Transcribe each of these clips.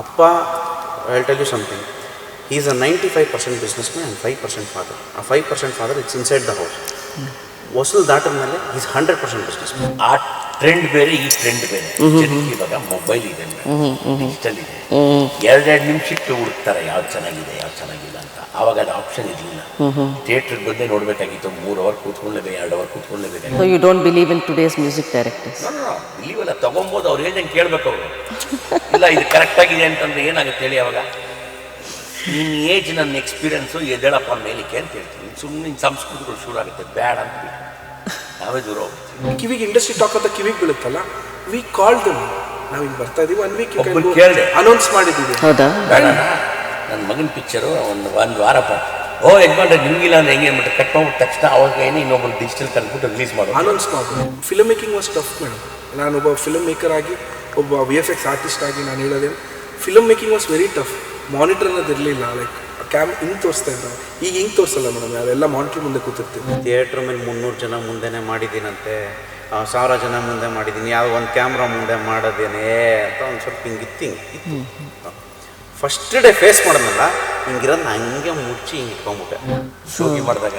ಅಪ್ಪ, I'll tell you something. He is a 95% businessman and 5% father. A 5% father, it's inside the house. ಹೊಸಲು ದಾಟದ ಮೇಲೆ is 100% business. ಆ trend ಬೇರೆ, ಈ trend ಬೇರೆ. ಇವಾಗ ಮೊಬೈಲ್ ಇದೆ, ಡಿಜಿಟಲ್ ಇದೆ, ಎರಡೆರಡು ನಿಮಿಷಕ್ಕೆ ಹುಡುಕ್ತಾರೆ ಯಾವ್ದು ಚೆನ್ನಾಗಿದೆ ಯಾವ್ದು ಚೆನ್ನಾಗಿಲ್ಲ ಅಂತ. ಆವಾಗ ಅದು ಆಪ್ಷನ್ ಇರಲಿಲ್ಲ. ಥಿಯೇಟ್ರಿಗೆ ಬಂದೇ ನೋಡಬೇಕಾಗಿತ್ತು, 3 ಅವರ್ ಕೂತ್ಕೊಳ್ಳೇಬೇಕು, 2 ಅವರ್ ಕೂತ್ಕೊಳ್ಳೇಬೇಕಾಗಿತ್ತು. So you don't believe in today's music directors? Believe ಅಲ್ಲ, ತೊಗೊಬೋದು, ಅವ್ರು ಹೇಳ್ದಂಗೆ ಕೇಳಬೇಕು ಅವರು. ಇಲ್ಲ ಇದು ಕರೆಕ್ಟಾಗಿದೆ ಅಂತಂದ್ರೆ ಏನಾಗುತ್ತೆ ಹೇಳಿ. ಅವಾಗ ನಿನ್ನ ಏಜ್, ನನ್ನ ಎಕ್ಸ್ಪೀರಿಯನ್ಸು ಎದ್ದೇಳಪ್ಪ ಮೇಲಿಕೆ ಅಂತ ಹೇಳ್ತೀನಿ. ಸುಮ್ಮನೆ ಸಂಸ್ಕೃತಿಗಳು ಶುರು ಆಗುತ್ತೆ, ಬ್ಯಾಡ್ ಅಂತ ಬಿಟ್ಟು ನಾವೇ ದೂರ ಹೋಗ್ತೀವಿ. ಕಿವಿಗೆ ಇಂಡಸ್ಟ್ರಿ ಟಾಕ್ ಅಂತ ಕಿವಿಗೆ ಬೀಳುತ್ತಲ್ಲ, ವಿ ಕಾಲ್ ದಮ್. ನಾವು ಹಿಂಗೆ ಬರ್ತಾ ಇದೀವಿ, 1 ವೀಕ್ ಕೇಳಿದೆ, ಅನೌನ್ಸ್ ಮಾಡಿದ್ದೀವಿ. ಹೌದಾ? ಬೇಡ, ನನ್ನ ಮಗನ ಪಿಕ್ಚರು ಒಂದು ವಾರ ಯಜಮಾನ್ರೆ ನಿಮಗಿಲ್ಲ ಅಂದ್ರೆ ಹೆಂಗೆ ಅಂದ್ಬಿಟ್ಟು ಕಟ್ ಮಾಡ್ಬಿಟ್ಟು ತಕ್ಷಣ ಅವಾಗ ಏನು ಇನ್ನೊಬ್ಬರು ಡಿಜಿಟಲ್ ತಂದ್ಬಿಟ್ಟು ರಿಲೀಸ್ ಮಾಡೋದು, ಅನೌನ್ಸ್ ಮಾಡೋದು. Film making was tough madam. ನಾನೊಬ್ಬ ಫಿಲ್ಮ್ ಮೇಕರ್ ಆಗಿ, ಒಬ್ಬ VFX ಆರ್ಟಿಸ್ಟ್ ಆಗಿ ನಾನು ಹೇಳೋದೇನು, film making was very tough. Monitor ಅನ್ನೋದು ಇರಲಿಲ್ಲ. ಲೈಕ್ ಹಿಂಗೆ ತೋರಿಸ್ತಾ ಇದ್ರು, ಈಗ ಹಿಂಗೆ ತೋರಿಸಲ್ಲ ಮೇಡಮ್, ಅದೆಲ್ಲ ಮಾನಿಟರ್ ಮುಂದೆ ಕೂತಿರ್ತೀವಿ. ಥಿಯೇಟ್ರ್ ಮೇಲೆ 300 ಜನ ಮುಂದೆನೇ ಮಾಡಿದ್ದೀನಂತೆ, 1000 ಜನ ಮುಂದೆ ಮಾಡಿದ್ದೀನಿ, ಯಾವ ಒಂದು ಕ್ಯಾಮ್ರಾ ಮುಂದೆ ಮಾಡೋದೇನೇ ಅಂತ ಒಂದು ಸ್ವಲ್ಪ ಹಿಂಗಿತ್ತು. ಫಸ್ಟ್ ಡೇ ಫೇಸ್ ಮಾಡೋದಲ್ಲ, ಹಿಂಗಿರೋದು ಹಂಗೆ ಮುಚ್ಚಿ ಹಿಂಗೆ ಇಟ್ಕೊಂಡ್ಬಿಟ್ಟೆ. ಶೋಗಿ ಮಾಡಿದಾಗ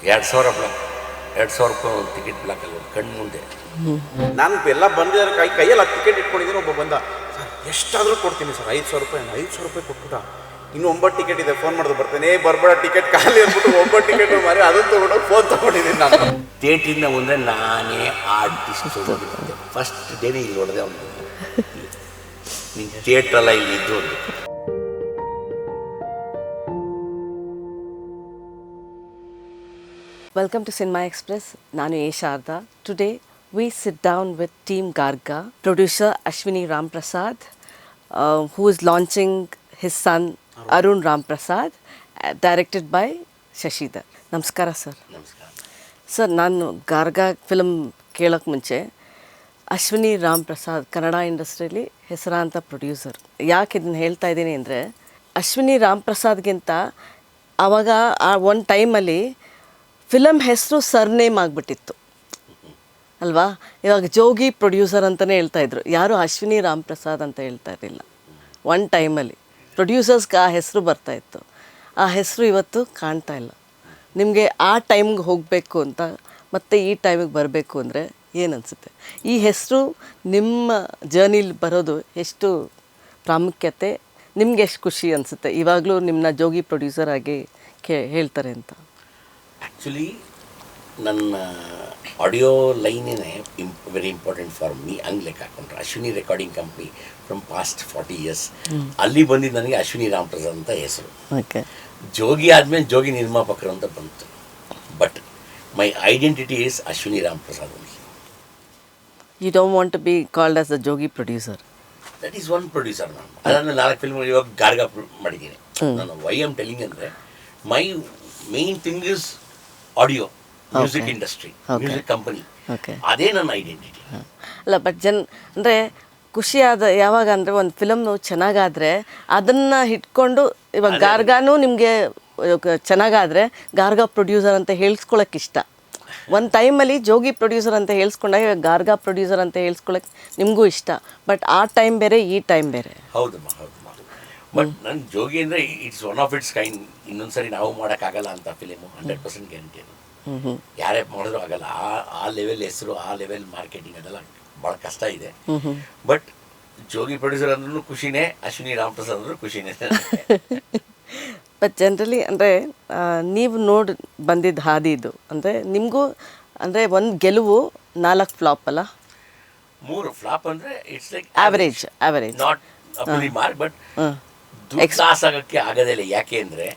2000 ರೂಪಾಯಿ ಟಿಕೆಟ್ ಬ್ಲಾಕಲ್ಲಿ ಕಣ್ಣು ಮುಂದೆ. ನಾನು ಎಲ್ಲ ಬಂದಿದ್ದಾರೆ, ಕೈಯಲ್ಲಿ 10 ಟಿಕೆಟ್ ಇಟ್ಕೊಂಡಿದ್ದೀನಿ. ಒಬ್ಬ ಬಂದ, ಸರ್ ಎಷ್ಟಾದರೂ ಕೊಡ್ತೀನಿ ಸರ್, 5000 ರೂಪಾಯಿ. 5000 ರೂಪಾಯಿ ಕೊಟ್ಬಿಟ್ಟ. ಇನ್ನು 9 ಟಿಕೆಟ್ ಇದೆ, ಫೋನ್ ಮಾಡಿದ್ರು ಬರ್ತೇನೆ, ಬರಬೇಡ ಟಿಕೆಟ್ ಖಾಲಿ ಅಂದ್ಬಿಟ್ಟು 9 ಟಿಕೆಟ್ ಮಾರಿ ಅದನ್ನು ತೊಗೊಂಡು ಫೋನ್ ತೊಗೊಂಡಿದ್ದೀನಿ ನಾನು. ಥಿಯೇಟ್ರಿಂದ ಮುಂದೆ ನಾನೇ ಆರ್ಟಿಸ್ಟ್ ಹೋಗಿದ್ದೆ. ಫಸ್ಟ್ ಡೇನೇ ಇಲ್ಲಿ ನೋಡಿದೆ ಅವನು, ನಿನ್ನ ಥಿಯೇಟ್ರಲ್ಲ ಇಲ್ಲಿ ಇದ್ದು. Welcome to Cinema Express. Nanu A. Sharda. Today we sit down with Team Garga, producer Ashwini Ramprasad, who is launching his son Arun Ramprasad, directed by Shashidhar. Namaskara sir. ನಮಸ್ಕಾರ sir, ನಾನು ಗಾರ್ಗಾ film ಕೇಳೋಕ್ಕೆ ಮುಂಚೆ ಅಶ್ವಿನಿ ರಾಮ್ಪ್ರಸಾದ್ ಕನ್ನಡ ಇಂಡಸ್ಟ್ರಿಯಲ್ಲಿ ಹೆಸರಾಂತ producer. ಯಾಕೆ ಇದನ್ನು ಹೇಳ್ತಾ ಇದ್ದೀನಿ ಅಂದರೆ, ಅಶ್ವಿನಿ ರಾಮ್ಪ್ರಸಾದ್ಗಿಂತ ಆವಾಗ ಆ ಒಂದು ಟೈಮಲ್ಲಿ ಫಿಲಮ್ ಹೆಸರು ಸರ್ನೇಮ್ ಆಗಿಬಿಟ್ಟಿತ್ತು ಅಲ್ವಾ. ಇವಾಗ ಜೋಗಿ ಪ್ರೊಡ್ಯೂಸರ್ ಅಂತಲೇ ಹೇಳ್ತಾಯಿದ್ರು, ಯಾರು ಅಶ್ವಿನಿ ರಾಮ್ಪ್ರಸಾದ್ ಅಂತ ಹೇಳ್ತಾ ಇರಲಿಲ್ಲ. ಒಂದು ಟೈಮಲ್ಲಿ ಪ್ರೊಡ್ಯೂಸರ್ಸ್ಗೆ ಆ ಹೆಸರು ಬರ್ತಾಯಿತ್ತು. ಆ ಹೆಸರು ಇವತ್ತು ಕಾಣ್ತಾ ಇಲ್ಲ. ನಿಮಗೆ ಆ ಟೈಮ್ಗೆ ಹೋಗಬೇಕು ಅಂತ ಮತ್ತು ಈ ಟೈಮಿಗೆ ಬರಬೇಕು ಅಂದರೆ ಏನು ಅನಿಸುತ್ತೆ? ಈ ಹೆಸರು ನಿಮ್ಮ ಜರ್ನಿಲಿ ಬರೋದು ಎಷ್ಟು ಪ್ರಾಮುಖ್ಯತೆ, ನಿಮ್ಗೆ ಎಷ್ಟು ಖುಷಿ ಅನಿಸುತ್ತೆ ಇವಾಗಲೂ ನಿಮ್ಮನ್ನ ಜೋಗಿ ಪ್ರೊಡ್ಯೂಸರ್ ಆಗಿ ಹೇಳ್ತಾರೆ ಅಂತ? ಆ್ಯಕ್ಚುಲಿ ನನ್ನ ಆಡಿಯೋ ಲೈನೇ ವೆರಿ ಇಂಪಾರ್ಟೆಂಟ್ ಫಾರ್ ಮೀ. ಹಂಗೆ ಲೆಕ್ಕ ಹಾಕೊಂಡ್ರೆ Ashwini recording company from past 40 years, ಅಲ್ಲಿ ಬಂದಿದ್ದು ನನಗೆ ಅಶ್ವಿನಿ ರಾಮ್ಪ್ರಸಾದ್ ಅಂತ ಹೆಸರು. ಓಕೆ. ಜೋಗಿ ಆದಮೇಲೆ ಜೋಗಿ ನಿರ್ಮಾಪಕರು ಅಂತ ಬಂತು. But my identity is Ashwini Ramprasad only. You don't want to be called as a Jogi producer? That is one producer. ನಾನು ಅದಾದ್ಮೇಲೆ 4 ಫಿಲ್ಮ್ ಇವಾಗ ಗಾರ್ಗಾ ಮಾಡಿದ್ದೀನಿ. ನಾನು ವೈ ಆಮ್ ಟೆಲಿಂಗ್ ಅಂದರೆ ಮೈ main thing is audio, music industry, music company. ಅದೇ ನನ್ನ ಐಡೆಂಟಿಟಿ. ಅಲ್ಲ, but ಅಂದರೆ ಖುಷಿಯಾದ ಯಾವಾಗ ಅಂದರೆ, ಒಂದು ಫಿಲಮ್ನು ಚೆನ್ನಾಗಾದರೆ ಅದನ್ನು ಇಟ್ಕೊಂಡು, ಇವಾಗ ಗಾರ್ಗಾನು ನಿಮಗೆ ಚೆನ್ನಾಗಾದರೆ ಗಾರ್ಗಾ ಪ್ರೊಡ್ಯೂಸರ್ ಅಂತ ಹೇಳ್ಸ್ಕೊಳಕ್ಕೆ ಇಷ್ಟ. ಒಂದು ಟೈಮಲ್ಲಿ ಜೋಗಿ ಪ್ರೊಡ್ಯೂಸರ್ ಅಂತ ಹೇಳ್ಸ್ಕೊಂಡಾಗ ಇವಾಗ ಗಾರ್ಗಾ ಪ್ರೊಡ್ಯೂಸರ್ ಅಂತ ಹೇಳ್ಸ್ಕೊಳಕ್ಕೆ ನಿಮಗೂ ಇಷ್ಟ. ಬಟ್ ಆ ಟೈಮ್ ಬೇರೆ, ಈ ಟೈಮ್ ಬೇರೆ. ಹೌದಮ್ಮ. ಬಟ್ ನನ್ನ ಜೋಗಿ ಅಂದರೆ it's one of it's kind. ಇನ್ನೊಂದ್ಸರಿ ನಾವು ಮಾಡೋಕ್ಕಾಗಲ್ಲ ಅಂತ ಫಿಲಿಮು 100% ಗ್ಯಾರಂಟಿ. ಅದು ಯಾರೇ ಮಾಡಿದ್ರು ಆಗಲ್ಲ. ಆ ಲೆವೆಲ್ ಹೆಸರು, ಆ ಲೆವೆಲ್ ಮಾರ್ಕೆಟಿಂಗ್ ಅದೆಲ್ಲ ಭಾಳ ಕಷ್ಟ ಇದೆ. ಬಟ್ ಜೋಗಿ ಪ್ರೊಡ್ಯೂಸರ್ ಅಂದ್ರೂ ಖುಷಿನೇ, ಅಶ್ವಿನಿ ರಾಮ್ಪ್ರಸಾದ್ ಅಂದ್ರೂ ಖುಷಿನೇ. ಬಟ್ ಜನರಲಿ ಅಂದರೆ ನೀವು ನೋಡಿ ಬಂದಿದ್ದ ಹಾದಿ ಇದು ಅಂದರೆ, ನಿಮಗೂ ಅಂದರೆ ಒಂದು ಗೆಲುವು 4 ಫ್ಲಾಪ್ ಅಲ್ಲ? 3 ಫ್ಲಾಪ್ ಅಂದರೆ it's like average not up to the mark. But loss ಆಗೋಕ್ಕೆ ಆಗೋದೇ ಇಲ್ಲ. ಯಾಕೆ ಅಂದರೆ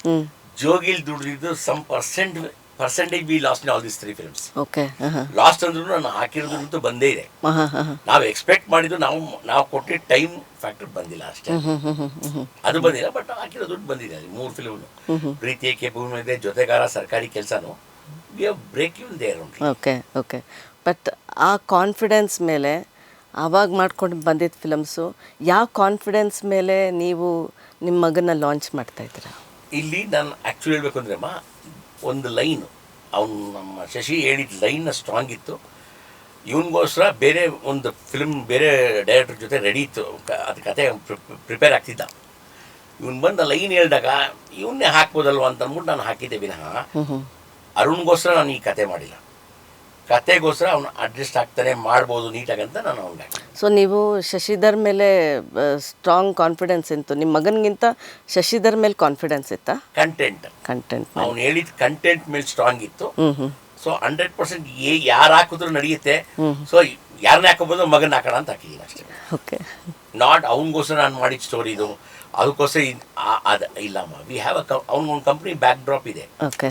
ಜೋಗಿಲ್ ದುಡಿದಿದ್ದು some percentage be lost in all these 3 films. Okay. Lost ಅಂದ್ರೂ ನಾನು ಹಾಕಿರೋದಂತೂ ಬಂದೇ ಇದೆ. ನಾವು ಎಕ್ಸ್ಪೆಕ್ಟ್ ಮಾಡಿದ್ದು, ನಾವು ಕೊಟ್ಟಿದ್ದ ಟೈಮ್ ಫ್ಯಾಕ್ಟರ್ ಬಂದಿಲ್ಲ ಅಷ್ಟೇ. ಅದು ಬಂದಿಲ್ಲ, ಬಟ್ ಹಾಕಿರೋ ದುಡ್ಡು ಬಂದಿದೆ. ಅದು 3 ಫಿಲ್ಮ್, ಪ್ರೀತಿ ಏಕೆ ಭೂಮಿ ಇದೆ, ಜೊತೆಗಾರ, ಸರ್ಕಾರಿ ಕೆಲಸನೂ we have break even there only. Okay. But ಆ ಕಾನ್ಫಿಡೆನ್ಸ್ ಮೇಲೆ ಆವಾಗ ಮಾಡ್ಕೊಂಡು ಬಂದಿದ್ದ ಫಿಲಮ್ಸು, ಯಾವ ಕಾನ್ಫಿಡೆನ್ಸ್ ಮೇಲೆ ನೀವು ನಿಮ್ಮ ಮಗನ ಲಾಂಚ್ ಮಾಡ್ತಾ ಇದ್ದೀರಾ? ಇಲ್ಲಿ ನಾನು ಆ್ಯಕ್ಚುಲಿ ಹೇಳ್ಬೇಕು ಅಂದ್ರೆ ಒಂದು ಲೈನು, ಅವನು ನಮ್ಮ ಶಶಿ ಹೇಳಿದ ಲೈನ್ನ ಸ್ಟ್ರಾಂಗ್ ಇತ್ತು. ಇವನಿಗೋಸ್ಕರ ಬೇರೆ ಒಂದು ಫಿಲ್ಮ್ ಬೇರೆ ಡೈರೆಕ್ಟರ್ ಜೊತೆ ರೆಡಿ ಇತ್ತು, ಅದು ಕತೆ ಪ್ರಿಪೇರ್ ಆಗ್ತಿದ್ದ. ಇವನು ಬಂದು ಲೈನ್ ಹೇಳಿದಾಗ ಇವನ್ನೇ ಹಾಕ್ಬೋದಲ್ವ ಅಂತ ಅಂದ್ಬಿಟ್ಟು ನಾನು ಹಾಕಿದ್ದೆ ವಿನಃ ಅರುಣ್ಗೋಸ್ಕರ ನಾನು ಈ ಕತೆ ಮಾಡಿಲ್ಲ. ಕತೆಗೋಸ್ಕರ ಅವನು ಅಡ್ಜಸ್ಟ್ ಆಗ್ತಾನೆ ಮಾಡ್ಬೋದು ನೀಟಾಗಿ ಅಂತ ನಾನು ಅವ್ನಿಗೆ ಹಾಕಿದ್ದೆ. ಸೊ ನೀವು ಶಶಿಧರ್ ಮೇಲೆ ಸ್ಟ್ರಾಂಗ್ ಕಾನ್ಫಿಡೆನ್ಸ್ ಇತ್ತು, ನಿಮ್ಮ ಮಗನಿಗಿಂತ ಶಶಿಧರ್ ಮೇಲೆ ಕಾನ್ಫಿಡೆನ್ಸ್ ಇತ್ತಾ? ಕಂಟೆಂಟ್ ಅವ್ನು ಹೇಳಿದ ಕಂಟೆಂಟ್ ಮೇಲೆ ಸ್ಟ್ರಾಂಗ್ ಇತ್ತು. ಸೊ 100% ಯಾರು ಹಾಕಿದ್ರು ನಡೆಯುತ್ತೆ. ಸೊ ಯಾರನ್ನೇ ಹಾಕೋಬೋದು, ಮಗನ ಹಾಕೋಣ ಅಂತ ಹಾಕಿದ್ದೀನಿ ಅಷ್ಟೇ. ಓಕೆ, ನಾಟ್ ಅವ್ನಿಗೋಸ್ಕರ ನಾನು ಮಾಡಿದ ಸ್ಟೋರಿ ಇದು, ಅದಕ್ಕೋಸ್ಕರ ಅದು ಇಲ್ಲಮ್ಮ. ವಿ ಹ್ಯಾವ್ ಅವ್ನಿಗೊಂದು ಕಂಪ್ನಿ ಬ್ಯಾಕ್ ಡ್ರಾಪ್ ಇದೆ. Okay,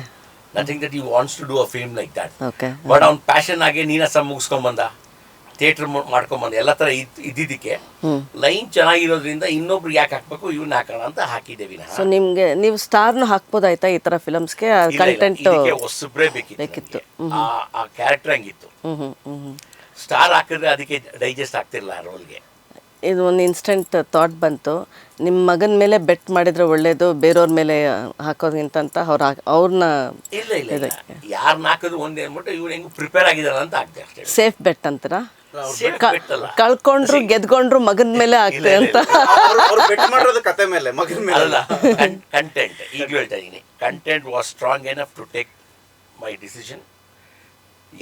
nothing that he wants to do a film like that. Okay. But ಅವ್ನ ಪ್ಯಾಷನ್ ಆಗಿ ನೀನಸ ಮುಗಿಸ್ಕೊಂಬಂದ, ಥಿಯೇಟ್ರ್ ಮಾಡ್ಕೊಂಬಂದ, ಎಲ್ಲ ಥರ ಇದ್ದಿದ್ದಕ್ಕೆ ಲೈನ್ ಚೆನ್ನಾಗಿರೋದ್ರಿಂದ ಇನ್ನೊಬ್ರು ಯಾಕೆ ಹಾಕ್ಬೇಕು, ಇವನ್ನ ಹಾಕೋಣ ಅಂತ ಹಾಕಿದ್ದೆ ವಿನಃ. ಸೊ ನಿಮಗೆ ನೀವು ಸ್ಟಾರ್ನು ಹಾಕ್ಬೋದಾಯ್ತಾ ಈ ಥರ ಫಿಲಮ್ಸ್ಗೆ? ಕಂಟೆಂಟ್ ಹೊಸಬ್ರೇ ಬೇಕಿತ್ತು. ಆ ಕ್ಯಾರೆಕ್ಟರ್ ಹಂಗಿತ್ತು. ಸ್ಟಾರ್ ಹಾಕಿದ್ರೆ ಅದಕ್ಕೆ ಡೈಜೆಸ್ಟ್ ಆಗ್ತಿರಲಿಲ್ಲ ಆ ರೋಲ್ಗೆ. ಇದು ಒಂದು ಇನ್ಸ್ಟೆಂಟ್ ಥಾಟ್ ಬಂತು, ನಿಮ್ಮ ಮಗನ ಮೇಲೆ ಬೆಟ್ ಮಾಡಿದ್ರೆ ಒಳ್ಳೇದು ಬೇರೆಯವ್ರ ಮೇಲೆ ಹಾಕೋದ್ಗಿಂತ ಅಂತ ಅವ್ರನ್ನ ಇಲ್ಲ ಯಾರನ್ನ ಹಾಕಿದ್ರು ಒಂದೇ ಅಂದ್ಬಿಟ್ಟು ಇವ್ರು ಹೆಂಗ್ ಪ್ರಿಪೇರ್ ಆಗಿದಾರ ಅಂತ ಆಗ್ತದೆ ಅಷ್ಟೇ. ಸೇಫ್ ಬೆಟ್ ಅಂತೀರಾ? ಕಳ್ಕೊಂಡ್ರು ಗೆದ್ಕೊಂಡ್ರು ಮಗನ ಮೇಲೆ ಆಗ್ತದೆ ಅಂತ ಬೆಟ್ ಮಾಡಿರೋದು ಕತೆ ಮೇಲೆ, ಮಗನ ಮೇಲೆ ಅಲ್ಲ. ಕಂಟೆಂಟ್ ಈಗಲೂ ಹೇಳ್ತಾ ಇದ್ದೀನಿ, content was strong enough to take my decision.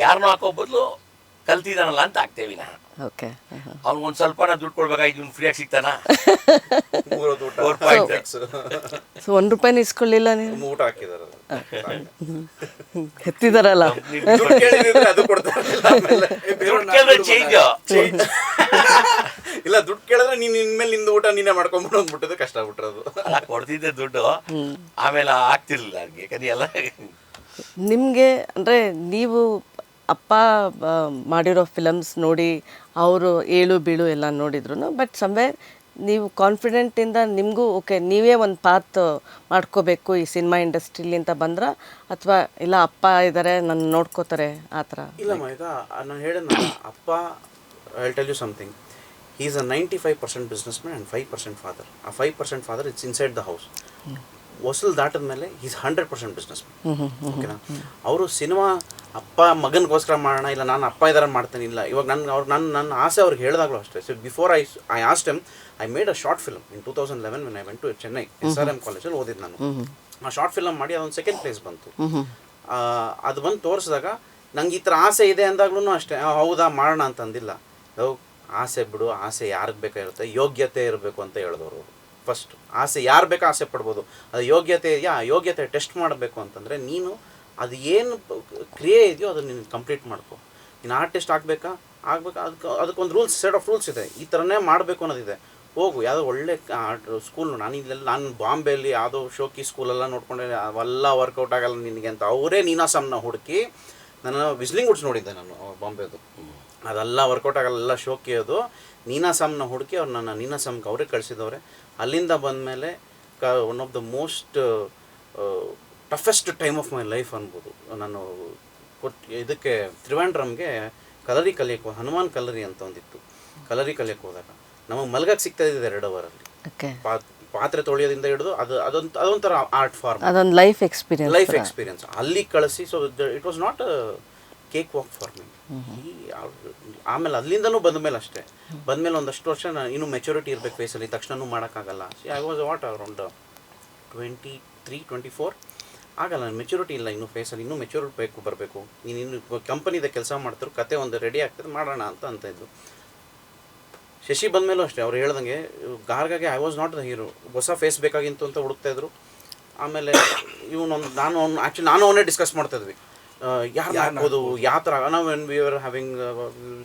ಯಾರನ್ನೂ ಹಾಕೋ ಬದಲು ಕಲ್ತಿದಾನಲ್ಲ ಅಂತ ಆಗ್ತೇವೆ ನಾ. ಓಕೆ, ಅವ್ನಿಗೆ ಒಂದು ಸ್ವಲ್ಪ ದುಡ್ಡು ಕೊಡ್ಬೇಕಾಗಿ ಇವ್ನು ಫ್ರೀಯಾಗಿ ಸಿಗ್ತಾನ. ಸೊ ₹1 ಇಸ್ಕೊಳ್ಳಿಲ್ಲ ನೀವು? ಊಟ ಹಾಕಿದಾರೆ, ಎತ್ತಿದಾರಲ್ಲ. ಅದು ಕೊಡ್ತಾರೆ. ಚೇಂಜ್ ಇಲ್ಲ, ದುಡ್ಡು ಕೇಳಿದ್ರೆ ನೀನ್ ಇನ್ಮೇಲೆ ನಿಂದು ಊಟ ನೀನೇ ಮಾಡ್ಕೊಂಡ್ಬಿಟ್ಟು ಅಂದ್ಬಿಟ್ಟದು ಕಷ್ಟ ಆಗ್ಬಿಟ್ರದು. ಕೊಡ್ತಿದ್ದೆ ದುಡ್ಡು, ಆಮೇಲೆ ಆಗ್ತಿರ್ಲಿಲ್ಲ ನನಗೆ. ಯಾಕಂದ್ರೆ ಎಲ್ಲ ನಿಮಗೆ ಅಂದರೆ ನೀವು ಅಪ್ಪ ಮಾಡಿರೋ ಫಿಲಮ್ಸ್ ನೋಡಿ ಅವರು ಏಳು ಬೀಳು ಎಲ್ಲ ನೋಡಿದ್ರು, ಬಟ್ ಸಮ್ವೇರ್ ನೀವು ಕಾನ್ಫಿಡೆಂಟಿಂದ ನಿಮಗೂ ಓಕೆ ನೀವೇ ಒಂದು ಪಾತ್ ಮಾಡ್ಕೋಬೇಕು ಈ ಸಿನಿಮಾ ಇಂಡಸ್ಟ್ರಿಲಿ ಅಂತ ಬಂದ್ರ, ಅಥವಾ ಇಲ್ಲ ಅಪ್ಪ ಇದ್ದಾರೆ ನನ್ನ ನೋಡ್ಕೋತಾರೆ ಆ ಥರ? ಇಲ್ಲಮ್ಮ, ಈಗ ನಾನು ಹೇಳಿದ್ನಲ್ಲ, ಅಪ್ಪ I tell you something, he is a 95% business man and 5% father. ಆ 5% father it's inside the house. ಹೊಸಲು ದಾಟದ ಮೇಲೆ ಈಸ್ 100% ಬಿಸ್ನೆಸ್ ಮ್ಯಾನ್. ಓಕೆನಾ? ಅವರು ಸಿನಿಮಾ ಅಪ್ಪ ಮಗನಿಗೋಸ್ಕರ ಮಾಡೋಣ, ಇಲ್ಲ ನಾನು ಅಪ್ಪ ಇದಾರ ಮಾಡ್ತೇನೆ, ಇಲ್ಲ ಇವಾಗ ನನ್ನ ಆಸೆ ಅವ್ರಿಗೆ ಹೇಳಿದಾಗಲೂ ಅಷ್ಟೇ. So before I asked him, I made a short film in 2011 when I went to Chennai SRM ಕಾಲೇಜಲ್ಲಿ ಓದಿದ್ದು ನಾನು. ಆ ಶಾರ್ಟ್ ಫಿಲ್ಮ್ ಮಾಡಿ ಅದೊಂದು 2nd ಪ್ಲೇಸ್ ಬಂತು. ಅದು ಬಂದು ತೋರಿಸಿದಾಗ ನಂಗೆ ಈ ಥರ ಆಸೆ ಇದೆ ಅಂದಾಗ್ಲೂ ಅಷ್ಟೇ, ಹೌದಾ ಮಾಡೋಣ ಅಂತ ಅಂದಿಲ್ಲ. ಆಸೆ ಬಿಡು, ಆಸೆ ಯಾರಿಗೆ ಬೇಕಾಗಿರುತ್ತೆ, ಯೋಗ್ಯತೆ ಇರಬೇಕು ಅಂತ ಹೇಳಿದವರು. ಫಸ್ಟ್ ಆಸೆ ಯಾರು ಬೇಕಾ ಆಸೆ ಪಡ್ಬೋದು, ಅದು ಯೋಗ್ಯತೆ ಇದೆಯಾ, ಯೋಗ್ಯತೆ ಟೆಸ್ಟ್ ಮಾಡಬೇಕು ಅಂತಂದರೆ ನೀನು ಅದು ಏನು ಕ್ರಿಯೆ ಇದೆಯೋ ಅದನ್ನು ನೀನು ಕಂಪ್ಲೀಟ್ ಮಾಡ್ಕೊ. ನೀನು ಆರ್ಟಿಸ್ಟ್ ಆಗಬೇಕಾ ಅದಕ್ಕೊಂದು ರೂಲ್ಸ್, ಸೆಟ್ ಆಫ್ ರೂಲ್ಸ್ ಇದೆ, ಈ ಥರನೇ ಮಾಡಬೇಕು ಅನ್ನೋದಿದೆ. ಹೋಗು ಯಾವುದೋ ಒಳ್ಳೆ ಸ್ಕೂಲ್, ನಾನು ಬಾಂಬೆಯಲ್ಲಿ ಯಾವುದೋ ಶೋಕಿ ಸ್ಕೂಲೆಲ್ಲ ನೋಡ್ಕೊಂಡೆ, ಅವೆಲ್ಲ ವರ್ಕೌಟ್ ಆಗಲ್ಲ ನಿನಗೆ ಅಂತ ಅವರೇ ನೀನಾಸಮ್ನ ಹುಡುಕಿ, ನಾನು ವಿಸ್ಲಿಂಗ್ ವುಡ್ಸ್ ನೋಡಿದ್ದೆ ನಾನು ಬಾಂಬೆದು, ಅದೆಲ್ಲ ವರ್ಕೌಟ್ ಆಗಲ್ಲ, ಎಲ್ಲ ಶೋಕಿ ಅದು. ನೀನಾಸಮ್ನ ಹುಡುಕಿ ಅವ್ರು ನನ್ನ ನೀನಾಸಮ್ಗೆ ಅವರೇ ಕಳಿಸಿದವ್ರೆ. ಅಲ್ಲಿಂದ ಬಂದಮೇಲೆ one of the most toughest time of my life ಅನ್ಬೋದು. ನಾನು ಇದಕ್ಕೆ ತ್ರಿವೇಂಡ್ರಮ್ಗೆ ಕಲರಿ ಕಲಿಯಕ್ಕೆ, ಹನುಮಾನ್ ಕಲರಿ ಅಂತ ಒಂದಿತ್ತು, ಕಲರಿ ಕಲಿಯಕ್ಕೆ ಹೋದಾಗ ನಮಗೆ ಮಲ್ಗಕ್ಕೆ ಸಿಗ್ತಾ ಇದ್ದಿದೆ 2 ಅವರಲ್ಲಿ. ಪಾತ್ರೆ ತೊಳೆಯೋದಿಂದ ಹಿಡಿದು ಅದೊಂಥರ ಆರ್ಟ್ ಫಾರ್ಮ್, ಅದೊಂದು ಲೈಫ್ ಎಕ್ಸ್ಪೀರಿಯನ್ಸ್. ಅಲ್ಲಿ ಕಳಿಸಿ, so it was not cake walk for me. ಆಮೇಲೆ ಅಲ್ಲಿಂದನೂ ಬಂದಮೇಲೆ ಅಷ್ಟೇ, ಬಂದಮೇಲೆ ಒಂದಷ್ಟು ವರ್ಷ ಇನ್ನೂ ಮೆಚುರಿಟಿ ಇರಬೇಕು ಫೇಸಲ್ಲಿ, ತಕ್ಷಣವೂ ಮಾಡೋಕ್ಕಾಗಲ್ಲ. ಐ ವಾಸ್ ವಾಟ್ ಅರೌಂಡ್ 23-24 ಆಗಲ್ಲ, ಮೆಚುರಿಟಿ ಇಲ್ಲ ಇನ್ನೂ ಫೇಸಲ್ಲಿ, ಇನ್ನೂ ಮೆಚುರಿಟಿ ಬರಬೇಕು. ನೀನು ಇನ್ನು ಕಂಪನಿದ ಕೆಲಸ ಮಾಡ್ತಿರು, ಕತೆ ಒಂದು ರೆಡಿ ಆಗ್ತದೆ ಮಾಡೋಣ ಅಂತ ಇದ್ದು. ಶಶಿ ಬಂದಮೇಲೂ ಅಷ್ಟೇ, ಅವ್ರು ಹೇಳ್ದಂಗೆ ಗಾರ್ಗಾಗೆ I was not the hero, ಹೊಸ ಫೇಸ್ ಬೇಕಾಗಿತ್ತು ಅಂತ ಹುಡುಕ್ತಾಯಿದ್ರು. ಆಮೇಲೆ ನಾನು ಅವನೇ ಡಿಸ್ಕಸ್ ಮಾಡ್ತಾಯಿದ್ವಿ, ಯಾರು ಹಾಕ್ಬೋದು, ಯಾವ ಥರ. ನಾವು when we are having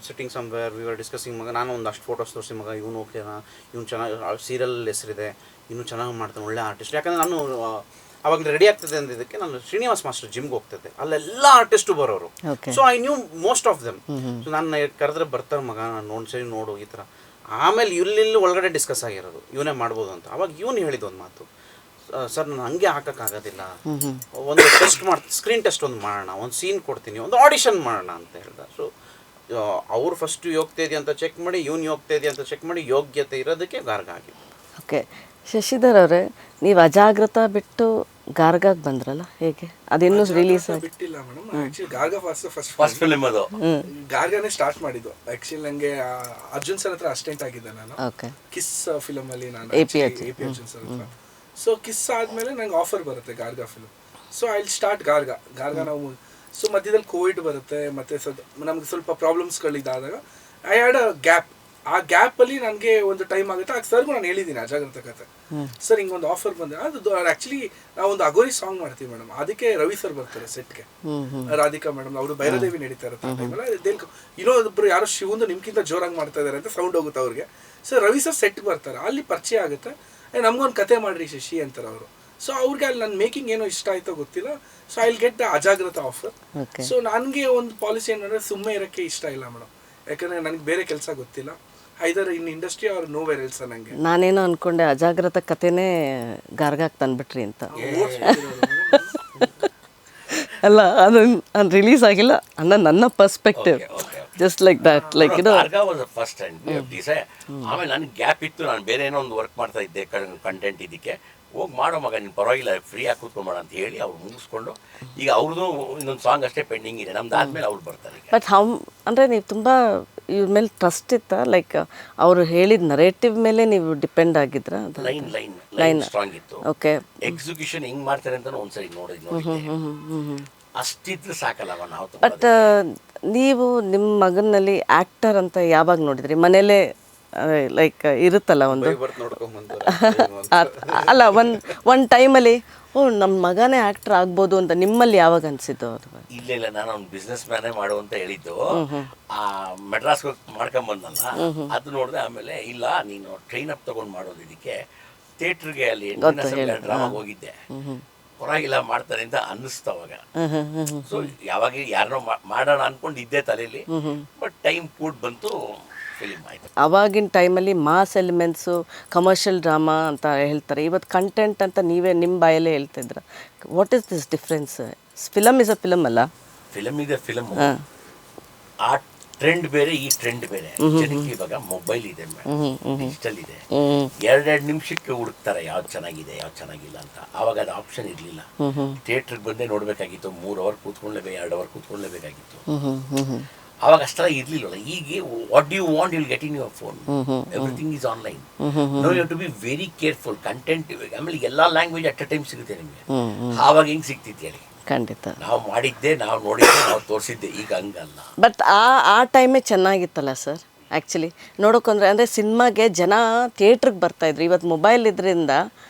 sitting somewhere we are discussing, ಮಗ ನಾನು ಒಂದಷ್ಟು ಫೋಟೋಸ್ ತೋರಿಸಿ, ಮಗ ಇವನು ಓಕೆನಾ, ಇವನು ಚೆನ್ನಾಗಿ ಸೀರಿಯಲ್ ಹೆಸರಿದೆ, ಇನ್ನೂ ಚೆನ್ನಾಗಿ ಮಾಡ್ತಾನೆ, ಒಳ್ಳೆ ಆರ್ಟಿಸ್ಟ್. ಯಾಕಂದರೆ ನಾನು ಅವಾಗ ರೆಡಿ ಆಗ್ತದೆ ಅಂದಿದ್ದಕ್ಕೆ ನಾನು ಶ್ರೀನಿವಾಸ್ ಮಾಸ್ಟರ್ ಜಿಮ್ಗೆ ಹೋಗ್ತಿದ್ದೆ, ಅಲ್ಲೆಲ್ಲ ಆರ್ಟಿಸ್ಟು ಬರೋರು. So I knew most of them. So ನಾನು ಕರೆದ್ರೆ ಬರ್ತಾರೆ, ಮಗ ನಾನು ಸರಿ ನೋಡು ಈ ಥರ. ಆಮೇಲೆ ಇಲ್ಲಿ ಒಳಗಡೆ ಡಿಸ್ಕಸ್ ಆಗಿರೋದು ಇವನೇ ಮಾಡ್ಬೋದು ಅಂತ. ಅವಾಗ ಇವನು ಹೇಳಿದ ಒಂದು ಮಾತು, ಸರ್ ನಾನು ಹಂಗೆ ಹಾಕೋಕ್ಕಾಗೋದಿಲ್ಲ, ಒಂದು ಟೆಸ್ಟ್ ಸ್ಕ್ರೀನ್ ಟೆಸ್ಟ್ ಒಂದು ಮಾಡೋಣ, ಒಂದು ಸೀನ್ ಕೊಡ್ತೀನಿ, ಒಂದು ಆಡಿಷನ್ ಮಾಡೋಣ ಅಂತ ಹೇಳ್ದ. ಸೊ ಅವ್ರು ಫಸ್ಟು ಯೋಗ್ಯತೆ ಇದೆಯಾ ಅಂತ ಚೆಕ್ ಮಾಡಿ, ಇವನು ಯೋಗ್ಯತೆ ಇದೆಯಾ ಅಂತ ಚೆಕ್ ಮಾಡಿ, ಯೋಗ್ಯತೆ ಇರೋದಕ್ಕೆ ಗಾರ್ಗ ಆಗಿದೆ. ಓಕೆ, ಶಶಿಧರ್ ಅವರೇ, ನೀವು ಅಜಾಗ್ರತ ಬಿಟ್ಟು ಗಾರ್ಗಾಗ್ ಬಂದ್ರಲ್ಲ, ಹೇಗೆ ಅದಿನ್ನೂ ರಿಲೀಸ್ ಆಗಿ? ಬಿಟ್ಟಿಲ್ಲ madam, actually Garga first first film ಅದು. ಗಾರ್ಗಾನೇ ಸ್ಟಾರ್ಟ್ ಮಾಡಿದ್ದು. ಆಕ್ಚುಲಿ ನಂಗೆ ಅರ್ಜುನ್ ಸರ್ ಹತ್ರ ಅಸಿಸ್ಟೆಂಟ್ ಆಗಿದ್ದೆ ನಾನು ಓಕೆ. ಕಿಸ್ ಫಿಲಮ್ ಅಲ್ಲಿ ನಾನು AP ಅರ್ಜುನ್ ಸರ್ ಹತ್ರ. ಸೊ ಕಿಸ್ ಆದ್ಮೇಲೆ ನಂಗೆ ಆಫರ್ ಬರುತ್ತೆ ಗಾರ್ಗ ಫಿಲ್ಮ್. ಸೊ ಐ ಸ್ಟಾರ್ಟ್ ಗಾರ್ಗ ನಾವು. ಸೊ ಮಧ್ಯದಲ್ಲಿ ಕೋವಿಡ್ ಬರುತ್ತೆ, ಮತ್ತೆ ನಮ್ಗೆ ಸ್ವಲ್ಪ ಪ್ರಾಬ್ಲಮ್ಸ್ಗಳಿದ್ದಾದಾಗ ಐ ಹ್ಯಾಡ್ ಅ ಗ್ಯಾಪ್. ಆ ಗ್ಯಾಪಲ್ಲಿ ನನಗೆ ಒಂದು ಟೈಮ್ ಆಗುತ್ತೆ. ಆಗ ಸರ್ಗೂ ನಾನು ಹೇಳಿದ್ದೀನಿ ಅಜಾಗ್ರತೆ ಕತೆ, ಸರ್ ಹಿಂಗೊಂದು ಆಫರ್ ಬಂದೆ. ಅದು ಆ್ಯಕ್ಚುಲಿ ನಾವು ಒಂದು ಅಗೋರಿ ಸಾಂಗ್ ಮಾಡ್ತೀವಿ ಮೇಡಮ್, ಅದಕ್ಕೆ ರವಿ ಸರ್ ಬರ್ತಾರೆ ಸೆಟ್ಗೆ, ರಾಧಿಕಾ ಮೇಡಮ್ ಅವರು ಭೈರದೇವಿ ನಡೀತಾ ಇರುತ್ತೆ ಆ ಟೈಮಲ್ಲಿ. ಇನ್ನೊಬ್ರು ಯಾರೋ ಶಿವಂದು ನಿಮ್ಗಿಂತ ಜೋರಾಗಿ ಮಾಡ್ತಾ ಇದ್ದಾರೆ ಅಂತ ಸೌಂಡ್ ಹೋಗುತ್ತೆ ಅವ್ರಿಗೆ. ಸೊ ರವಿ ಸರ್ ಸೆಟ್ಗೆ ಬರ್ತಾರೆ, ಅಲ್ಲಿ ಪರಿಚಯ ಆಗುತ್ತೆ. ನಮ್ಗೊಂದು ಕತೆ ಮಾಡ್ರಿ ಶಶಿ ಅಂತಾರೆ ಅವರು. ಸೊ ಅವ್ರಿಗೆ ಅಲ್ಲಿ ನನ್ನ ಮೇಕಿಂಗ್ ಏನೋ ಇಷ್ಟ ಆಯ್ತೋ ಗೊತ್ತಿಲ್ಲ. So I will get the Ajagratha offer. So ನನಗೆ ಒಂದು ಪಾಲಿಸಿ ಏನಂದರೆ ಸುಮ್ಮನೆ ಇರೋಕ್ಕೆ ಇಷ್ಟ ಇಲ್ಲ ಮೇಡಮ್, ಯಾಕಂದರೆ ನನಗೆ ಬೇರೆ ಕೆಲಸ ಗೊತ್ತಿಲ್ಲ. ಐದರ್ ಇನ್ ಇಂಡಸ್ಟ್ರಿ ಅವ್ರು ನೋ ವೇರ್ ಎಲ್ಸ್. ನನಗೆ ನಾನೇನೋ ಅನ್ಕೊಂಡೆ ಅಜಾಗ್ರತ ಕತೆನೇ ಗಾರ್ಗಾಗ್ ತಂದ್ಬಿಟ್ರಿ ಅಂತ. ಅಲ್ಲ, ಅದು ರಿಲೀಸ್ ಆಗಿಲ್ಲ ಅನ್ನೋ ನನ್ನ perspective, just like that, like ಇದು ಫಸ್ಟ್ ಆಮೇಲೆ ನನಗೆ ಗ್ಯಾಪ್ ಇತ್ತು, ನಾನು ಬೇರೆ ಏನೋ ಒಂದು ವರ್ಕ್ ಮಾಡ್ತಾ ಇದ್ದೆ ಕಂಟೆಂಟ್. ಇದಕ್ಕೆ ಹೋಗಿ ಮಾಡೋ ಮಗ, ನೀನು ಪರವಾಗಿಲ್ಲ ಫ್ರೀ ಆಗಿ ಕೂತ್ಕೊಂಡು ಮಾಡ ಅಂತ ಹೇಳಿ ಅವ್ರು ಮುಗಿಸ್ಕೊಂಡು, ಈಗ ಅವ್ರದ್ದು ಇನ್ನೊಂದು ಸಾಂಗ್ ಅಷ್ಟೇ ಪೆಂಡಿಂಗ್ ಇದೆ, ನಮ್ದು ಆದ್ಮೇಲೆ ಅವ್ರು ಬರ್ತಾರೆ. ಬಟ್ ಅಂದರೆ ನೀವು ತುಂಬ ಇವ್ರ ಮೇಲೆ ಟ್ರಸ್ಟ್ ಇತ್ತಾ? ಲೈಕ್ ಅವರು ಹೇಳಿದ ನರೇಟಿವ್ ಮೇಲೆ ನೀವು ಡಿಪೆಂಡ್ ಆಗಿದ್ರಾ? ಲೈನ್ ಸ್ಟ್ರಾಂಗ್ ಇತ್ತು. ಓಕೆ. ಎಕ್ಸಿಕ್ಯೂಷನ್ ಹೆಂಗ್ ಮಾಡ್ತಾರೆ ಅಂತ ಒಂದ್ಸರಿ ನೋಡಿದ್ವಿ, ಅಷ್ಟಿದ್ರೆ ಸಾಕಲ್ಲವ ನಾವು. ಬಟ್ ನೀವು ನಿಮ್ಮ ಮಗನಲ್ಲಿ ಆ್ಯಕ್ಟರ್ ಅಂತ ಯಾವಾಗ ನೋಡಿದ್ರಿ? ಮನೇಲೇ ಲೈಕ್ ಇರುತ್ತಲ್ಲ ಒಂದು, ಅಲ್ಲ ಒಂದು ಟೈಮಲ್ಲಿ ನಮ್ಮ ಮಗನೇ ಆ್ಯಕ್ಟರ್ ಆಗ್ಬೋದು ಅಂತ ನಿಮ್ಮಲ್ಲಿ ಯಾವಾಗ ಅನಿಸಿದ್ದು? ಅದು ಇಲ್ಲ, ನಾನು ಅವ್ನು ಬಿಸ್ನೆಸ್ ಮ್ಯಾನೇ ಮಾಡು ಅಂತ ಹೇಳಿದ್ದು. ಆ ಮೆಡ್ರಾಸ್ಗೆ ಮಾಡ್ಕೊಂಬಂದಲ್ಲ, ಅದು ನೋಡಿದೆ. ಆಮೇಲೆ ಇಲ್ಲ, ನೀನು ಟ್ರೈನ್ ಅಪ್ ತಗೊಂಡು ಮಾಡೋದು, ಇದಕ್ಕೆ ಥಿಯೇಟ್ರಿಗೆ ಅಲ್ಲಿ ಡ್ರಾಮಾಗೆ ಹೋಗಿದ್ದೆ, ಪರವಾಗಿಲ್ಲ ಮಾಡ್ತಾರೆ ಅಂತ ಅನ್ನಿಸ್ತು ಅವಾಗ. ಸೊ ಯಾವಾಗ ಯಾರನ್ನೋ ಮಾಡೋಣ ಅನ್ಕೊಂಡಿದ್ದೆ ತಲೆಯಲ್ಲಿ, ಬಟ್ ಟೈಮ್ ಕೂಡ್ ಬಂತು, ಫಿಲಿಮ್ ಆಯಿತು. ಅವಾಗಿನ ಟೈಮಲ್ಲಿ ಮಾಸ್ ಎಲಿಮೆಂಟ್ಸು, ಕಮರ್ಷಿಯಲ್ ಡ್ರಾಮಾ ಅಂತ ಹೇಳ್ತಾರೆ, ಇವತ್ತು ಕಂಟೆಂಟ್ ಅಂತ ನೀವೇ ನಿಮ್ಮ ಬಾಯಲ್ಲೇ ಹೇಳ್ತಿದ್ರ. What is this difference? Film is a film ಅಲ್ಲ? ಫಿಲಮ್ ಇದೆ, ಫಿಲಮ್. ಆ ಟ್ರೆಂಡ್ ಬೇರೆ, ಈ ಟ್ರೆಂಡ್ ಬೇರೆ. ಜನಕ್ಕೆ ಇವಾಗ ಮೊಬೈಲ್ ಇದೆ, ಡಿಜಿಟಲ್ ಇದೆ, 2 ನಿಮಿಷಕ್ಕೆ ಹುಡುಕ್ತಾರೆ ಯಾವ್ದು ಚೆನ್ನಾಗಿದೆ ಯಾವ್ದು ಚೆನ್ನಾಗಿಲ್ಲ ಅಂತ. ಆವಾಗ ಅದು ಆಪ್ಷನ್ ಇರಲಿಲ್ಲ. ಥಿಯೇಟ್ರಿಗೆ ಬಂದೇ ನೋಡಬೇಕಾಗಿತ್ತು, 3 ಅವರ್ ಕೂತ್ಕೊಳ್ಳೇಬೇಕು, 2 ಅವರ್ ಕೂತ್ಕೊಳ್ಳೇಬೇಕಾಗಿತ್ತು. ಆವಾಗ ಅಷ್ಟೆಲ್ಲ ಇರ್ಲಿಲ್ಲ. ಈಗ what do you want, you will get in your phone. Everything is online. No you have to be very careful. Content ಆಮೇಲೆ ಎಲ್ಲ ಲ್ಯಾಂಗ್ವೇಜ್ ಅಟ್ ಅ ಟೈಮ್ ಸಿಗುತ್ತೆ ನಿಮಗೆ. ಆವಾಗ ಹೆಂಗೆ ಸಿಗ್ತಿತ್ತು ಹೇಳಿ? ಖಂಡಿತ ನಾವು ಮಾಡಿದ್ದೆ, ನಾವು ನೋಡಿದ್ದೆ, ನಾವು ತೋರಿಸಿದ್ದೆ. ಈಗ ಹಂಗಲ್ಲ. ಬಟ್ ಆ ಟೈಮೇ ಚೆನ್ನಾಗಿತ್ತಲ್ಲ ಸರ್ ಆ್ಯಕ್ಚುಲಿ ನೋಡೋಕಂದ್ರೆ. ಅಂದರೆ ಸಿನಿಮಾಗೆ ಜನ ಥಿಯೇಟ್ರಿಗೆ ಬರ್ತಾಯಿದ್ರು. ಇವತ್ತು ಮೊಬೈಲ್ ಇದರಿಂದ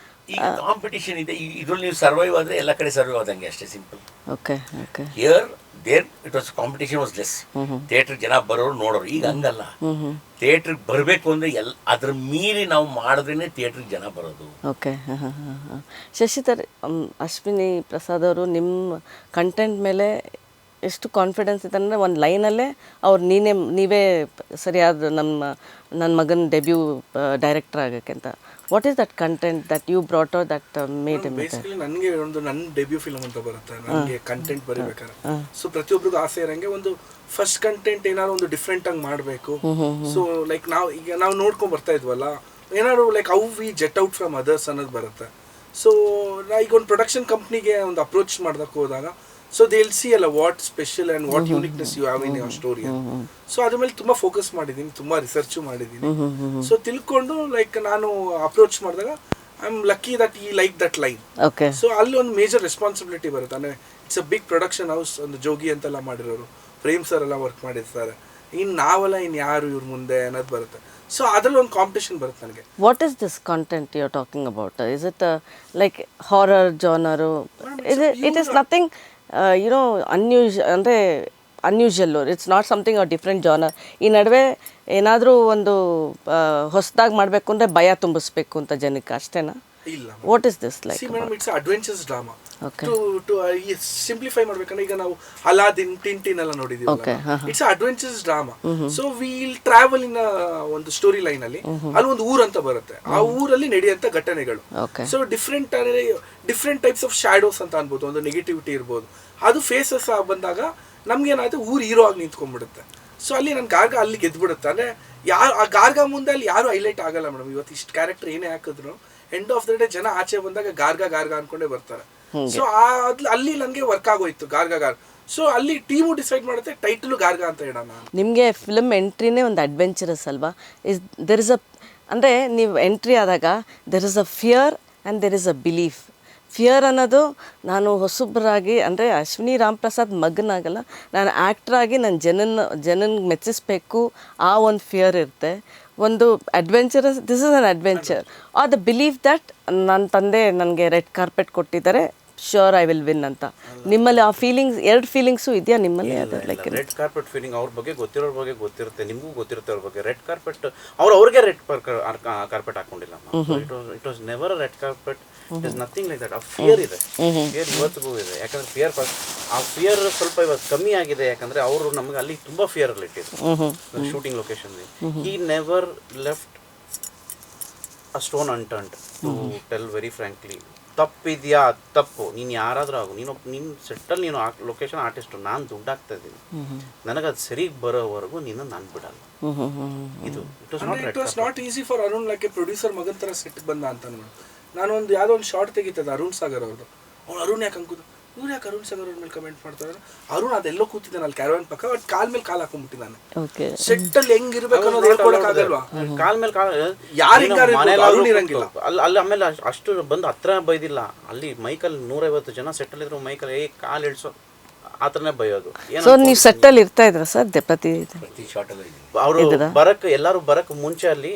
ಈಗ ಕಾಂಪಿಟೇಷನ್ ಇದೆ, ಇದ್ರಲ್ಲಿ ನೀವು ಸರ್ವೈವ್ ಆದರೆ ಎಲ್ಲ ಕಡೆ ಸರ್ವೈವ್ ಆದಂಗೆ, ಅಷ್ಟೇ simple. Okay okay. Here there it was competition was less. ಥಿಯೇಟ್ರಿಗೆ ಜನ ಬರೋರು ನೋಡೋರು. ಈಗ ಹಂಗಲ್ಲ, ಥಿಯೇಟ್ರಿಗೆ ಬರಬೇಕು ಅಂದರೆ ಅದ್ರ ಮೀರಿ ನಾವು ಮಾಡಿದ್ರೇ ಥಿಯೇಟ್ರಿಗೆ ಜನ ಬರೋದು. ಓಕೆ. ಶಶಿಧರ್, ಅಶ್ವಿನಿ ಪ್ರಸಾದ್ ಅವರು ನಿಮ್ಮ ಕಂಟೆಂಟ್ ಮೇಲೆ ಎಷ್ಟು ಕಾನ್ಫಿಡೆನ್ಸ್ ಇದೆ ಅಂದರೆ ಒಂದು ಲೈನಲ್ಲೇ ಅವ್ರು ನೀವೇ ಸರಿಯಾದ ನನ್ನ ಮಗನ ಡೆಬ್ಯೂ ಡೈರೆಕ್ಟರ್ ಆಗೋಕ್ಕೆ ಅಂತ. What is that content that you brought out that made him? Basically ನನಗೆ ನನ್ನ ಡೆಬ್ಯೂ ಫಿಲಮ್ ಅಂತ ಬರುತ್ತೆ, ನನಗೆ ಕಂಟೆಂಟ್ ಬರೀಬೇಕಾದ್ರೆ. ಸೊ ಪ್ರತಿಯೊಬ್ಬರಿಗೂ ಆಸೆ ಇರೋಂಗೆ ಒಂದು ಫಸ್ಟ್ ಕಂಟೆಂಟ್ ಏನಾದ್ರು ಒಂದು ಡಿಫ್ರೆಂಟ್ ಆಗಿ ಮಾಡಬೇಕು. ಸೊ ಲೈಕ್ ನಾವು ನೋಡ್ಕೊಂಡು ಬರ್ತಾ ಇದ್ವಲ್ಲ, ಏನಾದ್ರು like how we jet out from others ಅನ್ನೋದು ಬರುತ್ತೆ. ಸೊ ಈಗ ಒಂದು ಪ್ರೊಡಕ್ಷನ್ ಕಂಪ್ನಿಗೆ ಒಂದು ಅಪ್ರೋಚ್ ಮಾಡೋದಕ್ಕೆ ಹೋದಾಗ, ಸೊ ದೇ ವಿಲ್ ಸಿ ಅಲ್ಲ what special and what uniqueness you have in your story. So ಅದ್ರ ಮೇಲೆ ತುಂಬ ಫೋಕಸ್ ಮಾಡಿದ್ದೀನಿ, ತುಂಬ ರಿಸರ್ಚು ಮಾಡಿದ್ದೀನಿ. ಸೊ ತಿಳ್ಕೊಂಡು ಲೈಕ್ ನಾನು ಅಪ್ರೋಚ್ ಮಾಡಿದಾಗ ಐ ಆಮ್ ಲಕ್ಕಿ ದಟ್ ಈ like that line. Okay. So ಅಲ್ಲಿ ಒಂದು ಮೇಜರ್ ರೆಸ್ಪಾನ್ಸಿಬಿಲಿಟಿ ಬರುತ್ತೆ. ಅಂದರೆ it's a big production house. ಒಂದು ಜೋಗಿ ಅಂತೆಲ್ಲ ಮಾಡಿರೋರು, ಪ್ರೇಮ್ ಸರ್ ಎಲ್ಲ ವರ್ಕ್ ಮಾಡಿರ್ತಾರೆ. ಇನ್ನು ನಾವೆಲ್ಲ ಇನ್ನು ಯಾರು ಇವ್ರ ಮುಂದೆ ಅನ್ನೋದು ಬರುತ್ತೆ. ಸೊ ಅದ್ರಲ್ಲಿ ಒಂದು ಕಾಂಪಿಟೇಷನ್ ಬರುತ್ತೆ ನನಗೆ. What is this content you are talking about? Is it like horror genre? It is nothing ಅಂದರೆ unusual. It's not something a different genre. ಈ ನಡುವೆ ಏನಾದರೂ ಒಂದು ಹೊಸದಾಗಿ ಮಾಡಬೇಕು ಅಂದರೆ ಭಯ ತುಂಬಿಸ್ಬೇಕು ಅಂತ ಜನಕ್ಕೆ, ಅಷ್ಟೇನಾ? ಇಲ್ಲ. What is this like? See madam, it's adventures drama. Okay. To simplify ಮಾಡ್ಬೇಕಂದ್ರೆ, ಈಗ ನಾವು ಅಲಾದಿನ್, ಟಿಂಟಿನ್ ಎಲ್ಲ ನೋಡಿದೀವಿ. It's adventures drama. So will travel in ಒಂದು ಸ್ಟೋರಿ ಲೈನ್ ಅಲ್ಲಿ. ಅಲ್ಲಿ ಒಂದು ಊರ್ ಅಂತ ಬರುತ್ತೆ, ಆ ಊರಲ್ಲಿ ನಡೆಯುವಂತ ಘಟನೆಗಳು. So different types of shadows ಅಂತ ಅನ್ಬೋದು, ಒಂದು ನೆಗೆಟಿವಿಟಿ ಇರ್ಬೋದು. ಅದು ಫೇಸಸ್ ಬಂದಾಗ ನಮ್ಗೇನಾಯ್ತು, ಊರು ಹೀರೋ ಆಗಿ ನಿಂತ್ಕೊಂಡ್ಬಿಡುತ್ತೆ. ಸೊ ಅಲ್ಲಿ ನನ್ನ ಗಾರ್ಗ ಅಲ್ಲಿ ಗೆದ್ಬಿಡುತ್ತೆ. ಅಂದರೆ ಆ ಗಾರ್ಗ ಮುಂದೆ ಅಲ್ಲಿ ಯಾರು ಹೈಲೈಟ್ ಆಗಲ್ಲ ಮೇಡಮ್. ಇವತ್ತು ಇಷ್ಟು ಕ್ಯಾರೆಕ್ಟರ್ ಏನೇ ಹಾಕಿದ್ರು ಎಂಡ್ ಆಫ್ ದ ಡೇ ಜನ ಆಚೆ ಬಂದಾಗ ಗಾರ್ಗ ಅನ್ಕೊಂಡೇ ಬರ್ತಾರೆ. ಸೊ ಅಲ್ಲಿ ನನಗೆ ವರ್ಕ್ ಆಗೋಯ್ತು ಗಾರ್ಗ. ಸೊ ಅಲ್ಲಿ ಟೀಮು ಡಿಸೈಡ್ ಮಾಡುತ್ತೆ ಟೈಟಲ್ ಗಾರ್ಗ ಅಂತ ಇಡೋಣ. ನಿಮಗೆ ಫಿಲಮ್ ಎಂಟ್ರಿನೇ ಒಂದು ಅಡ್ವೆಂಚರಸ್ ಅಲ್ವಾ? ದೆರ್ ಇಸ್ ಅ ಅಂದರೆ ನೀವು ಎಂಟ್ರಿ ಆದಾಗ there is a fear and there is a belief. Fear ಅನ್ನೋದು ನಾನು ಹೊಸಬ್ರಾಗಿ ಅಂದರೆ ಅಶ್ವಿನಿ ರಾಮ್ ಪ್ರಸಾದ್ ಮಗನಾಗಲ್ಲ, ನಾನು ಆ್ಯಕ್ಟ್ರಾಗಿ ನಾನು ಜನನಿಗೆ ಮೆಚ್ಚಿಸ್ಬೇಕು, ಆ ಒಂದು ಫಿಯರ್ ಇರುತ್ತೆ. ಒಂದು adventurous, this is an adventure. Are the believe that ನನ್ನ ತಂದೆ ನನಗೆ ರೆಡ್ ಕಾರ್ಪೆಟ್ ಕೊಟ್ಟಿದ್ದಾರೆ, ಶ್ಯೂರ್ ಐ ವಿಲ್ ವಿನ್ ಅಂತ. ನಿಮ್ಮಲ್ಲಿ ಆ ಫೀಲಿಂಗ್ಸ್, ಎರಡು ಫೀಲಿಂಗ್ಸು ಇದೆಯಾ ನಿಮ್ಮಲ್ಲಿ? ಅದು ಲೈಕ್ ರೆಡ್ ಕಾರ್ಪೆಟ್ ಫೀಲಿಂಗ್ ಅವ್ರ ಬಗ್ಗೆ ಗೊತ್ತಿರೋರ ಬಗ್ಗೆ ಗೊತ್ತಿರುತ್ತೆ, ನಿಮಗೂ ಗೊತ್ತಿರುತ್ತೆ ಅವ್ರ ಬಗ್ಗೆ. ರೆಡ್ ಕಾರ್ಪೆಟ್ ಅವ್ರಿಗೆ ರೆಡ್ ಕಾರ್ಪೆಟ್ ಹಾಕೊಂಡಿಲ್ಲ. It was never a red carpet. It is nothing like that. ಆ ಫಿಯರ್ ಇದೆ, ಫಿಯರ್ ಇವತ್ತಿಗೂ ಇದೆ. ಯಾಕಂದ್ರೆ ಫಿಯರ್ ಆ ಫಿಯರ್ ಸ್ವಲ್ಪ ಇವತ್ತು ಕಮ್ಮಿ ಆಗಿದೆ. ಯಾಕಂದ್ರೆ ಅವರು ನಮಗೆ ಅಲ್ಲಿ ತುಂಬಾ ಫಿಯರ್ ಅಲ್ಲಿ ಇಟ್ಟಿದ್ರು shooting location. He never left a stone unturned to tell very frankly. ತಪ್ಪಿದ್ಯಾ ತಪ್ಪು, ನೀನು ಯಾರಾದರೂ ಆಗು, ನೀನು ಸೆಟ್ಟಲ್ಲಿ ನೀನು ಲೊಕೇಶನ್ ಆರ್ಟಿಸ್ಟು, ನಾನು ದುಡ್ಡು ಹಾಕ್ತಾ ಇದ್ದೀನಿ, ನನಗೆ ಅದು ಸರಿಗೆ ಬರೋವರೆಗೂ ನೀನು ನಾನು ಬಿಡಲ್ಲ. ಇದು it was not easy for Arun. Like producer ಮಗನ ಥರ ಸೆಟ್ ಬಂದ ಅಂತ ನಾನು ಒಂದು ಯಾವುದೋ ಒಂದು ಶಾರ್ಟ್ ತೆಗಿತದೆ ಅರುಣ್ ಸಾಗರ್ ಅವ್ರದ್ದು. ಅವ್ನು ಅರುಣ್ ಯಾಕೆ ಅಂಕುದು, ಇವ್ರು ಯಾಕೆ ಅರುಣ್ ಸಾಗರ್ ಅವ್ರ ಮೇಲೆ ಕಮೆಂಟ್ ಮಾಡ್ತಾರೆ. ಅರುಣ್ ಅದೆಲ್ಲೋ ಕೂತಿದ್ದಾನೆ ಅಲ್ಲಿ ಕ್ಯಾರವಾನ್ ಪಕ್ಕ, ಬಟ್ ಕಾಲ್ ಮೇಲೆ ಕಾಲು ಹಾಕೊಂಡ್ಬಿಟ್ಟಿದ್ದಾನೆ. ಸೆಟ್ ಅಲ್ಲಿ ಹೆಂಗಿರ್ಬೇಕು ಅನ್ನೋದು ಹೇಳ್ಕೊಳಕ್ಕಾಗಲ್ವಾ? ಕಾಲ್ ಮೇಲೆ ಕಾಲ್ ಯಾರು ಅರುಣ್ ಇರಂಗಿಲ್ಲ ಅಲ್ಲಿ. ಆಮೇಲೆ ಅಷ್ಟು ಬಂದು ಹತ್ರ ಬೈದಿಲ್ಲ. ಅಲ್ಲಿ ಮೈಕಲ್ಲಿ 150 ಜನ ಸೆಟ್ಟಲ್ಲಿ ಇದ್ರು, ಮೈಕಲ್ಲಿ ಕಾಲು ಇಳಿಸೋ ಆ ಥರನೇ ಬೈಯೋದು. ಸೊ ನೀವು ಸೆಟ್ಟಲ್ಲಿ ಇರ್ತಾ ಇದ್ರ ಸರ್ ಪ್ರತಿ ಶಾರ್ಟಲ್ಲಿ? ಅವರು ಎಲ್ಲರೂ ಬರಕ್ಕೆ ಮುಂಚೆ ಅಲ್ಲಿ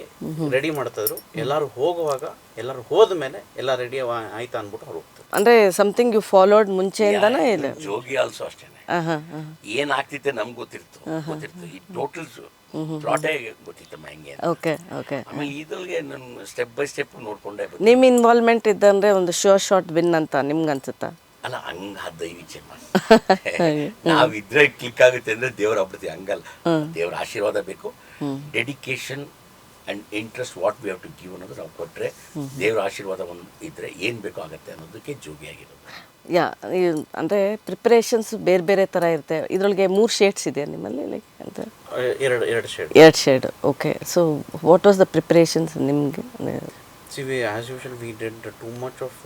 ರೆಡಿ ಮಾಡ್ತಿದ್ರು. ಎಲ್ಲರೂ ಹೋಗುವಾಗ, ಎಲ್ಲರೂ ಹೋದ ಮೇಲೆ ಎಲ್ಲ ರೆಡಿ ಆಯ್ತಾ ಅಂದ್ಬಿಟ್ಟು ಅವ್ರು ಹೋಗ್ತಾರೆ. ಅಂದರೆ ಸಮಥಿಂಗ್ ಯು ಫಾಲೋಡ್ ಮುಂಚೆಯಿಂದನೇ ಇಲ್ಲ? ಜೋಗಿ ಆಲ್ಸೋ ಅಷ್ಟೇನೆ. ಏನ್ ಆಗ್ತಿತ್ತೆ ನಮ್ಗೆ ಗೊತ್ತಿರ್ತು. ಈ ಟೋಟಲ್ ಪ್ಲಾಟೇ ಗೊತ್ತಿತ್ತಮ್ಮ ಹೆಂಗೆ. Okay okay. ಆಮೇಲೆ ಇದ್ರಿಗೆ ನಾನು ಸ್ಟೆಪ್ ಬೈ ಸ್ಟೆಪ್ ನೋಡ್ಕೊಂಡೆ. ನಿಮ್ಮ ಇನ್ವಾಲ್ವ್ಮೆಂಟ್ ಇದ್ದಂದ್ರೆ ಒಂದು ಶಾರ್ಟ್ ವಿನ್ ಅಂತ ನಿಮ್ಗೆ ಅನ್ಸುತ್ತಾ? ಅಲ್ಲ, ಹಂಗ ದೈವಿಚ್ಛೆ ನಾವ್ ಇದ್ರೆ ಕ್ಲಿಕ್ ಆಗುತ್ತೆ ಅಂದ್ರೆ ದೇವ್ರ ಅಭಿವೃದ್ಧಿ ಹಂಗಲ್ಲ. ದೇವ್ರ ಆಶೀರ್ವಾದ ಬೇಕು, dedication and interest what we have to give ಅನ್ನೋದು ನಾವು ಕೊಟ್ರೆ, ದೇವ್ರ ಆಶೀರ್ವಾದ ಒಂದು ಇದ್ರೆ ಏನ್ ಬೇಕೋ ಆಗತ್ತೆ ಅನ್ನೋದಕ್ಕೆ ಜೋಗಿ ಆಗಿರೋದು. ಯಾ, ಅಂದರೆ ಪ್ರಿಪರೇಷನ್ಸ್ ಬೇರೆ ಬೇರೆ ಥರ ಇರುತ್ತೆ. ಇದರೊಳಗೆ 3 ಶೇಡ್ಸ್ ಇದೆ ನಿಮ್ಮಲ್ಲಿ, ಲೈಕ್ ಅಂತ? ಎರಡು shade. Okay. So what was the preparations ನಿಮಗೆ? As usual we did too much of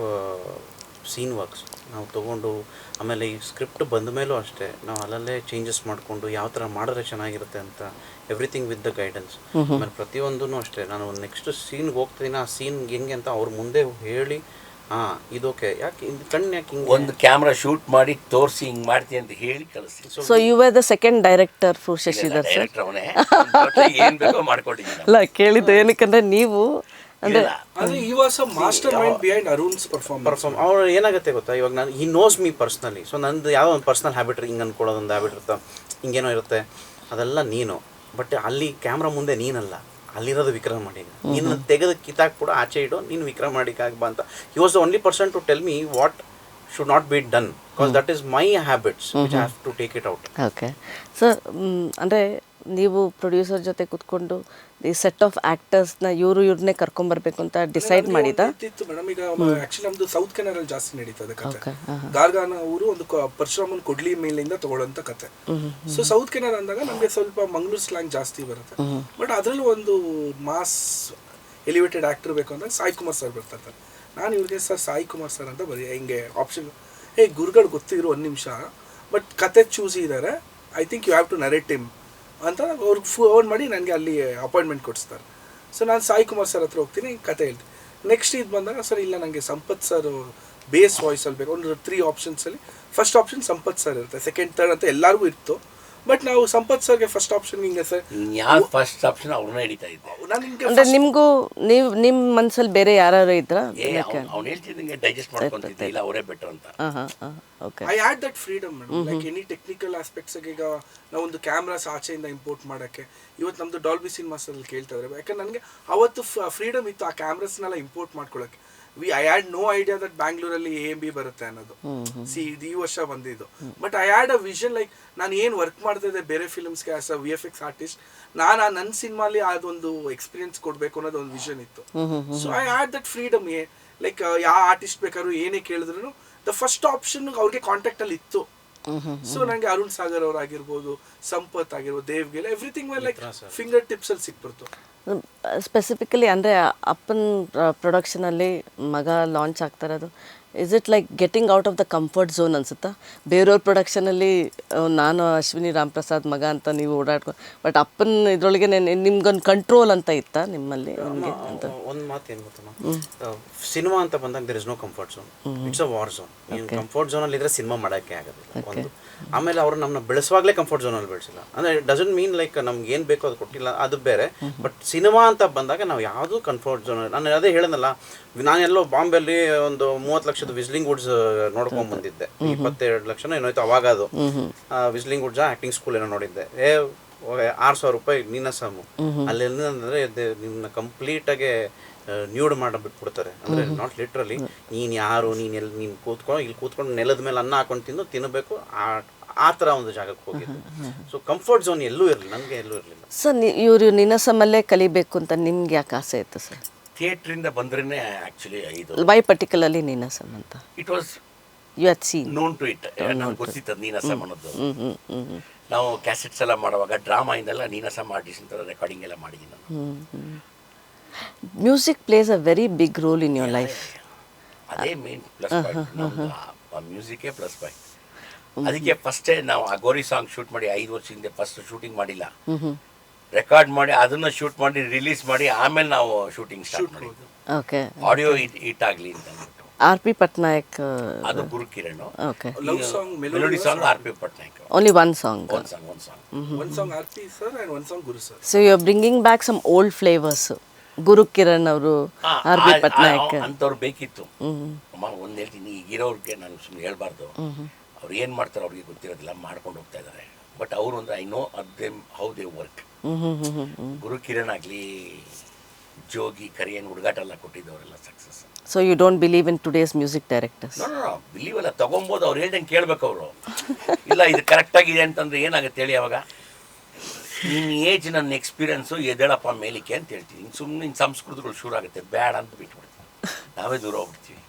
scene works ನಾವು ತೊಗೊಂಡು, ಆಮೇಲೆ ಈ ಸ್ಕ್ರಿಪ್ಟ್ ಬಂದ ಮೇಲೂ ಅಷ್ಟೇ ನಾವು ಅಲ್ಲಲ್ಲೇ ಚೇಂಜಸ್ ಮಾಡಿಕೊಂಡು ಯಾವ ಥರ ಮಾಡಿದ್ರೆ ಚೆನ್ನಾಗಿರುತ್ತೆ ಅಂತ, ಎವ್ರಿಥಿಂಗ್ ವಿತ್ ದ ಗೈಡೆನ್ಸ್. ಆಮೇಲೆ ಪ್ರತಿಯೊಂದೂ ಅಷ್ಟೇ, ನಾನು ನೆಕ್ಸ್ಟ್ ಸೀನ್ಗೆ ಹೋಗ್ತೀನಿ, ಆ ಸೀನ್ ಹೆಂಗೆ ಅಂತ ಅವ್ರ ಮುಂದೆ ಹೇಳಿ, ಇದೋಕೆ ಯಾಕೆ ಕಣ್ಣು ಯಾಕೆ ಹಿಂಗೆ ಒಂದು ಕ್ಯಾಮ್ರಾ ಶೂಟ್ ಮಾಡಿ ತೋರಿಸಿ ಹಿಂಗೆ ಮಾಡ್ತೀನಿ ಅಂತ ಹೇಳಿ ಕಳಿಸ್ತೀನಿ. So you are the second director for Shashidhar sir? ಅವನೇ ಏನು ಬೇಕೋ ಮಾಡ್ಕೊಟ್ಟಿದ್ದೀನಿ. ಅಲ್ಲ, ಕೇಳಿದ್ದು ಏನಕ್ಕಂದ್ರೆ ನೀವು ಅಂದ್ರೆ he was a mastermind behind Arun's performance. ಅವ್ರು ಏನಾಗುತ್ತೆ ಗೊತ್ತಾ, ಇವಾಗ ನಾನು he knows me personally. So ನಂದು ಯಾವುದೋ ಒಂದು ಪರ್ಸ್ನಲ್ ಹ್ಯಾಬಿಟ್, ಹಿಂಗೆ ಅನ್ಕೊಳ್ಳೋದು ಒಂದು ಹ್ಯಾಬಿಟ್ ಇರುತ್ತೆ, ಹಿಂಗೇನೋ ಇರುತ್ತೆ, ಅದೆಲ್ಲ ನೀನು. ಬಟ್ ಅಲ್ಲಿ ಕ್ಯಾಮ್ರಾ ಮುಂದೆ ನೀನಲ್ಲ, ಅಲ್ಲಿರೋದು ವಿಕ್ರಮ್ ಮಾಡಿ. ನೀನು ತೆಗೆದು ಕಿತ್ತಾಕ್ ಕೂಡ ಆಚೆ ಇಡೋ, ನೀನು ವಿಕ್ರಮ್ ಮಾಡಿಕಾಗ್ಬಾ ಅಂತ. He was the only person to tell me what should not be done, because that is my habits which I have to take it out. Okay sir. ಅಂದರೆ ನೀವು ಪ್ರೊಡ್ಯೂಸರ್ ಜೊತೆ ಕೂತ್ಕೊಂಡು ಈ ಸೆಟ್ ಆಫ್ ಆ್ಯಕ್ಟರ್ಸ್ನ ಇವ್ರನ್ನೇ ಕರ್ಕೊಂಬರ್ಬೇಕು ಅಂತ ಡಿಸೈಡ್ ಮಾಡಿದ ಇತ್ತು madam. ಈಗ actually ನಮ್ಮದು ಸೌತ್ ಕೆನರಲ್ಲಿ ಜಾಸ್ತಿ ನಡೀತದೆ ಕತೆ. ಗಾರ್ಗಾನ ಅವರು ಒಂದು ಪರಶುರಾಮನ್ ಕೊಡ್ಲಿ ಮೇಲಿಂದ ತಗೊಳ್ಳೋಂಥ ಕತೆ. ಸೊ ಸೌತ್ ಕೆನಲ್ ಅಂದಾಗ ನಮಗೆ ಸ್ವಲ್ಪ ಮಂಗಳೂರು ಸ್ಲ್ಯಾಂಗ್ ಜಾಸ್ತಿ ಬರುತ್ತೆ. ಬಟ್ ಅದರಲ್ಲೂ ಒಂದು ಮಾಸ್ ಎಲಿವೇಟೆಡ್ ಆ್ಯಕ್ಟರ್ ಬೇಕು ಅಂದಾಗ ಸಾಯಿ ಕುಮಾರ್ ಸರ್ ಬರ್ತಾರೆ. ನಾನು ಇವ್ರಿಗೆ ಸರ್ ಸಾಯಿ ಕುಮಾರ್ ಸರ್ ಅಂತ ಬರೀ ಹಿಂಗೆ ಆಪ್ಷನ್, ಗುರುಗಳು ಗೊತ್ತಿರೋ 1 ನಿಮಿಷ, ಬಟ್ ಕತೆ ಚೂಸಿ ಇದ್ದಾರೆ, I think you have to narrate him ಅಂತ ಅವ್ರಿಗೆ ಫೋನ್ ಮಾಡಿ ನನಗೆ ಅಲ್ಲಿ ಅಪಾಯಿಂಟ್ಮೆಂಟ್ ಕೊಡಿಸ್ತಾರೆ. ಸೊ ನಾನು ಸಾಯಿ ಕುಮಾರ್ ಸರ್ ಹತ್ರ ಹೋಗ್ತೀನಿ, ಕತೆ ಹೇಳ್ತೀನಿ. ನೆಕ್ಸ್ಟ್ ಇದು ಬಂದಾಗ ಸರ್ ಇಲ್ಲ ನನಗೆ ಸಂಪತ್ ಸರ್ ಬೇಸ್ ವಾಯ್ಸಲ್ಲಿ ಬೇಕು. ಒಂದು 3 ಆಪ್ಷನ್ಸಲ್ಲಿ ಫಸ್ಟ್ ಆಪ್ಷನ್ ಸಂಪತ್ ಸರ್ ಇರುತ್ತೆ, ಸೆಕೆಂಡ್ ಥರ್ಡ್ ಅಂತ ಎಲ್ಲರಿಗೂ ಇತ್ತು. ಬಟ್ ನಾವು ಸಂಪತ್ ಸರ್ಗೆ ಫಸ್ಟ್ ಆಪ್ಷನ್ ಹಿಂಗೆ ಸರ್, ಯಾರು ಫಸ್ಟ್ ಆಪ್ಷನ್ ಅವ್ರನ್ನ ಹಿಡಿತಾ ಇದ್ದೆ. ಅಂದರೆ ನಿಮಗೂ ನಿಮ್ಮ ಮನಸ್ಸಲ್ಲಿ ಬೇರೆ ಯಾರು ಇದ್ರ? ಅವ್ನು ಹೇಳ್ತಿದ್ದಂಗೆ ಡೈಜೆಸ್ಟ್ ಮಾಡ್ಕೊಂತಿದ್ದೆ, ಇಲ್ಲ ಅವರೇ ಬೆಟರ್ ಅಂತ. I had that freedom madam. Like any technical aspects, ಈಗ ನಾವು ಒಂದು ಕ್ಯಾಮ್ರಾಸ್ ಆಚೆಯಿಂದ ಇಂಪೋರ್ಟ್ ಮಾಡೋಕ್ಕೆ ಇವತ್ತು ನಮ್ಮದು ಡಾಲ್ಬಿ ಸಿನಿಮಾಸಲ್ಲಿ ಕೇಳ್ತಾ ಇದ್ದಾರೆ. ಯಾಕಂದ್ರೆ ನನಗೆ ಅವತ್ತು ಫ್ರೀಡಮ್ ಇತ್ತು ಆ ಕ್ಯಾಮ್ರಾಸ್ನೆಲ್ಲ ಇಂಪೋರ್ಟ್ ಮಾಡ್ಕೊಳ್ಳೋಕ್ಕೆ. I had no idea that ಬ್ಯಾಂಗ್ಳೂರಲ್ಲಿ AMB ಬರುತ್ತೆ ಅನ್ನೋದು. ಈ ವರ್ಷ ಬಂದಿದ್ದು. But I had a vision, like ನಾನು ಏನು ವರ್ಕ್ ಮಾಡ್ತಿದ್ದೆ ಬೇರೆ ಫಿಲ್ಮ್ಸ್ಗೆ ಆಸ್ ಅ VFX ಆರ್ಟಿಸ್ಟ್, ನಾನು ನನ್ನ ಸಿನಿಮಾಲಿ ಅದೊಂದು ಎಕ್ಸ್ಪೀರಿಯನ್ಸ್ ಕೊಡಬೇಕು ಅನ್ನೋದು ಒಂದು ವಿಷನ್ ಇತ್ತು. So I had that freedom. Like ಯಾವ ಆರ್ಟಿಸ್ಟ್ ಬೇಕಾದ್ರೂ ಏನೇ ಕೇಳಿದ್ರು ದ ಫಸ್ಟ್ ಆಪ್ಷನ್ ಅವ್ರಿಗೆ ಕಾಂಟ್ಯಾಕ್ಟಲ್ಲಿ ಇತ್ತು. ಸೊ ನನಗೆ ಅರುಣ್ ಸಾಗರ್ ಅವರಾಗಿರ್ಬೋದು, ಸಂಪತ್ ಆಗಿರ್ಬೋದು, ದೇವ್ಗೆಲ್ಲ ಎವ್ರಿಥಿಂಗ್ ಲೈಕ್ ಫಿಂಗರ್ ಟಿಪ್ಸಲ್ಲಿ ಸಿಕ್ಬಿಡ್ತು. ಸ್ಪೆಸಿಫಿಕಲಿ ಅಂದರೆ ಅಪ್ಪನ ಪ್ರೊಡಕ್ಷನಲ್ಲಿ ಮಗ ಲಾಂಚ್ ಆಗ್ತಾ ಇರೋದು, is it like getting out of the comfort zone ಅನ್ಸುತ್ತಾ? ಬೇರೆಯವ್ರ ಪ್ರೊಡಕ್ಷನಲ್ಲಿ ನಾನು ಅಶ್ವಿನಿ ರಾಮ್ ಪ್ರಸಾದ್ ಮಗ ಅಂತ ನೀವು ಓಡಾಡ್ಕೊಂಡು, ಬಟ್ ಅಪ್ಪನ ಇದರೊಳಗೆ ನಿಮ್ಗೊಂದು ಕಂಟ್ರೋಲ್ ಅಂತ ಇತ್ತಾ ನಿಮ್ಮಲ್ಲಿ ನಿಮಗೆ ಅಂತ? ಒಂದು ಮಾತು ಏನು ಗೊತ್ತಾ, ಸಿನಿಮಾ ಅಂತ ಬಂದಾಗ there is no comfort zone, it's a war zone. ನೀವು ಕಂಫರ್ಟ್ ಝೋನಲ್ಲಿ ಇದ್ರೆ ಸಿನಿಮಾ ಮಾಡೋಕ್ಕೆ ಆಗೋದಿಲ್ಲ ಒಂದು. ಆಮೇಲೆ ಅವರು ನಮ್ಮನ್ನ ಬೆಳೆಸುವಾಗಲೇ ಕಂಫರ್ಟ್ ಝೋನಲ್ಲಿ ಬೆಳೆಸಿಲ್ಲ ಅಂದರೆ ಇಟ್ ಡಸಂಟ್ ಮೀನ್ ಲೈಕ್ ನಮ್ಗೆ ಏನು ಬೇಕೋ ಅದು ಕೊಟ್ಟಿಲ್ಲ, ಅದು ಬೇರೆ. ಬಟ್ ಸಿನಿಮಾ ಅಂತ ಬಂದಾಗ ನಾವು ಯಾವುದೂ ಕಂಫರ್ಟ್ ಝೋನ್, ನಾನು ಅದೇ ಹೇಳಿದ್ನಲ್ಲ, ನಾನೆಲ್ಲೋ ಬಾಂಬೆಲ್ಲಿ ಒಂದು 30 ಲಕ್ಷದ ವಿಸ್ಲಿಂಗ್ ವುಡ್ಸ್ ನೋಡ್ಕೊಂಡ್ ಬಂದಿದ್ದೆ, 22 ಲಕ್ಷನೋ ಏನೋಯ್ತು ಅವಾಗ. ಅದು ವಿಸ್ಲಿಂಗ್ ವುಡ್ಸ್ ಆಕ್ಟಿಂಗ್ ಸ್ಕೂಲ್ ಏನೋ ನೋಡಿದ್ದೆ. 6,000 ರೂಪಾಯಿ ನೀನಸಮು. ಅಲ್ಲಿ ಏನಂದ್ರೆ ನಿಮ್ಮನ್ನ ಕಂಪ್ಲೀಟಾಗಿ ನ್ಯೂಡ್ ಮಾಡಿಬಿಟ್ಬಿಡ್ತಾರೆ. ಅಂದರೆ ನಾಟ್ ಲಿಟ್ರಲಿ, ನೀನು ಯಾರು, ನೀನು ಕೂತ್ಕೊಂಡು ಇಲ್ಲಿ ಕೂತ್ಕೊಂಡು ನೆಲದ ಮೇಲೆ ಅನ್ನ ಹಾಕೊಂಡು ತಿನ್ನಬೇಕು, ಆ ಥರ ಒಂದು ಜಾಗಕ್ಕೆ ಹೋಗಿದ್ದು. ಸೊ ಕಂಫರ್ಟ್ ಝೋನ್ ಎಲ್ಲೂ ಇರಲಿಲ್ಲ, ನನಗೆ ಎಲ್ಲೂ ಇರಲಿಲ್ಲ. ಸರ್ ಇವರು ನಿನಸಮಲ್ಲೇ ಕಲಿಬೇಕು ಅಂತ ನಿಮ್ಗೆ ಯಾಕೆ ಆಸೆ ಇತ್ತು ಸರ್? ಥಿಯೇಟ್ರಿಂದ ಬಂದ್ರೇ ಆ್ಯಕ್ಚುಲಿ ಇದು ವೈ ಪರ್ಟಿಕ್ಯುಲರ್ಲಿ ನೀನಾಸಮ್ ಅಂತ? It was you had seen known to it. ನಮ್ಗೆ ಗೊತ್ತಿತ್ತು ನೀನಾಸಮ್ ಅನ್ನೋದು. ನಾವು ಕ್ಯಾಸೆಟ್ಸ್ ಎಲ್ಲ ಮಾಡುವಾಗ ಡ್ರಾಮಾ ಇಂದೆಲ್ಲ ನೀನಾಸಮ್ ಆರ್ಟಿಸ್ಟ್ ಅಂತ ರೆಕಾರ್ಡಿಂಗ್ ಎಲ್ಲ ಮಾಡಿದ್ದೀನಿ ನಾನು. Music plays a very big role in your life. ಅದೇ ಮೇನ್ ಪ್ಲಸ್ ಪಾಯಿಂಟ್, ಮ್ಯೂಸಿಕೇ ಪ್ಲಸ್ ಪಾಯಿಂಟ್. ಅದಕ್ಕೆ ಫಸ್ಟೇ ನಾವು ಆ ಗೋರಿ ಸಾಂಗ್ ಶೂಟ್ ಮಾಡಿ 5 ವರ್ಷ ಹಿಂದೆ ಫಸ್ಟ್ ಶೂಟಿಂಗ್ ಮಾಡಿಲ್ಲ, ರೆಕಾರ್ಡ್ ಮಾಡಿ ಅದನ್ನ ಶೂಟ್ ಮಾಡಿ ರಿಲೀಸ್ ಮಾಡಿ ಆಮೇಲೆ ನಾವು ಶೂಟಿಂಗ್ ಸ್ಟಾರ್ಟ್ ಮಾಡಿದ್ದು. ಓಕೆ, ಆಡಿಯೋ ಹಿಟ್ ಆಗಲಿ ಅಂತ ಅಂದ್ಬಿಟ್ಟು. ಆರ್ ಪಿ ಪಟ್ನಾಯಕ್ ಅದು Gurukiran. Okay, melody song R P Patnaik. Only one song. one song RP sir and one song Guru sir. So you are bringing back some old flavours. Gurukiran ಅವರು, R P Patnaik ಅಂಥವ್ರು ಬೇಕಿತ್ತು. ಅಮ್ಮ ಒಂದು ಹೇಳ್ತೀನಿ, ಈಗಿರೋರಿಗೆ ನಾನು ಸುಮ್ಮನೆ ಹೇಳ್ಬಾರ್ದು, ಅವ್ರು ಏನು ಮಾಡ್ತಾರೆ ಅವ್ರಿಗೆ ಗೊತ್ತಿರೋದಿಲ್ಲ, ಮಾಡ್ಕೊಂಡು ಹೋಗ್ತಾ ಇದ್ದಾರೆ. ಬಟ್ ಅವರು ಅಂದರೆ I know how they work. Gurukiran ಆಗಲಿ, ಜೋಗಿ, ಕರಿಯನ್, ಹುಡುಗಾಟ ಎಲ್ಲ ಕೊಟ್ಟಿದ್ದವರೆಲ್ಲ success. So you don't believe in today's music directors? No believe ಎಲ್ಲ ತೊಗೊಬೋದು, ಅವ್ರು ಹೇಳ್ದಂಗೆ ಕೇಳಬೇಕು ಅವರು. ಇಲ್ಲ ಇದು ಕರೆಕ್ಟಾಗಿದೆ ಅಂತಂದ್ರೆ ಏನಾಗುತ್ತೆ ಹೇಳಿ ಅವಾಗ? ನಿನ್ನ ಏಜ್, ನನ್ನ ಎಕ್ಸ್ಪೀರಿಯನ್ಸು ಎದ್ದೇಳಪ್ಪ ಮೇಲಿಕೆ ಅಂತ ಹೇಳ್ತೀನಿ. ಸುಮ್ಮನೆ ನಿನ್ನ ಸಂಸ್ಕೃತಿಗಳು ಶುರು ಆಗುತ್ತೆ, ಬೇಡ ಅಂತ ಬಿಟ್ಬಿಡ್ತೀವಿ, ನಾವೇ ದೂರ ಹೋಗ್ಬಿಡ್ತೀವಿ.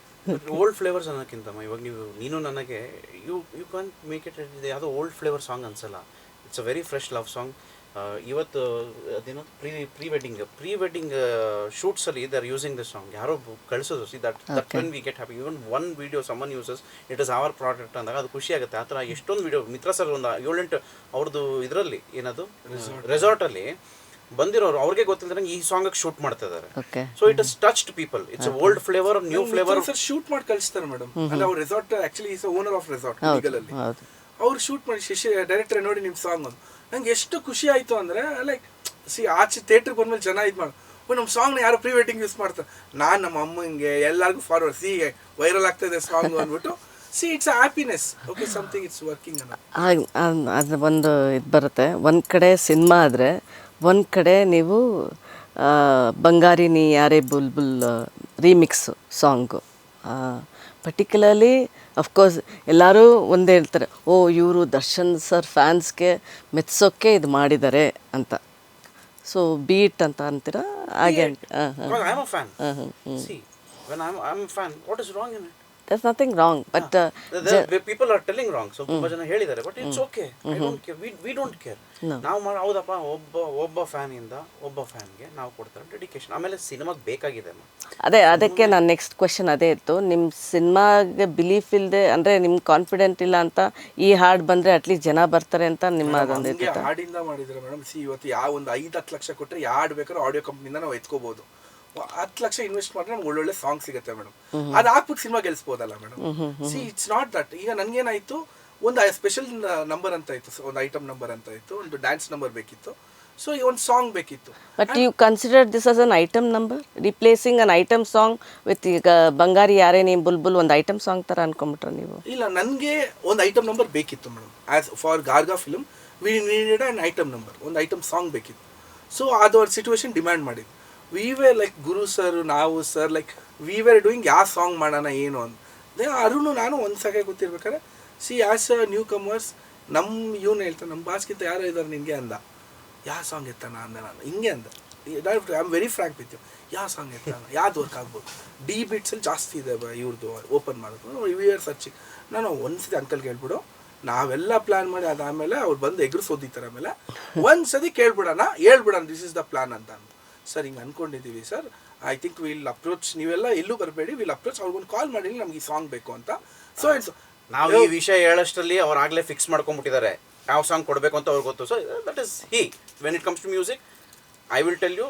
ಓಲ್ಡ್ ಫ್ಲೇವರ್ಸ್ ಅನ್ನೋಕ್ಕಿಂತ ಇವಾಗ ನೀನು ನನಗೆ ಯು ಕ್ಯಾನ್ ಮೇಕ್ ಇಟ್ ಯಾವುದೋ ಓಲ್ಡ್ ಫ್ಲೇವರ್ ಸಾಂಗ್ ಅನ್ಸಲ್ಲ. It's a very fresh love song. ಇವತ್ತು ಅದೇನೋ ಪ್ರೀ ವೆಡ್ಡಿಂಗ್ ಶೂಟ್ಸಲ್ಲಿ they are using the song. ಯಾರೋ ಕಳಿಸೋದು, see that when we get happy. Even one video someone uses it is our product ಅಂದಾಗ ಅದು ಖುಷಿ ಆಗುತ್ತೆ. ಆ ಥರ ಎಷ್ಟೊಂದು ವಿಡಿಯೋ ಮಿತ್ರ ಸರ್ ಒಂದು 7-8 ಅವ್ರದ್ದು ಇದರಲ್ಲಿ ಏನದು ರೆಸಾರ್ಟಲ್ಲಿ ಬಂದಿರೋರು ಅವ್ರಿಗೆ ಗೊತ್ತಿಲ್ಲದಂಗೆ ಈ ಸಾಂಗ್ ಶೂಟ್ ಮಾಡ್ತಾ ಇದ್ದಾರೆ. So it is touched people. It's old flavour, new flavour. Sir shoot ಮಾಡಿ ಕಳಿಸ್ತಾರೆ ಮೇಡಮ್. ಅಂದ್ರೆ ಅವ್ರ resort actually is owner of resort ಲೀಗಲಲ್ಲಿ. ಅವ್ರು ಶೂಟ್ ಮಾಡಿ ಶಶಿ ಡೈರೆಕ್ಟರ್ ನೋಡಿ ನಿಮ್ಮ ಸಾಂಗ್ ಅಂತ ನಂಗೆ ಎಷ್ಟು ಖುಷಿ ಆಯಿತು ಅಂದರೆ, ಲೈಕ್ ಆಚೆ ಥಿಯೇಟ್ರಿಗೆ ಬಂದ್ಮೇಲೆ ಜನ ಇದು ಮಾಡಿ ನಮ್ಮ ಸಾಂಗ್ನ ಯಾರು ಪ್ರೀ ವೆಡ್ಡಿಂಗ್ ಯೂಸ್ ಮಾಡ್ತಾರೆ. ನಾನು ನಮ್ಮ ಅಮ್ಮಂಗೆ ಎಲ್ಲರಿಗೂ ಫಾರ್ವರ್ಡ್ ವೈರಲ್ ಆಗ್ತಾ ಇದೆ ಸಾಂಗ್ ಅಂದ್ಬಿಟ್ಟು it's happiness. Okay, something it's working ಅನ್ನೋ ಅದು ಒಂದು ಇದು ಬರುತ್ತೆ. ಒಂದು ಕಡೆ ಸಿನಿಮಾ ಆದರೆ, ಒಂದು ಕಡೆ ನೀವು ಬಂಗಾರಿ ನೀ ಯಾರೇ Bulbul remix song. Particularly of course ಎಲ್ಲರೂ ಒಂದೇ ಹೇಳ್ತಾರೆ, ಓ ಇವರು ದರ್ಶನ್ ಸರ್ ಫ್ಯಾನ್ಸ್ಗೆ ಮೆಚ್ಚೋಕ್ಕೆ ಇದು ಮಾಡಿದ್ದಾರೆ ಅಂತ. ಸೊ ಬೀಟ್ ಅಂತ ಅಂತೀರಾ ಹಾಗೆ? There's nothing wrong, but people are telling wrong. So ತುಂಬಾ ಜನ ಹೇಳಿದ್ದಾರೆ, but it's okay. I don't care, we don't care. ನಾವು ಹೌದಪ್ಪ, ಒಬ್ಬ ಫ್ಯಾನಿಂದ ಒಬ್ಬ ಫ್ಯಾನ್ಗೆ ನಾವು ಕೊಡ್ತಾರೆ ಡೆಡಿಕೇಶನ್. ಆಮೇಲೆ ಸಿನಿಮಾಗೆ ಬೇಕಾಗಿದೆ. ಅದಕ್ಕೆ ನಾನು ನೆಕ್ಸ್ಟ್ ಕ್ವೆಶನ್ ಅದೇ ಇತ್ತು. ನಿಮ್ಮ ಸಿನಿಮಾಗೆ ಬಿಲೀಫ್ ಇಲ್ಲದೆ, ಅಂದರೆ ನಿಮ್ಗೆ ಕಾನ್ಫಿಡೆಂಟ್ ಇಲ್ಲ ಅಂತ ಈ ಹಾಡು ಬಂದರೆ ಅಟ್ಲೀಸ್ಟ್ ಜನ ಬರ್ತಾರೆ ಅಂತ ನಿಮ್ಮ ಅದೊಂದು ಇತ್ತು. ಹಾಡಿಂದ ಮಾಡಿದ್ರೆ ಮೇಡಮ್, ಇವತ್ತು ಯಾವ ಒಂದು 5-10 ಲಕ್ಷ ಕೊಟ್ಟರೆ ಯಾರು ಬೇಕಾದ್ರೂ ಆಡಿಯೋ ಕಂಪ್ನಿಯಿಂದ ನಾವು ಎತ್ಕೋಬಹುದು. 10 ಲಕ್ಷ ಇನ್ವೆಸ್ಟ್ ಮಾಡಿದ್ರೆ ನಮ್ಗೆ ಒಳ್ಳೊಳ್ಳೆ ಸಾಂಗ್ ಸಿಗುತ್ತೆ ಮೇಡಮ್. ಅದು ಹಾಕ್ಬಿಟ್ಟು ಸಿನಿಮಾ ಗೆಲ್ಸ್ಬೋದಲ್ಲ ಮೇಡಮ್. It's not that. ಈಗ ನನಗೇನಾಯಿತು, ಒಂದು ಸ್ಪೆಷಲ್ ನಂಬರ್ ಅಂತ ಇತ್ತು, ಒಂದು ಐಟಮ್ ನಂಬರ್ ಅಂತ ಇತ್ತು, ಒಂದು ಡ್ಯಾನ್ಸ್ ನಂಬರ್ ಬೇಕಿತ್ತು. ಸೊ ಈ ಒಂದು ಸಾಂಗ್ ಬೇಕಿತ್ತು. But you consider this as an item number, replacing an item song with ಈಗ ಬಂಗಾರಿ ಯಾರೇ ನೀ ಬುಲ್ಬುಲ್ ಒಂದು ಐಟಮ್ ಸಾಂಗ್ ಥರ ಅನ್ಕೊಂಬಿಟ್ರೆ ನೀವು? ಇಲ್ಲ, ನನಗೆ ಒಂದು ಐಟಮ್ ನಂಬರ್ ಬೇಕಿತ್ತು madam. As for Garga film we needed an item number, ಒಂದು ಐಟಮ್ ಸಾಂಗ್ ಬೇಕಿತ್ತು. ಸೊ ಅದು ಅವ್ರ ಸಿಚುವೇಶನ್ ಡಿಮ್ಯಾಂಡ್ ಮಾಡಿದ್ದು. We were like Guru sir, ನಾವು sir, like we were doing ಯಾವ ಸಾಂಗ್ ಮಾಡೋಣ ಏನು ಅಂತ. ಅರುಣು ನಾನು ಒಂದು ಸಾಗೆ ಗೊತ್ತಿರ್ಬೇಕಾದ್ರೆ, ಆ್ಯಸ್ ಅ ನ್ಯೂ ಕಮರ್ಸ್ ನಮ್ಮ ಇವನು ಹೇಳ್ತಾನೆ, ನಮ್ಮ ಬಾಸ್ಗಿಂತ ಯಾರೋ ಇದ್ದಾರೆ ನಿನಗೆ ಅಂದ. ಯಾವ ಸಾಂಗ್ ಎತ್ತಾನ ಅಂದೆ ನಾನು, ಹಿಂಗೆ ಅಂದೆ. I am very frank with you. ಯಾವ ಸಾಂಗ್ ಎತ್ತಾನ, ಯಾವ್ದು ವರ್ಕ್ ಆಗ್ಬೋದು? ಡಿ ಬಿಟ್ಸಲ್ಲಿ ಜಾಸ್ತಿ ಇದೆ ಇವ್ರದ್ದು ಓಪನ್ ಮಾಡೋದು. We are searching. ನಾನು ಒಂದ್ಸತಿ ಅಂಕಲ್ಗೆ ಹೇಳ್ಬಿಡು, ನಾವೆಲ್ಲ ಪ್ಲ್ಯಾನ್ ಮಾಡಿ ಅದಾದಮೇಲೆ ಅವ್ರು ಬಂದು ಎಗ್ರು ಸೋದಿತಾರೆ. ಆಮೇಲೆ ಒಂದು ಸತಿ ಕೇಳ್ಬಿಡೋಣ, ಹೇಳ್ಬಿಡೋಣ ದಿಸ್ ಇಸ್ ದ ಪ್ಲಾನ್ ಅಂತ ಅಂದು. ಸರ್ ಹಿಂಗೆ ಅಂದ್ಕೊಂಡಿದ್ದೀವಿ sir, I think will approach, ನೀವೆಲ್ಲ ಎಲ್ಲೂ ಬರಬೇಡಿ, ವಿಲ್ ಅಪ್ರೋಚ್ ಅವ್ರಿಗೊಂದು ಕಾಲ್ ಮಾಡಿ ನಮ್ಗೆ ಈ ಸಾಂಗ್ ಬೇಕು ಅಂತ. ಸೊ ಇಟ್ಸ್ ನಾವು ಈ ವಿಷಯ ಹೇಳೋಷ್ಟರಲ್ಲಿ ಅವ್ರು ಆಗಲೇ ಫಿಕ್ಸ್ ಮಾಡ್ಕೊಂಡ್ಬಿಟ್ಟಿದ್ದಾರೆ ಯಾವ ಸಾಂಗ್ ಕೊಡಬೇಕು ಅಂತ ಅವ್ರಿಗೆ ಗೊತ್ತು. So that is when it comes to music I will tell you,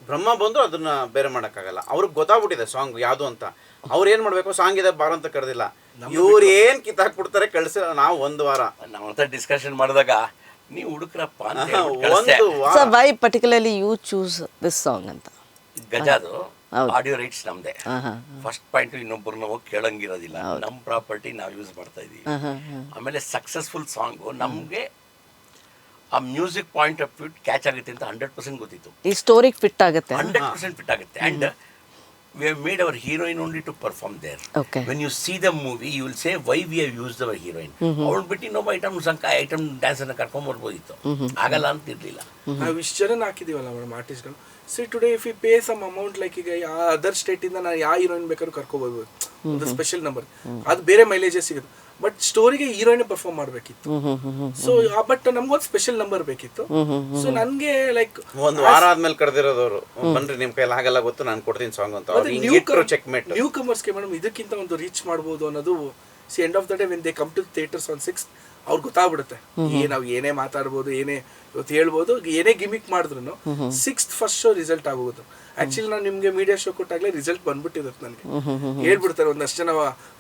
Brahma ಬಂದು ಅದನ್ನ ಬೇರೆ ಮಾಡೋಕ್ಕಾಗಲ್ಲ. ಅವ್ರಿಗೆ ಗೊತ್ತಾಗ್ಬಿಟ್ಟಿದೆ ಸಾಂಗ್ ಯಾವುದು ಅಂತ. ಅವ್ರು ಏನು ಮಾಡಬೇಕು, ಸಾಂಗ್ ಇದೆ ಬಾರ ಅಂತ ಕರೆದಿಲ್ಲ, ಇವ್ರು ಏನು ಕಿತ್ತಾಕ್ಬಿಡ್ತಾರೆ ಕಳಿಸಿಲ್ಲ. ನಾವು ಒಂದು ವಾರ ನಾವು ಅಂತ ಡಿಸ್ಕಷನ್ ಮಾಡಿದಾಗ ನೀವು ಹುಡುಕ್ರಪ್ಪ ಅಂತ ಒಂದು ವಾರ so why particularly you choose this song ಅಂತ? ಗಜಾದು ಆಡಿಯೋ ರೈಟ್ಸ್ ನಮ್ದೆ. ಫಸ್ಟ್ ಪಾಯಿಂಟ್ ಇನ್ನೊಬ್ಬರನ್ನ ಹೋಗಿ ಕೇಳಂಗಿರೋದಿಲ್ಲ, ನಮ್ಮ ಪ್ರಾಪರ್ಟಿ ನಾವು ಯೂಸ್ ಮಾಡ್ತಾ ಇದೀವಿ. ಆಮೇಲೆ ಸಕ್ಸಸ್ಫುಲ್ ಸಾಂಗು ನಮಗೆ ಆ music point of view catch ಆಗುತ್ತೆ ಅಂತ 100% ಗೊತ್ತಿತ್ತು. ಈ ಸ್ಟೋರಿಗೆ ಫಿಟ್ ಆಗುತ್ತೆ. 100% ಫಿಟ್ ಆಗುತ್ತೆ. And we have made our heroine only to perform there. Okay. When you see the movie, you will say why we have used our heroine. ಅವಳು ಬಿಟ್ಟು ಇನ್ನೊಬ್ಬ item dance ಅನ್ನ ಕರ್ಕೊಂಡ್ ಬರ್ಬೋದಿತ್ತು, ಆಗಲ್ಲ ಅಂತ ಇರ್ಲಿಲ್ಲ. ನಾವು ಇಷ್ಟು ಜನ ಹಾಕಿದೀವಲ್ಲ ಮೇಡಮ್ ಆರ್ಟಿಸ್ಟ್ಗಳು. See today if you pay some amount, like ಈಗ ಅದರ್ ಸ್ಟೇಟಿಂದ ನಾನು ಯಾವ ಹೀರೋಯಿನ್ ಬೇಕಾದ್ರೂ ಕರ್ಕೊಬೋದು, ಒಂದು ಸ್ಪೆಷಲ್ ನಂಬರ್, ಅದು ಬೇರೆ ಮೈಲೇಜೇ ಸಿಗುತ್ತೆ. ಬಟ್ ಸ್ಟೋರಿಗೆ ಹೀರೋಯಿನ್ ಪರ್ಫಾರ್ಮ್ ಮಾಡಬೇಕಿತ್ತು. ಸೊ ಬಟ್ ನಮ್ಗೊಂದು ಸ್ಪೆಷಲ್ ನಂಬರ್ ಬೇಕಿತ್ತು. ಸೊ ನನಗೆ ಲೈಕ್ ಒಂದು ವಾರ ಆದ್ಮೇಲೆ ಕರೆದಿರೋದವ್ರು, ಬನ್ರಿ ನಿಮ್ ಕೈಲಿ ಆಗಲ್ಲ ಗೊತ್ತು, ನಾನು ಕೊಡ್ತೀನಿ ಸಾಂಗ್ ಅಂತ. ನ್ಯೂ ಕಮರ್ಸ್ಗೆ ಮೇಡಮ್ ಇದಕ್ಕಿಂತ ಒಂದು ರೀಚ್ ಮಾಡ್ಬೋದು ಅನ್ನೋದು. See end of the day when they come to theatres on 6th ಅವ್ರಿಗೆ ಗೊತ್ತಾಗ್ಬಿಡುತ್ತೆ ನಾವು ಏನೇ ಮಾತಾಡ್ಬೋದು, ಏನೇ ಇವತ್ತು ಹೇಳ್ಬೋದು, ಏನೇ ಗಿಮಿಕ್ ಮಾಡಿದ್ರು 6th ಫಸ್ಟ್ ಶೋ ರಿಸಲ್ಟ್ ಆಗೋದು. ಆಕ್ಚುಲಿ ನಾನು ನಿಮ್ಗೆ ಮೀಡಿಯಾ ಶೋ ಕೊಟ್ಟಾಗಲೇ ರಿಸಲ್ಟ್ ಬಂದ್ಬಿಟ್ಟಿರುತ್ತೆ ನನಗೆ. ಹೇಳ್ಬಿಡ್ತಾರೆ ಒಂದಷ್ಟು ಜನ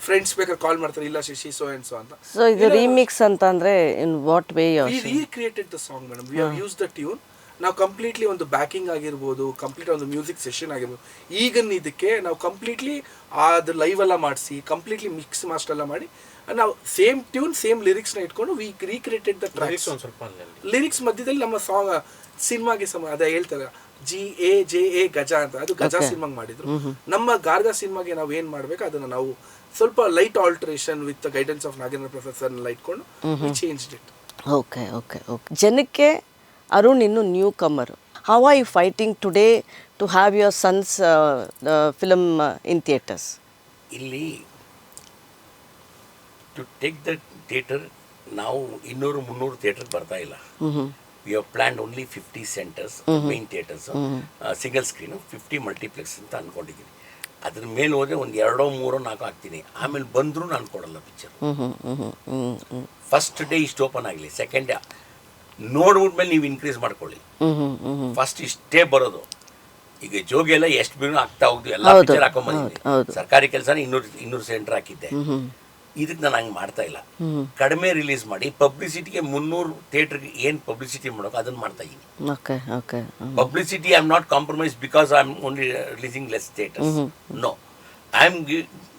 ಫ್ರೆಂಡ್ಸ್ ಬೇಕಾದ್ರೆ ಕಾಲ್ ಮಾಡ್ತಾರೆ, ಇಲ್ಲ ಶಶಿ ಸೋ ಅಂಡ್ ಸೋ ಅಂತ. ಸೊ ಇದು ರೀಮಿಕ್ಸ್ ಅಂತ ಅಂದ್ರೆ in what way you we recreated the song madam. We have use the tune. ನಾವು ಕಂಪ್ಲೀಟ್ಲಿ ಒಂದು ಬ್ಯಾಕಿಂಗ್ ಆಗಿರ್ಬೋದು, ಕಂಪ್ಲೀಟ್ ಒಂದು ಮ್ಯೂಸಿಕ್ ಸೆಷನ್ ಆಗಿರ್ಬೋದು, ಈಗಿನ ಇದಕ್ಕೆ ನಾವು ಕಂಪ್ಲೀಟ್ಲಿ ಅದು ಲೈವ್ ಎಲ್ಲ ಮಾಡಿಸಿ ಕಂಪ್ಲೀಟ್ಲಿ ಮಿಕ್ಸ್ ಮಾಸ್ಟರ್ ಎಲ್ಲ ಮಾಡಿ ನಾವು ಸೇಮ್ ಟ್ಯೂನ್ ಸೇಮ್ ಲಿರಿಕ್ಸ್ನ ಇಟ್ಕೊಂಡು ವಿ ರೀಕ್ರಿಯೇಟೆಡ್ ದ ಟ್ರ್ಯಾಕ್ಸ್. ಒಂದು ಸ್ವಲ್ಪ ಲಿರಿಕ್ಸ್ ಮಧ್ಯದಲ್ಲಿ ನಮ್ಮ ಸಾಂಗ್ ಸಿನಿಮಾಗೆ ಅದೇ ಹೇಳ್ತಾರೆ GAJA ಗಜ ಅಂತ, ಅದು ಗಜ ಸಿನಿಮಾಗೆ ಮಾಡಿದ್ರು. ನಮ್ಮ ಗಾರ್ಗ ಸಿನಿಮಾಗೆ ನಾವು ಏನು ಮಾಡಬೇಕು ಅದನ್ನು ನಾವು ಸ್ವಲ್ಪ light alteration with guidance of Nagendra Prasad ಸರ್ನೆಲ್ಲ ಇಟ್ಕೊಂಡು changed it. Okay okay okay. ಜನಕ್ಕೆ ಅರುಣ್ ಇನ್ನು new comer. How are you fighting today to have your son's film in theatres? ಇಲ್ಲಿ ಟು ಟೇಕ್ ದ ಥಿಯೇಟರ್ ನಾವು 200-300 ಥಿಯೇಟರ್ ಬರ್ತಾ ಇಲ್ಲ. We have planned only 50 centres, main theatres, single screen, 50 multiplex ಅಂತ ಅಂದ್ಕೊಂಡಿದ್ದೀನಿ. ಅದ್ರ ಮೇಲೆ ಹೋದರೆ ಒಂದು 2-3-4 ಹಾಕ್ತೀನಿ. ಆಮೇಲೆ ಬಂದರೂ ನಾನು ಕೊಡಲ್ಲ ಪಿಕ್ಚರ್. ಫಸ್ಟ್ ಡೇ ಇಷ್ಟು ಓಪನ್ ಆಗಲಿ, ಸೆಕೆಂಡ್ ಡೇ ನೋಡ್ಬಿಟ್ಮೇಲೆ ನೀವು ಇನ್ಕ್ರೀಸ್ ಮಾಡ್ಕೊಳ್ಳಿ. ಫಸ್ಟ್ ಇಷ್ಟೇ ಬರೋದು. ಈಗ ಜೋಗಿ ಎಲ್ಲ ಎಷ್ಟು ಬಿರು ಆಗ್ತಾ ಹೋಗ್ದು ಎಲ್ಲ ಪಿಕ್ಚರ್ ಹಾಕೊಂಡ್ಬಂದಿದ್ದೀನಿ. ಸರ್ಕಾರಿ ಕೆಲಸನ 200 ಸೆಂಟರ್ ಹಾಕಿದ್ದೆ. ಇದಕ್ಕೆ ನಾನು ಹಂಗೆ ಮಾಡ್ತಾ ಇಲ್ಲ. ಕಡಿಮೆ ರಿಲೀಸ್ ಮಾಡಿ ಪಬ್ಲಿಸಿಟಿಗೆ 300 ಥಿಯೇಟರ್ಗೆ ಏನು ಪಬ್ಲಿಸಿಟಿ ಮಾಡೋಕೆ ಅದನ್ನು ಮಾಡ್ತಾ ಇದ್ದೀನಿ. Okay okay. Publicity I am not compromise because I am only releasing less theatres. No, I am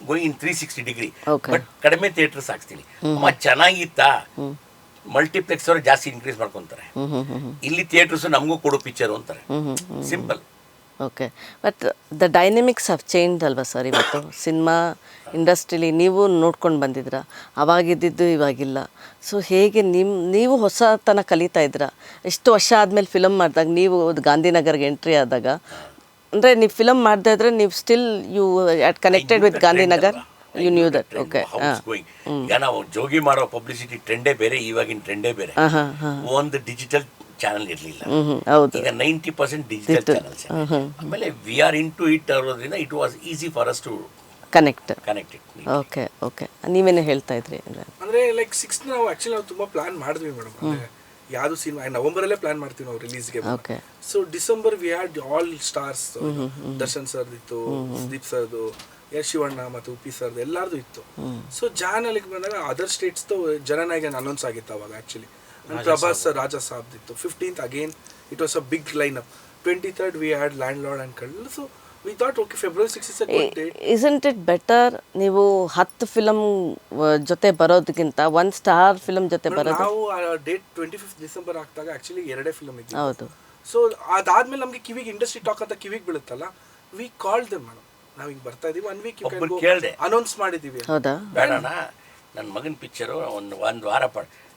going in 360 degree. But ಕಡಿಮೆ ಥಿಯೇಟರ್ಸ್ ಹಾಕ್ತೀನಿ. ಅಮ್ಮ ಚೆನ್ನಾಗಿತ್ತಾ, ಮಲ್ಟಿಪ್ಲೆಕ್ಸ್ ಅವರು ಜಾಸ್ತಿ ಇನ್ಕ್ರೀಸ್ ಮಾಡ್ಕೊತಾರೆ. ಇಲ್ಲಿ ಥಿಯೇಟರ್ಸ್ ನಮಗೂ ಕೊಡೋ ಪಿಕ್ಚರು ಅಂತಾರೆ. Simple. Okay. But the dynamics have change ಅಲ್ವಾ ಸರ್? ಇವತ್ತು ಸಿನಿಮಾ ಇಂಡಸ್ಟ್ರಿಲಿ ನೀವು ನೋಡ್ಕೊಂಡು ಬಂದಿದ್ರ, ಅವಾಗಿದ್ದು ಇವಾಗಿಲ್ಲ. ಸೊ ಹೇಗೆ ನೀವು ಹೊಸತನ ಕಲಿತಾ ಇದ್ದೀರಾ? ಇಷ್ಟು ವರ್ಷ ಆದಮೇಲೆ ಫಿಲಮ್ ಮಾಡಿದಾಗ, ನೀವು ಗಾಂಧಿನಗರ್ಗೆ ಎಂಟ್ರಿ ಆದಾಗ, ಅಂದರೆ ನೀವು ಫಿಲಮ್ ಮಾಡದೇ ಇದ್ರೆ ನೀವು still you at connected with Gandhinagar, you knew that. Okay. ಈಗ ನಾವು ಜೋಗಿ ಮಾಡೋ ಪಬ್ಲಿಸಿಟಿ ಟ್ರೆಂಡೇ ಬೇರೆ, ಇವಾಗಿನ ಟ್ರೆಂಡೇ ಬೇರೆ. ಒಂದು ಡಿಜಿಟಲ್ ಚಾನಲ್ ಇರಲಿಲ್ಲ, ಈಗ 90% ಡಿಜಿಟಲ್ ಚಾನಲ್ಸ್. ಆಮೇಲೆ we are in to it ಅನ್ನೋದ್ರಿಂದ it was easy for us to connect it. Okay okay. ನೀವೇನು ಹೇಳ್ತಾ ಇದ್ರಿ ಅಂದರೆ ಲೈಕ್ 6th ನಾವು ಆ್ಯಕ್ಚುಲಿ ನಾವು ತುಂಬ ಪ್ಲಾನ್ ಮಾಡಿದ್ವಿ ಮೇಡಮ್. ಅಂದರೆ ಯಾವುದು ಸಿನಿಮಾ ನವೆಂಬರಲ್ಲೇ ಪ್ಲಾನ್ ಮಾಡ್ತೀವಿ ನಾವು ರಿಲೀಸ್ಗೆ. So December we had all stars. Darshan ಸರ್ದಿತ್ತು, ಸುದೀಪ್ ಸರ್ದು, ಶಿವಣ್ಣ ಮತ್ತು ಉಪ್ಪಿ ಸರ್ದು ಎಲ್ಲರದು ಇತ್ತು. ಸೊ ಜಾನಲ್ಲಿಗೆ ಬಂದಾಗ ಅದರ್ ಸ್ಟೇಟ್ಸ್ದು ಜನನಾಯಕನ ಅನೌನ್ಸ್ ಆಗಿತ್ತು ಅವಾಗ ಆ್ಯಕ್ಚುಲಿ. ಪ್ರಭಾಸ್ ರಾಜಾ ಸಾಬ್ದು ಇತ್ತು. 15th again it was a big line up. 23rd we had land lord and ಕಳ್ಳ. So we thought okay February 6 is a good date. Isn't it better ನೀವು 10 ಫಿಲಮ್ ಜೊತೆ ಬರೋದಕ್ಕಿಂತ 1 star film ಜೊತೆ ಬರೋದು? ನಾವು ಡೇಟ್ 25th ಡಿಸೆಂಬರ್ ಆಗ್ತಾಗ actually 2 film ಇತ್ತು. ಹೌದು. ಸೊ ಅದಾದ್ಮೇಲೆ ನಮಗೆ ಕಿವಿಗೆ ಇಂಡಸ್ಟ್ರಿ ಟಾಕ್ ಅಂತ ಕಿವಿಗೆ ಬೀಳುತ್ತಲ್ಲ, ವಿ ಕಾಲ್ಡ್ ದೆಮ್ ಮೇಡಮ್. ನಾವು ಹಿಂಗೆ ಬರ್ತಾ ಇದೀವಿ, 1 ವೀಕ್ ಕೇಳಿದೆ, ಅನೌನ್ಸ್ ಮಾಡಿದ್ದೀವಿ. ಹೌದಾ? ಬೇಡಣ್ಣ, ನನ್ನ ಮಗನ ಪಿಕ್ಚರು ಒಂದು ವಾರ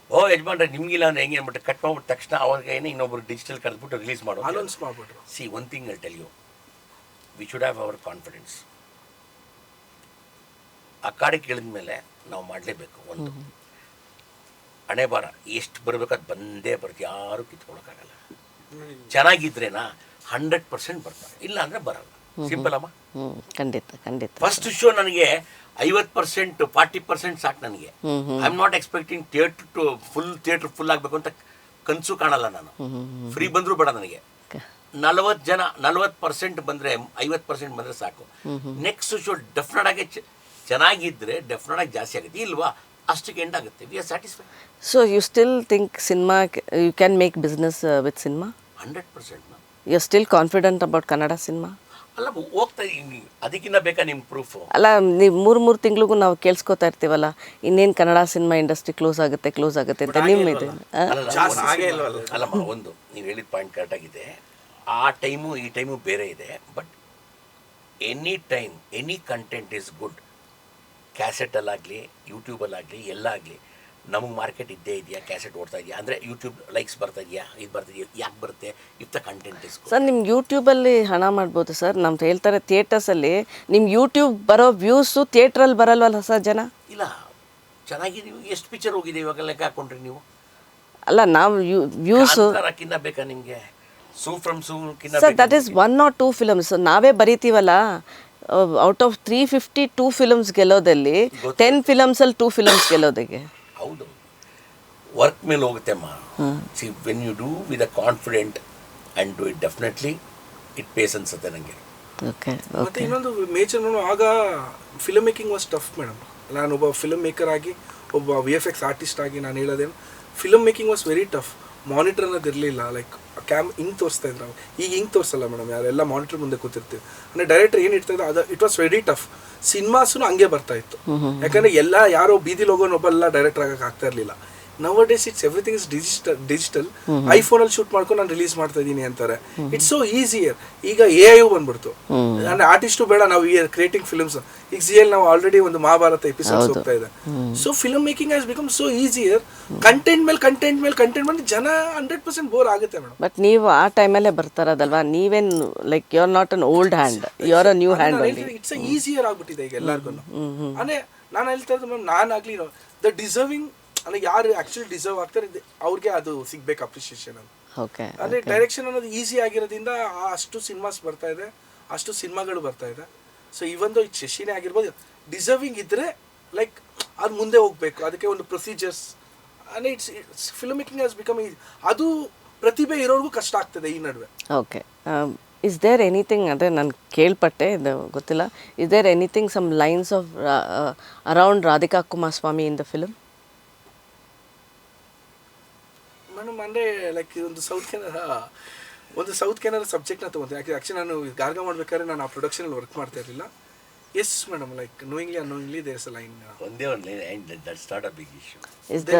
ಓ ಯಜಮಾನ್ರೆ ನಿಮಗಿಲ್ಲ ಅಂದ್ರೆ ಹೆಂಗೆ ಅಂದ್ಬಿಟ್ಟು ಕಟ್ ಮಾಡ್ಬಿಟ್ಟು ತಕ್ಷಣ ಅವ್ರಿಗೆ ಇನ್ನೊಬ್ರು ಡಿಜಿಟಲ್ ಕರೆದ್ಬಿಟ್ಟು ರಿಲೀಸ್ ಮಾಡೋ ಅನೌನ್ಸ್ ಮಾಡಿಬಿಟ್ರು. See one thing I tell you, we should have our confidence. ಆ ಕಾಡೆ ಕೇಳಿದ ಮೇಲೆ ನಾವು ಮಾಡಲೇಬೇಕು. ಒಂದು ಹಣೆ ಬಾರ ಎಷ್ಟು ಬರಬೇಕು ಅದು ಬಂದೇ ಬರುತ್ತೆ, ಯಾರು ಕಿತ್ಕೊಳಕ್ಕಾಗಲ್ಲ. ಚೆನ್ನಾಗಿದ್ರೇನಾ 100% ಬರ್ತಾರೆ, ಇಲ್ಲ ಅಂದರೆ ಬರಲ್ಲ. ಸಿಂಪಲ್ ಅಮ್ಮ. ಖಂಡಿತ ಖಂಡಿತ. ಫಸ್ಟ್ ಶೋ ನನಗೆ 50% 40% ಸಾಕು ನನಗೆ. I am not expecting theatre full ಆಗಬೇಕು ಅಂತ ಕನಸು ಕಾಣಲ್ಲ ನಾನು. ಫ್ರೀ ಬಂದರೂ ಬೇಡ ನನಗೆ. 40% ಬಂದರೆ 50% ಬಂದರೆ ಸಾಕು. ನೆಕ್ಸ್ಟ್ ಶೋ ಡೆಫಿನೆಟ್ ಆಗಿ ಚೆನ್ನಾಗಿದ್ದರೆ ಡೆಫಿನೆಟ್ ಆಗಿ ಜಾಸ್ತಿ ಆಗುತ್ತೆ, ಇಲ್ವಾ ಅಷ್ಟಕ್ಕೆ ಎಂಡ್ ಆಗುತ್ತೆ. We are satisfied. So you still think cinema you can make business with cinema? 100%. You are still confident about Kannada cinema? ಅಲ್ಲ, ಹೋಗ್ತಾ ಇದ್ದೀನಿ. ಅದಕ್ಕಿಂತ ಬೇಕಾ ನಿಮ್ಮ ಪ್ರೂಫು? ಅಲ್ಲ, ನೀವು ಮೂರು ತಿಂಗಳಿಗೂ ನಾವು ಕೇಳಿಸ್ಕೊತಾ ಇರ್ತೀವಲ್ಲ, ಇನ್ನೇನು ಕನ್ನಡ ಸಿನಿಮಾ ಇಂಡಸ್ಟ್ರಿ ಕ್ಲೋಸ್ ಆಗುತ್ತೆ ಅಂತ ನಿಮ್ಮ ಇದು. ಅಲ್ಲಮ್ಮ, ಒಂದು ನೀವು ಹೇಳಿದ ಪಾಯಿಂಟ್ ಕರೆಕ್ಟ್ ಆಗಿದೆ. ಆ ಟೈಮು ಈ ಟೈಮು ಬೇರೆ ಇದೆ. But any time any content is good. ಕ್ಯಾಸೆಟಲ್ಲಾಗಲಿ ಯೂಟ್ಯೂಬಲ್ಲಾಗಲಿ ಎಲ್ಲ ಆಗಲಿ ನಮಗೆ ಮಾರ್ಕೆಟ್ ಇದ್ದೇ ಇದೆಯಾ? ಕ್ಯಾಸೆಟ್ ಓಡ್ತಾ ಇದೆಯಾ ಅಂದರೆ ಯೂಟ್ಯೂಬ್ ಲೈಕ್ಸ್ ಬರ್ತಾ ಇದೆಯಾ, ಇದು ಬರ್ತಿದೆಯಾ, ಯಾಕೆ ಬರುತ್ತೆ? If the content is sir, ನಿಮ್ಮ ಯೂಟ್ಯೂಬಲ್ಲಿ ಹಣ ಮಾಡ್ಬೋದು ಸರ್. ನಮ್ದು ಹೇಳ್ತಾರೆ ಥಿಯೇಟರ್ಸಲ್ಲಿ ನಿಮ್ಮ ಯೂಟ್ಯೂಬ್ ಬರೋ ವ್ಯೂಸು ಥಿಯೇಟ್ರಲ್ಲಿ ಬರಲ್ವಲ್ಲ ಸರ್ ಜನ? ಇಲ್ಲ, ಚೆನ್ನಾಗಿ ನೀವು ಎಷ್ಟು ಪಿಕ್ಚರ್ ಹೋಗಿದೆ ಇವಾಗ ಲೆಕ್ಕ ಹಾಕೊಂಡ್ರಿ ನೀವು? ಅಲ್ಲ, ನಾವು ವ್ಯೂಸು ಕಿನ್ನ ಬೇಕಾ ನಿಮಗೆ? ಸೂ ಫ್ರಮ್ ಸೂ sir, that is 1 or 2 films ನಾವೇ ಬರೀತೀವಲ್ಲ. ಔಟ್ ಆಫ್ 352 ಫಿಲಮ್ಸ್ ಗೆಲ್ಲೋದಲ್ಲಿ 10 ಫಿಲಮ್ಸಲ್ಲಿ 2 ಫಿಲಮ್ಸ್ ಗೆಲ್ಲೋದಿಗೆ. ಹೌದು, ವರ್ಕ್ ಮೇಲೆ ಹೋಗುತ್ತೆ ಅಮ್ಮ. See, when you do with a confident and do it, definitely it pays ಅನ್ಸುತ್ತೆ ನನಗೆ. ಓಕೆ. ಮತ್ತು ಇನ್ನೊಂದು ಮೇಜರ್ ಆಗ film making was tough madam. ನಾನೊಬ್ಬ ಫಿಲ್ಮ್ ಮೇಕರ್ ಆಗಿ, ಒಬ್ಬ VFX ಆರ್ಟಿಸ್ಟ್ ಆಗಿ ನಾನು ಹೇಳೋದೇನು, film making was very tough. Monitor ಅನ್ನೋದು ಇರಲಿಲ್ಲ. ಲೈಕ್ ಹಿಂಗೆ ತೋರಿಸ್ತಾ ಇದ್ರು ನಾವು, ಈಗ ಹಿಂಗೆ ತೋರಿಸಲ್ಲ ಮೇಡಮ್. ಯಾರೆಲ್ಲ ಮಾನಿಟರ್ ಮುಂದೆ ಕೂತಿರ್ತೀವಿ ಅಂದರೆ ಡೈರೆಕ್ಟರ್ ಏನು ಇಡ್ತಾ ಇದ್ರು ಅದು ಇಟ್ ವಾಸ್ ವೆರಿ ಟಫ್. ಸಿನಿಮಾಸೂ ಹಂಗೆ ಬರ್ತಾ ಇತ್ತು. ಯಾಕಂದರೆ ಯಾರೋ ಬೀದಿಲಿ ಹೋಗೋನೊಬ್ಬಲ್ಲ ಡೈರೆಕ್ಟರ್ ಆಗಕ್ಕೆ ಆಗ್ತಾ ಇರಲಿಲ್ಲ. Now days it's everything is digital. ಐಫೋನಲ್ಲಿ ಶೂಟ್ ಮಾಡ್ಕೊಂಡು ನಾನು ರಿಲೀಸ್ ಮಾಡ್ತಾ ಇದ್ದೀನಿ ಅಂತಾರೆ. It's so easier. ಈಗ AI ಬಂದ್ಬಿಡ್ತು. ಅಂದರೆ ಆರ್ಟಿಸ್ಟು ಬೇಡ, ನಾವು ಕ್ರಿಯೇಟಿಂಗ್ ಫಿಲ್ಮ್ಸ್. ಈಗ ZL ನಾವು ಆಲ್ರೆಡಿ ಒಂದು ಮಹಾಭಾರತ ಎಪಿಸೋಡ್ಸ್ ಹೋಗ್ತಾ ಇದೆ. So film making has become so easier. Content ಮೇಲೆ ಜನ 100% ಬೋರ್ ಆಗುತ್ತೆ ಮೇಡಮ್. ಬಟ್ ನೀವು ಆ ಟೈಮಲ್ಲೇ ಬರ್ತಾರದಲ್ವಾ, ನೀವೇನು like you are not an old hand, you are a new hand. It's easier ಆಗ್ಬಿಟ್ಟಿದೆ ಈಗ ಎಲ್ಲರಿಗೂ. ಅಂದರೆ ನಾನು ಹೇಳ್ತಾ ಇದ್ದು ಮ್ಯಾಮ್, ನಾನಾಗಲಿ ದ ಡಿಸರ್ವಿಂಗ್ ಅಂದರೆ ಯಾರು ಆ್ಯಕ್ಚುಲಿ ಡಿಸರ್ವ್ ಆಗ್ತಾರೆ ಅವ್ರಿಗೆ ಅದು ಸಿಗ್ಬೇಕು ಅಪ್ರಿಷಿಯೇಷನ್ ಅಂತ. ಓಕೆ. ಅಂದರೆ ಡೈರೆಕ್ಷನ್ ಅನ್ನೋದು ಈಸಿ ಆಗಿರೋದ್ರಿಂದ ಅಷ್ಟು ಸಿನಿಮಾಸ್ ಬರ್ತಾ ಇದೆ, ಅಷ್ಟು ಸಿನಿಮಾಗಳು ಬರ್ತಾ ಇದೆ. ಸೊ ಇವೊಂದು ಶಶಿನೇ ಆಗಿರ್ಬೋದು, ಡಿಸರ್ವಿಂಗ್ ಇದ್ದರೆ ಲೈಕ್ ಅದು ಮುಂದೆ ಹೋಗಬೇಕು. ಅದಕ್ಕೆ ಒಂದು ಪ್ರೊಸೀಜರ್ಸ್ ಅಂದರೆ it's film making has become easy. ಅದು ಪ್ರತಿಭೆ ಇರೋರ್ಗೂ ಕಷ್ಟ ಆಗ್ತದೆ ಈ ನಡುವೆ. ಓಕೆ. ಇಸ್ ದೇರ್ ಎನಿಥಿಂಗ್, ಅಂದರೆ ನಾನು ಕೇಳ್ಪಟ್ಟೆ, ಇದು ಗೊತ್ತಿಲ್ಲ, is there anything some lines of around Radhika Kumaraswamy in the film? Madam ಅಂದರೆ ಲೈಕ್ ಒಂದು ಸೌತ್ ಕೆನರ ಸಬ್ಜೆಕ್ಟ್ನ ತೊಗೊತೀನಿ. ಆ್ಯಕ್ಚುಲಿ ನಾನು ಗಾರ್ಗ ಮಾಡ್ಬೇಕಾದ್ರೆ ನಾನು ಆ ಪ್ರೊಡಕ್ಷನಲ್ಲಿ ವರ್ಕ್ ಮಾಡ್ತಾ ಇರಲಿಲ್ಲ. Yes madam, like knowingly annoyingly there's a line. ಒಂದೇ ಒಂದು line, and that's not a big issue.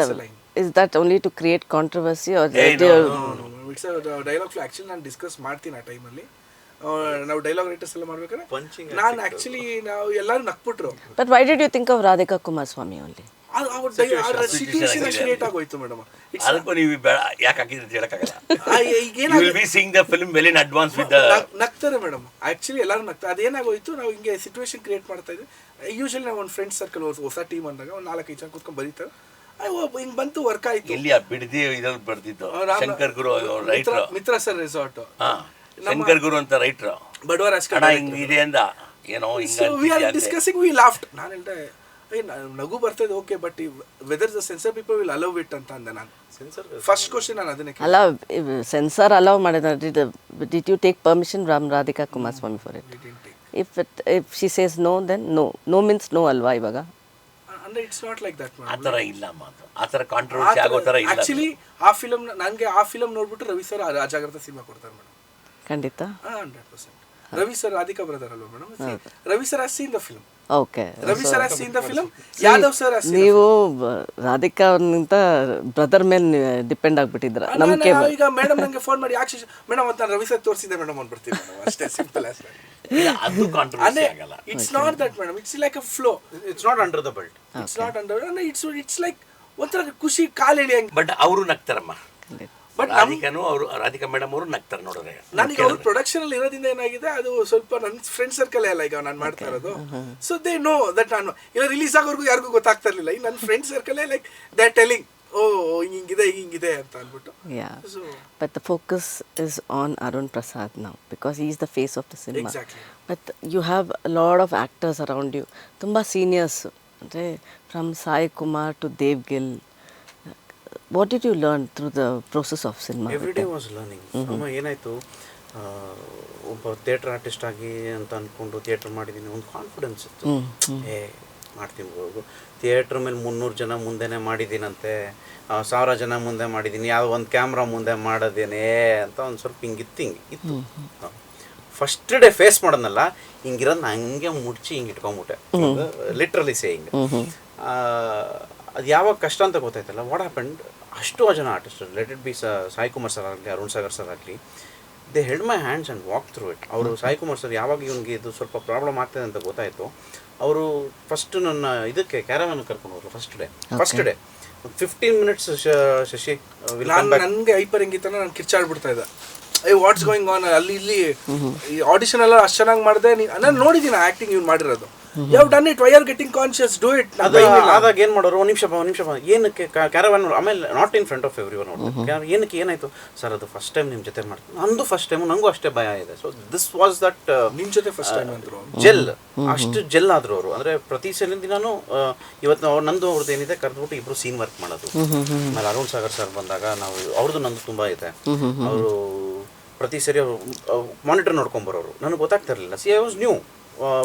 Is that only to create controversy or No, it's a dialogue flow. Actually ನಾನು ಡಿಸ್ಕಸ್ ಮಾಡ್ತೀನಿ ಆ ಟೈಮಲ್ಲಿ. ನಾವು ಡೈಲಾಗ್ ರೈಟರ್ಸ್ ಎಲ್ಲ ಮಾಡ್ಬೇಕಾದ್ರೆ ನಾನು ಆ್ಯಕ್ಚುಲಿ ನಾವು ಎಲ್ಲರೂ ನಕ್ಬಿಟ್ರು. But why did you think of Radhika Kumaraswamy only? Situation create ಆಗೋಯ್ತು ಮೇಡಮ್. ಅದಕ್ಕೂ ನೀವು ಯಾಕೆ ಹಾಕಿದ್ರೆ ಅಂತ ಹೇಳಕ್ಕಾಗಲ್ಲ. You will be seeing the film well in advance with the ನಗ್ತಾರೆ ಮೇಡಮ್. ಆ್ಯಕ್ಚುಲಿ ಎಲ್ಲರೂ ನಗ್ತಾರೆ. ಅದೇನಾಗೋಯ್ತು, ನಾವು ಹಿಂಗೆ ಸಿಚುವೇಶನ್ ಕ್ರಿಯೇಟ್ ಮಾಡ್ತಾ ಇದ್ವಿ. ಯೂಶಲಿ ನಾವು ಒಂದು ಫ್ರೆಂಡ್ಸ್ ಸರ್ಕಲ್ ಹೊಸ ಟೀಮ್ ಅಂದಾಗ ಒಂದು 4-5 ಜನ ಕೂತ್ಕೊಂಡು ಬರೀತಾರೆ. ಹಿಂಗೆ ಬಂತು, ವರ್ಕ್ ಆಯಿತು. ಇಲ್ಲಿ ಬಿಡದಿ ಇದ್ರಲ್ಲಿ ಬರ್ತಿದ್ದು ಶಂಕರ್ ಗುರು ರೈಟ್ರು, ಮಿತ್ರ ಸರ್ ರೆಸಾರ್ಟ್, ಶಂಕರ್ ಗುರು ಅಂತ ರೈಟ್ರು ಬಡವರ ಹಿಂಗಿದೆ ಅಂದ ಏನೋ ಡಿಸ್ಕಸಿಂಗ್ ವಿ ಲಾಫ್ಟ್. ನಾನು ಹೇಳ್ದೆ ನಗು ಬರ್ತದೆ okay, but whether the censor people will allow it ಅಂತ ಅಂದೆ ನಾನು. ಫಸ್ಟ್ ಕ್ವಶನ್ ನಾನು ಅದನ್ನೇ ಅಲ್ಲ, ಸೆನ್ಸಾರ್ ಅಲೌ ಮಾಡಿದ. Did you take permission from Radhika Kumaraswamy for it? If she says no, then no means no ಅಲ್ವಾ ಇವಾಗ? ಅಂದ್ರೆ ಇಟ್ಸ್ ನಾಟ್ ಲೈಕ್ ದಟ್. ಆ ಥರ ಇಲ್ಲ ಮಾತು, ಆ ಥರ ಕಾಂಟ್ರವರ್ಸಿ ಆಗೋ ಥರ ಇಲ್ಲ. ಆ್ಯಕ್ಚುಲಿ ಆ ಫಿಲಮ್ ನನಗೆ ಆ ಫಿಲಮ್ ನೋಡ್ಬಿಟ್ಟು ರವಿ ಸರ್ ಅಜಾಗ್ರತ ಸಿನಿಮಾ ಕೊಡ್ತಾರೆ ಮೇಡಮ್. ಖಂಡಿತ 100%. ರವಿ ಸರ್ ರಾಧಿಕಾ ಬ್ರದರ್ ಅಲ್ವಾ madam? Ravi sir has seen the film. Okay. Ravi sir has seen the film, Yadav sir has seen. ನೀವು ರಾಧಿಕಾ ಅವ್ರನಿಂದ ಬ್ರದರ್ ಮೇಲೆ ಡಿಪೆಂಡ್ ಆಗ್ಬಿಟ್ಟಿದ್ರ. ನಮ್ಗೆ ಈಗ ಮೇಡಮ್ ನನಗೆ ಫೋನ್ ಮಾಡಿ ಯಾಕೆ ಮೇಡಮ್ ಅಂತ ರವಿ ಸರ್ ತೋರಿಸಿದೆ ಮೇಡಮ್ ಅಂದ್ಬಿಡ್ತೀನಿ ಮೇಡಮ್. ಅಷ್ಟೇ, ಸಿಂಪಲ್ ಆಸ್ ದಟ್. ಅದು ಕಾಂಟ್ರವರ್ಸಿ ಆಗಲ್ಲ. It's not that madam, it's like a flow. It's not under the belt. It's not under, it's like ಒಂಥರ ಖುಷಿ ಕಾಲು ಎಳಿಯಂಗೆ. ಬಟ್ ಅವರು ನಗ್ತಾರಮ್ಮ. ಬಟ್ ರಾಧಿಕಾ ಮೇಡಮ್ ಅವರು ನಗ್ತಾರೆ ನೋಡಿದ್ರೆ. ನನಗೆ ಅವ್ರ ಪ್ರೊಡಕ್ಷನ್ ಅಲ್ಲಿ ಇರೋದ್ರಿಂದ ಏನಾಗಿದೆ, ಅದು ಸ್ವಲ್ಪ ನನ್ನ ಫ್ರೆಂಡ್ ಸರ್ಕಲ್ ಅಲ್ಲ ಈಗ ನಾನು ಮಾಡ್ತಾ ಇರೋದು. ಸೊ ದೇ ನೋ ದಟ್ ನಾನು ಇಲ್ಲ ರಿಲೀಸ್ ಆಗೋರ್ಗು ಯಾರಿಗೂ ಗೊತ್ತಾಗ್ತಾ ಇರಲಿಲ್ಲ. ಈಗ ನನ್ನ friend circle like they are telling oh ಹಿಂಗಿದೆ ಅಂತ ಅಂದ್ಬಿಟ್ಟು. Yeah. So, But the focus is on Arun Prasad now because he is the face of the cinema. Exactly. But you have a lot of actors around you. Tumba seniors, okay, from Sai Kumar to Dev Gill. What did you learn through the process of cinema? Every day was learning. ಅಮ್ಮ ಏನಾಯಿತು, ಒಬ್ಬ theatre artist ಆಗಿ ಅಂತ ಅಂದ್ಕೊಂಡು theatre ಮಾಡಿದ್ದೀನಿ, ಒಂದು confidence ಇತ್ತು. ಮಾಡ್ತೀನಿ ಹೋಗು, ಥಿಯೇಟ್ರ್ ಮೇಲೆ 300 ಜನ ಮುಂದೆನೇ ಮಾಡಿದ್ದೀನಂತೆ, 1000 ಜನ ಮುಂದೆ ಮಾಡಿದ್ದೀನಿ, ಯಾವ ಒಂದು ಕ್ಯಾಮ್ರಾ ಮುಂದೆ ಮಾಡೋದೇನೇ ಅಂತ ಒಂದು ಸ್ವಲ್ಪ ಹಿಂಗಿತ್ತು. ಫಸ್ಟ್ ಡೇ ಫೇಸ್ ಮಾಡೋದನ್ನಲ್ಲ, ಹಿಂಗಿರೋದು ಹಂಗೆ ಮುಡ್ಚಿ ಹಿಂಗೆ ಇಟ್ಕೊಂಬಿಟ್ಟೆ, ಲಿಟ್ರಲಿ ಸೇಯಿಂಗ್. ಅದು ಯಾವಾಗ ಕಷ್ಟ ಅಂತ ಗೊತ್ತಾಯ್ತಲ್ಲ, ವಾಟ್ ಹ್ಯಾಪಂಡ್, ಅಷ್ಟು ಜನ artist, let it be Sai Kumar sir ಆಗಲಿ, ಅರುಣ್ ಸಾಗರ್ ಸರ್ ಆಗಲಿ, they held my hands and walk through it. ಅವರು ಸಾಯಿ ಕುಮಾರ್ ಸರ್ ಯಾವಾಗ ಇವನಿಗೆ ಇದು ಸ್ವಲ್ಪ ಪ್ರಾಬ್ಲಮ್ ಆಗ್ತದೆ ಅಂತ ಗೊತ್ತಾಯಿತು, ಅವರು ಫಸ್ಟ್ ನನ್ನ ಇದಕ್ಕೆ ಕ್ಯಾರವನ್ ಕರ್ಕೊಂಡು ಹೋದ್ರು. ಫಸ್ಟ್ ಡೇ 15 ಮಿನಿಟ್ಸ್ ಶಶಿ ನನಗೆ ಹೈಪರ್ ಹೆಂಗಿತ್ತನ ನಾನು ಕಿರ್ಚಾಡ್ಬಿಡ್ತಾ ಇದ್ದೆ, ವಾಟ್ಸ್ ಗೋಯಿಂಗ್ ಆನ್ ಅಲ್ಲಿ ಇಲ್ಲಿ. ಈ ಆಡಿಷನ್ ಎಲ್ಲ ಅಷ್ಟು ಚೆನ್ನಾಗಿ ಮಾಡಿದೆ, ನಾನು ನೋಡಿದ್ದೀನಿ ಆ್ಯಕ್ಟಿಂಗ್ ಇವ್ನು ಮಾಡಿರೋದು. You have done it, why are getting conscious, do it. ಆದಾಗ ಏನು ಮಾಡೋರು, ಒಂದು ನಿಮಿಷ ಏನಕ್ಕೆ ಕ್ಯಾರವನ್, ಆಮೇಲೆ not in front of everyone ನೋಡ್ತಾರೆ, ಏನಕ್ಕೆ ಏನಾಯಿತು ಸರ್, ಅದು ಫಸ್ಟ್ ಟೈಮ್ ನಿಮ್ಮ ಜೊತೆ ಮಾಡ್ತೀನಿ, ನಂದು ಫಸ್ಟ್ ಟೈಮ್, ನನಗೂ ಅಷ್ಟೇ ಭಯ ಇದೆ. ಸೊ ದಿಸ್ ವಾಸ್ ದಟ್ ನಿಮ್ಮ ಜೊತೆ ಫಸ್ಟ್ ಟೈಮ್ ಅಂದರು ಜೆಲ್, ಅಷ್ಟು ಜೆಲ್ ಆದರು ಅವರು. ಅಂದರೆ ಪ್ರತಿ ದಿನಾನು ಇವತ್ತು ನಂದು ಅವ್ರದ್ದು ಏನಿದೆ ಕರೆದ್ಬಿಟ್ಟು ಇಬ್ಬರು ಸೀನ್ ವರ್ಕ್ ಮಾಡೋದು. ಆಮೇಲೆ ಅರುಣ್ ಸಾಗರ್ ಸರ್ ಬಂದಾಗ ನಾವು ಅವ್ರದ್ದು ನಂದು ತುಂಬ ಇದೆ. ಅವರು ಪ್ರತಿ ಸರಿ ಅವರು ಮಾನಿಟರ್ ನೋಡ್ಕೊಂಬರೋರು, ನನಗೆ ಗೊತ್ತಾಗ್ತಿರಲಿಲ್ಲ. I was new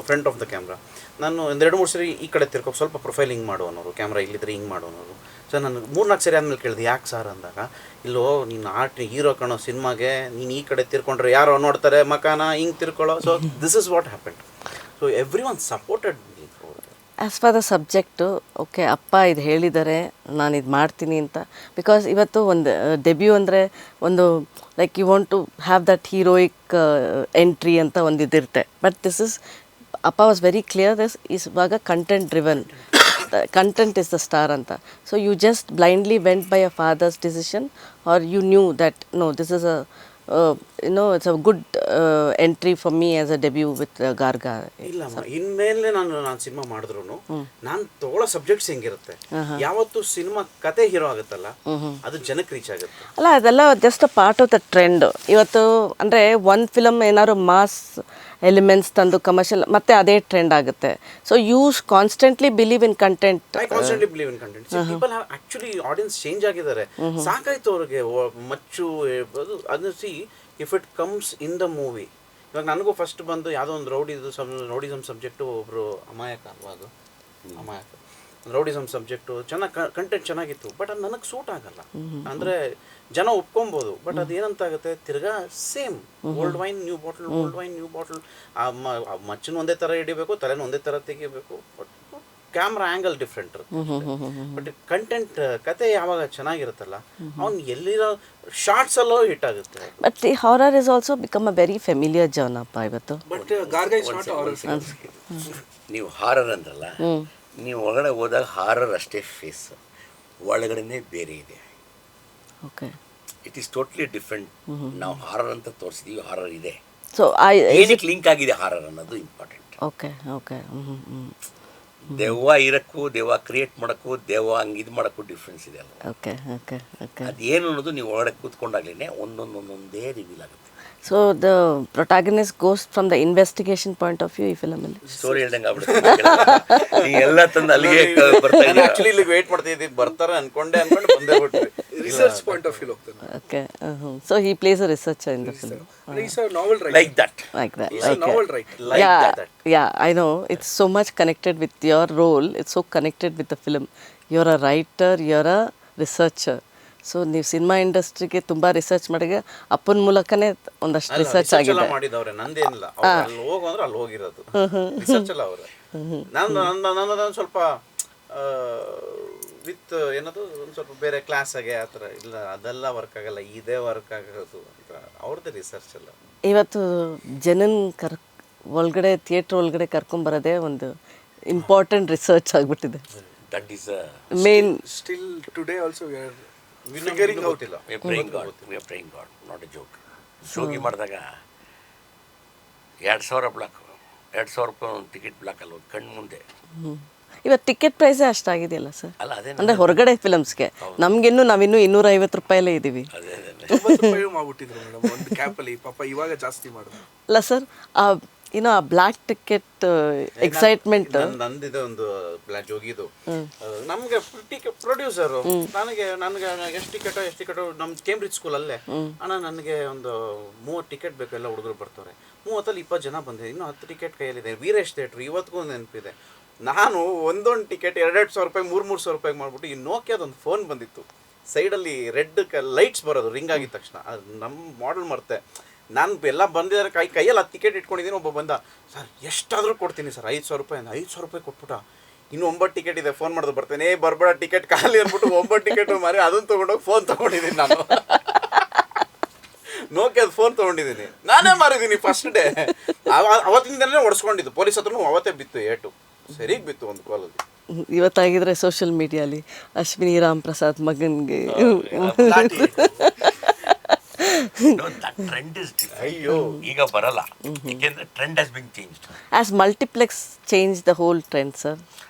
front of the camera. ನಾನು 2-3 ಸರಿ ಈ ಕಡೆ ತಿರ್ಕೊ, ಸ್ವಲ್ಪ ಪ್ರೊಫೈಲ್ ಹಿಂಗೆ ಮಾಡು ಅನ್ನೋರು, ಕ್ಯಾಮ್ರಾ ಇಲ್ಲಿದ್ರೆ ಹಿಂಗೆ ಮಾಡು ಅನ್ನೋರು. ಸೊ ನಾನು 3-4 ಸರಿ ಆದಮೇಲೆ ಕೇಳಿದೆ, ಯಾಕೆ ಸರ್ ಅಂದಾಗ, ಇಲ್ಲೋ ನೀನು ಹೀರೋ ಕಾಣೋ ಸಿನಿಮಾಗೆ ನೀನು ಈ ಕಡೆ ತಿರ್ಕೊಂಡ್ರೆ ಯಾರೋ ನೋಡ್ತಾರೆ ಮಕಾನ, ಹಿಂಗೆ ತಿರ್ಕೊಳ್ಳೋ. So this is what happened. So every one supported me. As for the subject, okay ಅಪ್ಪ ಇದು ಹೇಳಿದ್ದಾರೆ ನಾನು ಇದು ಮಾಡ್ತೀನಿ ಅಂತ. ಬಿಕಾಸ್ ಇವತ್ತು ಒಂದು ಡೆಬ್ಯೂ ಅಂದರೆ ಒಂದು like you want to have that heroic entry ಅಂತ ಒಂದು ಇದಿರುತ್ತೆ. ಬಟ್ ದಿಸ್ ಇಸ್, ಅಪ್ಪ ವಾಸ್ ವೆರಿ ಕ್ಲಿಯರ್, ದಿಸ್ ಇವಾಗ content driven, content is the star ಅಂತ. So you just blindly went by a father's decision, are you knew that no this is a it's a good entry for me as a debut with Garga. ಇಲ್ಲಮ್ಮ, ಇನ್ಮೇಲೆ ನಾನು cinema ಮಾಡಿದ್ರು ನಾನು ತಗೊಳ್ಳೋ subjects ಹೆಂಗಿರುತ್ತೆ, ಯಾವತ್ತು cinema ಕತೆ hero ಆಗುತ್ತಲ್ಲ ಅದು ಜನಕ್ಕೆ ರೀಚ್ ಆಗುತ್ತೆ. ಅಲ್ಲ, ಅದೆಲ್ಲ just a part of the trend. ಇವತ್ತು ಅಂದರೆ ಒಂದು ಫಿಲಮ್ ಏನಾದ್ರು ಮಾಸ್ ಎಲಿಮೆಂಟ್ಸ್ ತಂದು ಕಮರ್ಷಿಯಲ್ ಮತ್ತೆ ಅದೇ ಟ್ರೆಂಡ್ ಆಗುತ್ತೆ. So you constantly believe in content. I constantly believe in content. People have actually audience change ಆಗಿದ್ದಾರೆ. ಸಾಕಾಯ್ತು ಅವ್ರಿಗೆ ಮಚ್ಚು ಅದು. See if it comes in the movie, ಇವಾಗ ನನಗೂ ಫಸ್ಟ್ ಬಂದು ಯಾವುದೋ ಒಂದು ರೌಡಿಸಮ್ ಸಬ್ಜೆಕ್ಟು, ಒಬ್ಬರು ಅಮಾಯಕ ಅಲ್ವಾ, ಅದು ಅಮಾಯಕ ರೌಡಿಸಮ್ ಸಬ್ಜೆಕ್ಟು ಚೆನ್ನಾಗಿ ಕಂಟೆಂಟ್ ಚೆನ್ನಾಗಿತ್ತು. ಬಟ್ ಅದು ನನಗೆ ಸೂಟ್ ಆಗಲ್ಲ. ಅಂದರೆ ಜನ ಒಪ್ಕೊಬೋದು, ಬಟ್ ಅದು ಏನಂತಾಗುತ್ತೆ, ತಿರ್ಗಾ same old wine new bottle, old wine new bottle. ಮಚ್ಚನ ಒಂದೇ ಥರ ಹಿಡಿಬೇಕು, ತಲೆನ ಒಂದೇ ಥರ ತೆಗಿಬೇಕು, ಬಟ್ ಕ್ಯಾಮ್ರಾ ಆ್ಯಂಗಲ್ ಡಿಫ್ರೆಂಟ್ ಇರುತ್ತೆ. ಬಟ್ ಕಂಟೆಂಟ್ ಕತೆ ಯಾವಾಗ ಚೆನ್ನಾಗಿರುತ್ತಲ್ಲ, ಅವ್ನು ಎಲ್ಲಿರೋ ಶಾರ್ಟ್ಸ್ ಅಲ್ಲೋ ಹಿಟ್ ಆಗುತ್ತೆ. But the horror is also become a very familiar genre ಅಪ್ಪ ಇವತ್ತು. But Garga is not horror. ನೀವು ಹಾರರ್ ಅಂದ್ರಲ್ಲ, ನೀವು ಒಳಗಡೆ ಹೋದಾಗ ಹಾರರ್ ಅಷ್ಟೇ ಫೇಸ್, ಒಳಗಡೆನೇ ಬೇರೆ ಇದೆ. Okay, it is totally different. ನಾವು ಹಾರರ್ ಅಂತ ತೋರಿಸಿದೀವಿ, ಹಾರರ್ ಇದೆ. ಸೊ ಏನಕ್ಕೆ ಲಿಂಕ್ ಆಗಿದೆ ಹಾರರ್ ಅನ್ನೋದು ಇಂಪಾರ್ಟೆಂಟ್. Okay okay. ದೆವ್ವ ಇರಕ್ಕೂ, ದೆವ್ವ ಕ್ರಿಯೇಟ್ ಮಾಡೋಕ್ಕೂ, ದೆವ್ವ ಹಂಗೆ ಇದು ಮಾಡೋಕ್ಕೂ ಡಿಫ್ರೆನ್ಸ್ ಇದೆ ಅಲ್ವ. Okay okay okay. ಅದೇನು ಅನ್ನೋದು ನೀವು ಒಳಗಡೆ ಕೂತ್ಕೊಂಡಾಗ್ಲೇ ಒಂದೊಂದೇ ರಿವೀಲ್ ಆಗುತ್ತೆ. So the protagonist goes from the investigation point of view ಈ ಫಿಲಮಲ್ಲಿ. ಸ್ಟೋರಿ ಹೇಳ್ದಂಗೆ ಆಗ್ಬಿಡುತ್ತೆ. ಎಲ್ಲ ತಂದು ಅಲ್ಲಿಗೆ ಬರ್ತಾ ಇದ್ದೀವಿ. ಆಕ್ಚುಲಿ ಇಲ್ಲಿ ವೇಟ್ ಮಾಡ್ತಾ ಇದ್ದೀವಿ, ಬರ್ತಾರೆ ಅನ್ಕೊಂಡು ಬಂದೇ ಬಿಟ್ವಿ. ರಿಸರ್ಚ್ ಪಾಯಿಂಟ್ ಆಫ್ ವ್ಯೂ ಹೋಗ್ತಾನೆ. Okay. So he plays a researcher in the film. He's a novel writer. Like that. Like that. He's a novel writer. Like that. Yeah, I know. It's so much connected with your role. It's so connected with the film. You're a writer, you're a researcher. So ನೀವು cinema ಇಂಡಸ್ಟ್ರಿಗೆ ತುಂಬ research ಮಾಡಿಗೆ ಅಪ್ಪನ ಮೂಲಕನೇ ಒಂದಷ್ಟು research ಆಗಿದೆ. ಮಾಡಿದವ್ರೆ, ನಂದೇನಿಲ್ಲ. ಅಲ್ಲಿ ಹೋಗು ಅಂದ್ರೆ ಅಲ್ಲಿ ಹೋಗಿರೋದು ರಿಸರ್ಚ್ ಎಲ್ಲ ಅವ್ರೆ. ನನ್ನದೊಂದು ಸ್ವಲ್ಪ ವಿತ್ ಏನದು ಒಂದು ಸ್ವಲ್ಪ ಬೇರೆ ಕ್ಲಾಸಾಗೆ ಆ ಥರ ಇಲ್ಲ, ಅದೆಲ್ಲ ವರ್ಕ್ ಆಗಲ್ಲ, ಇದೇ ವರ್ಕ್ ಆಗೋದು ಅಂತ ಅವ್ರದ್ದೇ ರಿಸರ್ಚ್ ಎಲ್ಲ. ಇವತ್ತು ಜನನ್ ಒಳಗಡೆ ಥಿಯೇಟ್ರ್ ಒಳಗಡೆ ಕರ್ಕೊಂಬರೋದೇ ಒಂದು ಇಂಪಾರ್ಟೆಂಟ್ ರಿಸರ್ಚ್ ಆಗಿಬಿಟ್ಟಿದೆ. That is main Still today also we are figuring out ಇಲ್ಲ. we are praying God, not a joke. ಶೋಗಿ ಮಾಡಿದಾಗ 2,000 ಬ್ಲಾಕ್, 2,000 ರೂಪಾಯಿ ಒಂದು ಟಿಕೆಟ್ ಬ್ಲಾಕ್ ಅಲ್ಲಿ ಕಣ್ಣು ಮುಂದೆ ಇವತ್ತು ಟಿಕೆಟ್ ಪ್ರೈಸೇ ಅಷ್ಟಾಗಿದೆಯಲ್ಲ ಸರ್, ಅಲ್ಲ ಅದೇ ಅಂದರೆ ಹೊರಗಡೆ ಫಿಲಮ್ಸ್ಗೆ. ನಮಗಿನ್ನೂ 250 ರೂಪಾಯಲ್ಲೇ ಇದ್ದೀವಿ. ಅದೇ 90 ರೂಪಾಯಿ ಮಾಡ್ಬಿಟ್ಟಿದ್ರು ಮೇಡಮ್ ಒಂದು ಕ್ಯಾಪಲ್ಲಿ. ಪಾಪ ಇವಾಗ ಜಾಸ್ತಿ ಮಾಡಿದ್ರು. ಅಲ್ಲ ಸರ್, ಆ ಬ್ಲ್ಯಾಕ್ ಟಿಕೆಟ್ ಎಕ್ಸೈಟ್ಮೆಂಟ್. ನಂದಿದೆ ಒಂದು ಜೋಗಿದು, ನಮ್ಗೆ ಪ್ರೊಡ್ಯೂಸರು ನನಗೆ ಎಷ್ಟು ಟಿಕೆಟು ನಮ್ಮ ಕೇಂಬ್ರಿಡ್ಜ್ ಸ್ಕೂಲಲ್ಲೇ, ಅಣ್ಣ ನನಗೆ ಒಂದು 30 ಟಿಕೆಟ್ ಬೇಕು, ಎಲ್ಲ ಹುಡುಗರು ಬರ್ತಾರೆ. 30 20 ಜನ ಬಂದಿದೆ, ಇನ್ನೂ 10 ಟಿಕೆಟ್ ಕೈಯಲ್ಲಿದೆ. ವೀರೇಶ್ ಥಿಯೇಟ್ರ್ ಇವತ್ತಿಗೂ ನೆನಪಿದೆ. ನಾನು ಒಂದೊಂದು ಟಿಕೆಟ್ 2,000 ರೂಪಾಯಿ 3,000 ರೂಪಾಯಿಗೆ ಮಾಡಿಬಿಟ್ಟು, ಈ ನೋಕಿಯಾದೊಂದು ಫೋನ್ ಬಂದಿತ್ತು, ಸೈಡಲ್ಲಿ ರೆಡ್ ಲೈಟ್ಸ್ ಬರೋದು ರಿಂಗ್ ಆಗಿದ ತಕ್ಷಣ. ಅದು ನಮ್ಮ ಮಾಡೆಲ್ ಮರ್ತೆ. ನಾನು ಎಲ್ಲ ಬಂದಿದ್ದಾರೆ, ಕೈಯಲ್ಲಿ 10 ಟಿಕೆಟ್ ಇಟ್ಕೊಂಡಿದ್ದೀನಿ. ಒಬ್ಬ ಬಂದ, ಸರ್ ಎಷ್ಟಾದರೂ ಕೊಡ್ತೀನಿ ಸರ್, 5,000 ರೂಪಾಯಿ. 5,000 ರೂಪಾಯಿ ಕೊಟ್ಬಿಟ್ಟ. ಇನ್ನೂ 9 ಟಿಕೆಟ್ ಇದೆ, ಫೋನ್ ಮಾಡಿದ್ರು ಬರ್ತೇನೆ, ಬರಬೇಡ ಟಿಕೆಟ್ ಖಾಲಿ ಅಂದ್ಬಿಟ್ಟು 9 ಟಿಕೆಟು ಮಾರಿ ಅದನ್ನು ತೊಗೊಂಡೋಗಿ ಫೋನ್ ತೊಗೊಂಡಿದ್ದೀನಿ ನಾನು. ನೋಕಿಯಾದ ಫೋನ್ ತೊಗೊಂಡಿದ್ದೀನಿ, ನಾನೇ ಮಾರಿದ್ದೀನಿ ಫಸ್ಟ್ ಡೇ. ಅವತ್ತಿಂದಲೇ ಒಡಿಸ್ಕೊಂಡಿದ್ದು. ಪೊಲೀಸ್ ಹತ್ರನೂ ಅವತ್ತೇ ಬಿತ್ತು ಏಟು, ಸರಿಗೆ ಬಿತ್ತು ಒಂದು ಕಾಲಲ್ಲಿ. ಇವತ್ತಾಗಿದ್ರೆ ಸೋಷಿಯಲ್ ಮೀಡಿಯಾಲಿ ಅಶ್ವಿನಿ ರಾಮ್ ಪ್ರಸಾದ್ ಮಗನ್ಗೆ ಟ್ರೆಂಡ್ ಇಸ್ ಅಯ್ಯೋ ಈಗ ಬರಲ್ಲ, ಯಾಕೆಂದ್ರೆ trend has been changed. As multiplex change the whole trend sir.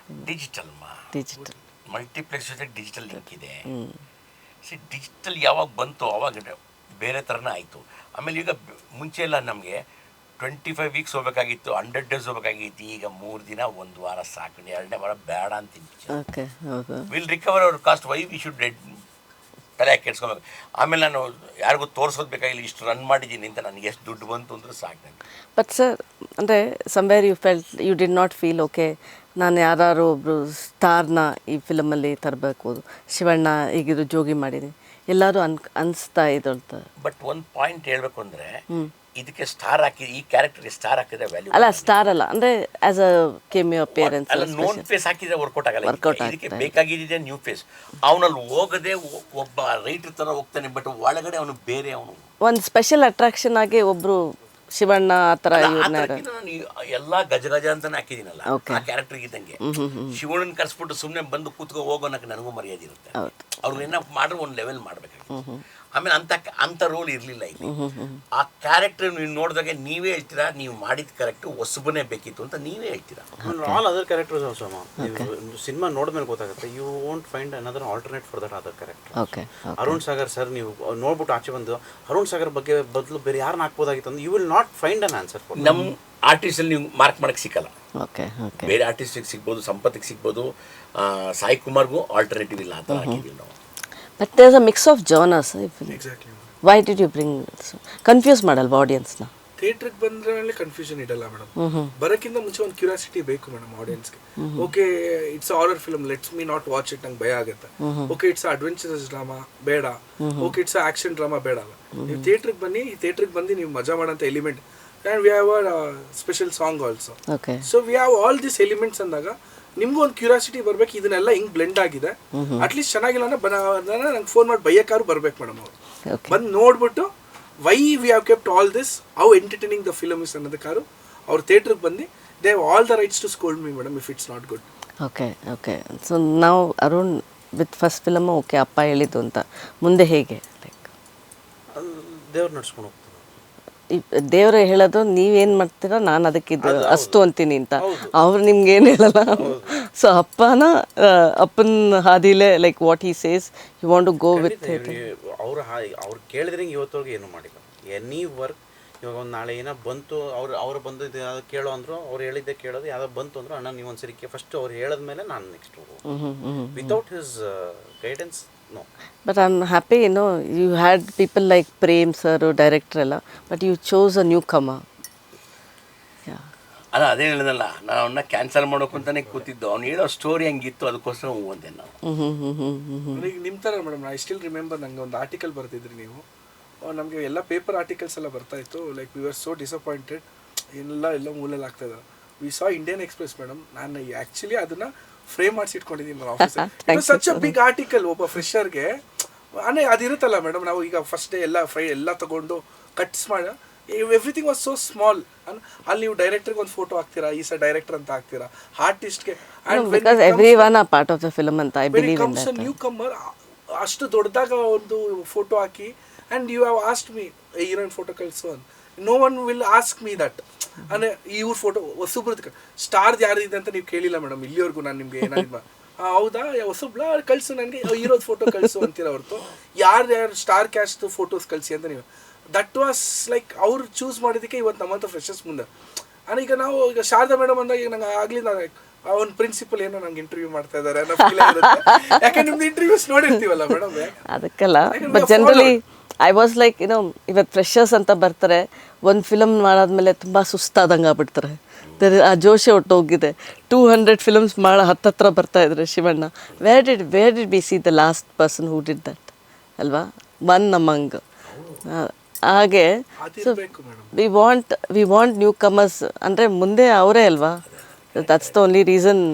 Digital multiplex ಜೊತೆ ಡಿಜಿಟಲ್ ಲಿಂಕ್ ಇದೆ. ಡಿಜಿಟಲ್ ಯಾವಾಗ ಬಂತು ಅವಾಗ ಬೇರೆ ಥರನೇ ಆಯಿತು. ಆಮೇಲೆ ಈಗ ಮುಂಚೆ ಎಲ್ಲ ನಮಗೆ 25 ವೀಕ್ಸ್ ಹೋಗ್ಬೇಕಾಗಿತ್ತು, 100 ಡೇಸ್ ಹೋಗ್ಬೇಕಾಗಿತ್ತು. ಈಗ 3 ದಿನ 1 ವಾರ ಸಾಕು, 2ನೇ ವಾರ ಬೇಡ ಅಂತೀನಿ. Will recover our cost. Why we should ತಲೆ ಕೆಡ್ಸ್ಕೊಬೇಕು. ಆಮೇಲೆ ನಾನು ಯಾರಿಗೂ ತೋರಿಸೋದು ಬೇಕಾಗಿಲ್ಲ, ಇಷ್ಟು ರನ್ ಮಾಡಿದ್ದೀನಿ ಅಂತ, ನನಗೆ ಎಷ್ಟು ದುಡ್ಡು ಬಂತು ಅಂದರೆ ಸಾಕು ನನಗೆ. ಬಟ್ ಸರ್, ಅಂದರೆ somewhere you did not feel okay, ನಾನು ಯಾರು ಒಬ್ಬರು ಸ್ಟಾರ್ನ ಈ ಫಿಲಮಲ್ಲಿ ತರಬೇಕು, ಶಿವಣ್ಣ ಈಗಿರೋ ಜೋಗಿ ಮಾಡಿದ್ದೀನಿ, ಎಲ್ಲರೂ ಅನಿಸ್ತಾ ಇದು ಅಂತ. ಬಟ್ ಒಂದು ಪಾಯಿಂಟ್ ಹೇಳಬೇಕು ಅಂದರೆ, ಇದಕ್ಕೆ ಸ್ಟಾರ್ ಹಾಕಿ, ಈ ಕ್ಯಾರೆಕ್ಟರ್ಗೆ ಸ್ಟಾರ್ ಹಾಕಿದ್ರೆ ವ್ಯಾಲ್ಯೂ ಅಲ್ಲ. ಸ್ಟಾರ್ ಅಲ್ಲ ಅಂದರೆ ಆಸ್ ಅ ಕೆಮಿಯೋ ಅಪಿಯರೆನ್ಸ್ ಅಲ್ಲ, ನೋನ್ ಫೇಸ್ ಹಾಕಿದ್ರೆ ವರ್ಕೌಟ್ ಆಗಲ್ಲ. ಇದಕ್ಕೆ ಬೇಕಾಗಿದ್ದೆ ನ್ಯೂ ಫೇಸ್. ಅವನಲ್ಲಿ ಹೋಗದೆ ಒಬ್ಬ ರೈಟರ್ ಥರ ಹೋಗ್ತಾನೆ, ಬಟ್ ಒಳಗಡೆ ಅವನು ಬೇರೆ, ಅವನು ಒಂದು ಸ್ಪೆಷಲ್ ಅಟ್ರಾಕ್ಷನ್ ಆಗಿ ಒಬ್ಬರು ಶಿವಣ್ಣ ಆ ಥರ ನಾನು ಎಲ್ಲ ಗಜ ಅಂತಾನೆ ಹಾಕಿದ್ದೀನಲ್ಲ, ಆ ಕ್ಯಾರೆಕ್ಟರ್ ಇದ್ದಂಗೆ. ಶಿವಣ್ಣನ ಕರ್ಸ್ಬಿಟ್ಟು ಸುಮ್ಮನೆ ಬಂದು ಕೂತ್ಕೊ ಹೋಗೋನಕ್ಕೆ ನನಗೂ ಮರ್ಯಾದೆ ಇರುತ್ತೆ. ಅವ್ರಿಗೆ ಏನೋ ಮಾಡ್ರೆ ಒಂದು ಲೆವೆಲ್ ಮಾಡಬೇಕಾಗಿತ್ತು. ಆಮೇಲೆ ಅಂಥ ರೋಲ್ ಇರಲಿಲ್ಲ ಇಲ್ಲಿ. ಆ ಕ್ಯಾರೆಕ್ಟರ್ ನೀವು ನೋಡಿದಾಗ ನೀವೇ ಹೇಳ್ತೀರಾ, ನೀವು ಮಾಡಿದ ಕರೆಕ್ಟು, ಹೊಸಬನೇ ಬೇಕಿತ್ತು ಅಂತ ನೀವೇ ಹೇಳ್ತೀರಾ. ಆಲ್ ಅದರ್ ಕ್ಯಾರೆಕ್ಟರ್ಸ್ ಆಲ್ಸೋ ಸಿನಿಮಾ ನೋಡಿದ್ಮೇಲೆ ಗೊತ್ತಾಗುತ್ತೆ. You won't find another alternate for that other character. Arun Sagar sir ನೀವು ನೋಡ್ಬಿಟ್ಟು ಆಚೆ ಬಂದು ಅರುಣ್ ಸಾಗರ್ ಬಗ್ಗೆ ಬದಲು ಬೇರೆ ಯಾರನ್ನ ಹಾಕ್ಬೋದಾಗಿತ್ತು ಅಂದ್ರೆ you will not find an answer. ನಮ್ಮ ಆರ್ಟಿಸ್ಟಲ್ಲಿ ನೀವು ಮಾರ್ಕ್ ಮಾಡಕ್ಕೆ ಸಿಕ್ಕಲ್ಲ. ಬೇರೆ ಆರ್ಟಿಸ್ಟಿಗೆ ಸಿಗ್ಬೋದು, ಸಂಪತ್ತಿಗೆ ಸಿಗ್ಬೋದು, ಸಾಯಿ ಕುಮಾರ್ಗೂ ಆಲ್ಟರ್ನೇಟಿವ್ ಇಲ್ಲ, ಆ ಥರ ಹಾಕಿದ್ದೀವಿ ನಾವು. But there's a mix of genres. Exactly. Why did you bring confuse ಮಾಡಲ್ವಾ ಆಡಿಯನ್ಸ್ನ? ಥಿಯೇಟ್ರಿಗೆ ಬಂದ್ರೆ ಕನ್ಫ್ಯೂಷನ್ ಇಡಲ್ಲ ಮೇಡಮ್. ಬರೋಕ್ಕಿಂತ ಮುಂಚೆ ಒಂದು ಕ್ಯೂರಿಯಾಸಿಟಿ ಬೇಕು ಮೇಡಮ್ ಆಡಿಯನ್ಸ್ಗೆ. Okay it's horror film, let's me not watch it, ನಂಗೆ ಭಯ ಆಗುತ್ತೆ. ಓಕೆ ಇಟ್ಸ್ ಅಡ್ವೆಂಚರಸ್ ಡ್ರಾಮಾ ಬೇಡ, ಓಕೆ ಇಟ್ಸ್ ಆಕ್ಷನ್ ಡ್ರಾಮಾ ಬೇಡ. ನೀವು ಥಿಯೇಟ್ರಿಗೆ ಬನ್ನಿ, ಈ ಥಿಯೇಟ್ರಿಗೆ ಬಂದು ನೀವು ಮಜಾ ಮಾಡೋಂಥ element. And we have a special song also. So we have all this elements ಅಂದಾಗ ನಿಮ್ಗೂ ಒಂದು ಕ್ಯೂರಿಯಾಸಿಟಿ ಬರ್ಬೇಕು, ಇದನ್ನೆಲ್ಲ ಹಿಂಗೆ ಬ್ಲೆಂಡ್ ಆಗಿದೆ, ಅಟ್ಲೀಸ್ಟ್ ಚೆನ್ನಾಗಿಲ್ಲ ಅಂದ್ರೆ ನಂಗೆ ಫೋನ್ ಮಾಡಿ ಬೈಯಕ್ಕಾರು ಬರ್ಬೇಕು ಮೇಡಮ್. ಅವರು ಬಂದು ನೋಡ್ಬಿಟ್ಟು why we have kept all this, how entertaining the film is ಅನ್ನೋದಕ್ಕಾರು ಅವ್ರು ಥಿಯೇಟ್ರಿಗೆ ಬಂದು they have all the rights to scold me madam if it's not good. Okay so ನಾವು Arun with first film okay ಅಪ್ಪ ಹೇಳಿದ್ದು ಅಂತ, ಮುಂದೆ ಹೇಗೆ ಲೈಕ್ ದೇವ್ರು ನಡ್ಸ್ಕೊಂಡು ಹೋಗ್ತಾರೆ. ದೇವ್ರೆ ಹೇಳೋದು ನೀವೇನು ಮಾಡ್ತೀರಾ, ನಾನು ಅದಕ್ಕಿದ್ದು ಅಷ್ಟು ಅಂತೀನಿ ಅಂತ. ಅವ್ರು ನಿಮ್ಗೆ ಏನು ಹೇಳಲ್ಲ. ಸೊ ಅಪ್ಪನ ಹಾದಿಲೇ like what he says you want to go with it. ಅವ್ರು ಕೇಳಿದ್ರೆ ಇವತ್ತವರೆಗೆ ಏನು ಮಾಡಿಲ್ಲ. ಎನಿ ವರ್ಕ್ ಇವಾಗ ಒಂದು ನಾಳೆ ಏನೋ ಬಂತು, ಅವ್ರು ಬಂದು ಯಾವ್ದು ಕೇಳೋ ಅಂದರು, ಅವ್ರು ಹೇಳಿದ್ದೆ ಕೇಳೋದು, ಯಾವುದೋ ಬಂತು ಅಂದರು, ಅಣ್ಣ ನೀವು ಒಂದು ಸರಿ ಫಸ್ಟ್ ಅವ್ರು ಹೇಳಿದ್ಮೇಲೆ ನಾನು next without his guidance no. But I am happy you had people like Prem sir director ಎಲ್ಲ, but you chose a new comer. ಅಲ್ಲ ಅದೇ ಹೇಳಿದಲ್ಲ, ನಾನು ಅವನ್ನ ಕ್ಯಾನ್ಸಲ್ ಮಾಡೋಕ್ಕಂತಾನೆ ಕೂತಿದ್ದು. ಅವ್ನು ಹೇಳೋ ಸ್ಟೋರಿ ಹಂಗಿತ್ತು, ಅದಕ್ಕೋಸ್ಕರ ಹೋದೆ ನಾವು. ಈಗ ನಿಮ್ಮ ಥರ ಮೇಡಮ್, ಐ ಸ್ಟಿಲ್ ರಿಮೆಂಬರ್, ನನಗೆ ಒಂದು ಆರ್ಟಿಕಲ್ ಬರ್ತಿದ್ರಿ ನೀವು, ನಮಗೆ ಎಲ್ಲ ಪೇಪರ್ ಆರ್ಟಿಕಲ್ಸ್ ಎಲ್ಲ ಬರ್ತಾಯಿತ್ತು. Like we are so disappointed, ಎಲ್ಲ ಮೂಲೆಯಲ್ಲಿ ಆಗ್ತಾಯಿದ್ದಾರೆ. We saw Indian Express madam. ನಾನು ಆ್ಯಕ್ಚುಲಿ ಅದನ್ನು ಫ್ರೇಮ್ ಮಾಡಿಸಿ ಇಟ್ಕೊಂಡಿದ್ದೀನಿ ನನ್ನ ಆಫೀಸಲ್ಲಿ. ಸಚ್ ಅ ಬಿಗ್ ಆರ್ಟಿಕಲ್ ಒಬ್ಬ ಫ್ರೆಶರ್ಗೆ. ಅಂದರೆ ಅದಿರುತ್ತಲ್ಲ ಮೇಡಮ್, ನಾವು ಈಗ ಫಸ್ಟ್ ಡೇ ಎಲ್ಲ ತೊಗೊಂಡು ಕಟ್ಸ್ ಮಾಡಿ, ಎವ್ರಿಥಿಂಗ್ ವಾಸ್ ಸೋ ಸ್ಮಾಲ್. ಅಲ್ಲಿ ನೀವು ಡೈರೆಕ್ಟರ್ಗೆ ಒಂದು ಫೋಟೋ ಹಾಕ್ತೀರಾ, ಈ ಸರ್ ಡೈರೆಕ್ಟರ್ ಅಂತ ಹಾಕ್ತೀರಾ, ಆರ್ಟಿಸ್ಟ್ಗೆ. ನ್ಯೂ ಕಮ್ಮರ್ ಅಷ್ಟು ದೊಡ್ಡದಾಗ ಒಂದು ಫೋಟೋ ಹಾಕಿ, and you have asked me heroine photo ಕಳಿಸು ಅಂತ. No one will ask me that. ಅಂದರೆ ಇವ್ರ ಫೋಟೋ ಹೊಸಬ್ರದ್ದು ಸ್ಟಾರ್ದು ಯಾರು ಇದೆ ಅಂತ ನೀವು ಕೇಳಿಲ್ಲ ಮೇಡಮ್ ಇಲ್ಲಿವರೆಗೂ. ನಾನು ನಿಮಗೆ ಏನಾದ್ರು ಹೌದಾ ಹೊಸಬ್ಳ ಕಳಿಸು ನನಗೆ ಇರೋದು ಫೋಟೋ ಕಳಿಸು ಅಂತೀರ ಹೊರತು ಯಾರು ಸ್ಟಾರ್ ಕ್ಯಾಸ್ಟ್ ಫೋಟೋಸ್ ಕಳಿಸಿ ಅಂತ ನೀವು. ದಟ್ ವಾಸ್ ಲೈಕ್ ಅವ್ರು ಚೂಸ್ ಮಾಡಿದ್ದಕ್ಕೆ ಇವತ್ತು ನಮ್ಮಂಥ ಫ್ರೆಶರ್ಸ್ ಮುಂದೆ. ಅಂದರೆ ಈಗ ನಾವು ಈಗ ಶಾರದಾ ಮೇಡಮ್ ಅಂದಾಗ ಈಗ ನಂಗೆ ಆಗ್ಲಿಂದ ಅವ್ನ ಪ್ರಿನ್ಸಿಪಲ್ ಏನೋ ನಂಗೆ ಇಂಟರ್ವ್ಯೂ ಮಾಡ್ತಾ ಇದ್ದಾರೆ ಅನ್ನೋ ಫೀಲ್ ಆಗಿರುತ್ತೆ. ಯಾಕೆ ನಿಮ್ದು ಇಂಟರ್ವ್ಯೂಸ್ ನೋಡಿರ್ತೀವಲ್ಲ ಮೇಡಮ್. ಅದಕ್ಕಲ್ಲ, but generally I was like ಇವತ್ತು ಫ್ರೆಶರ್ಸ್ ಅಂತ ಬರ್ತಾರೆ, ಒಂದು ಫಿಲಮ್ ಮಾಡಾದ್ಮೇಲೆ ತುಂಬ ಸುಸ್ತಾದಂಗೆ ಆಗ್ಬಿಡ್ತಾರೆ. ಆ ಜೋಶೆ ಹೊಟ್ಟೋಗಿದೆ. 200 ಫಿಲಮ್ಸ್ ಹತ್ತತ್ರ ಬರ್ತಾ ಇದ್ರೆ Shivanna. Where did be see the last person who did that ಅಲ್ವಾ? One among. ಹಾಗೆ so we want newcomers ಅಂದರೆ ಮುಂದೆ ಅವರೇ ಅಲ್ವಾ. That's the only reason.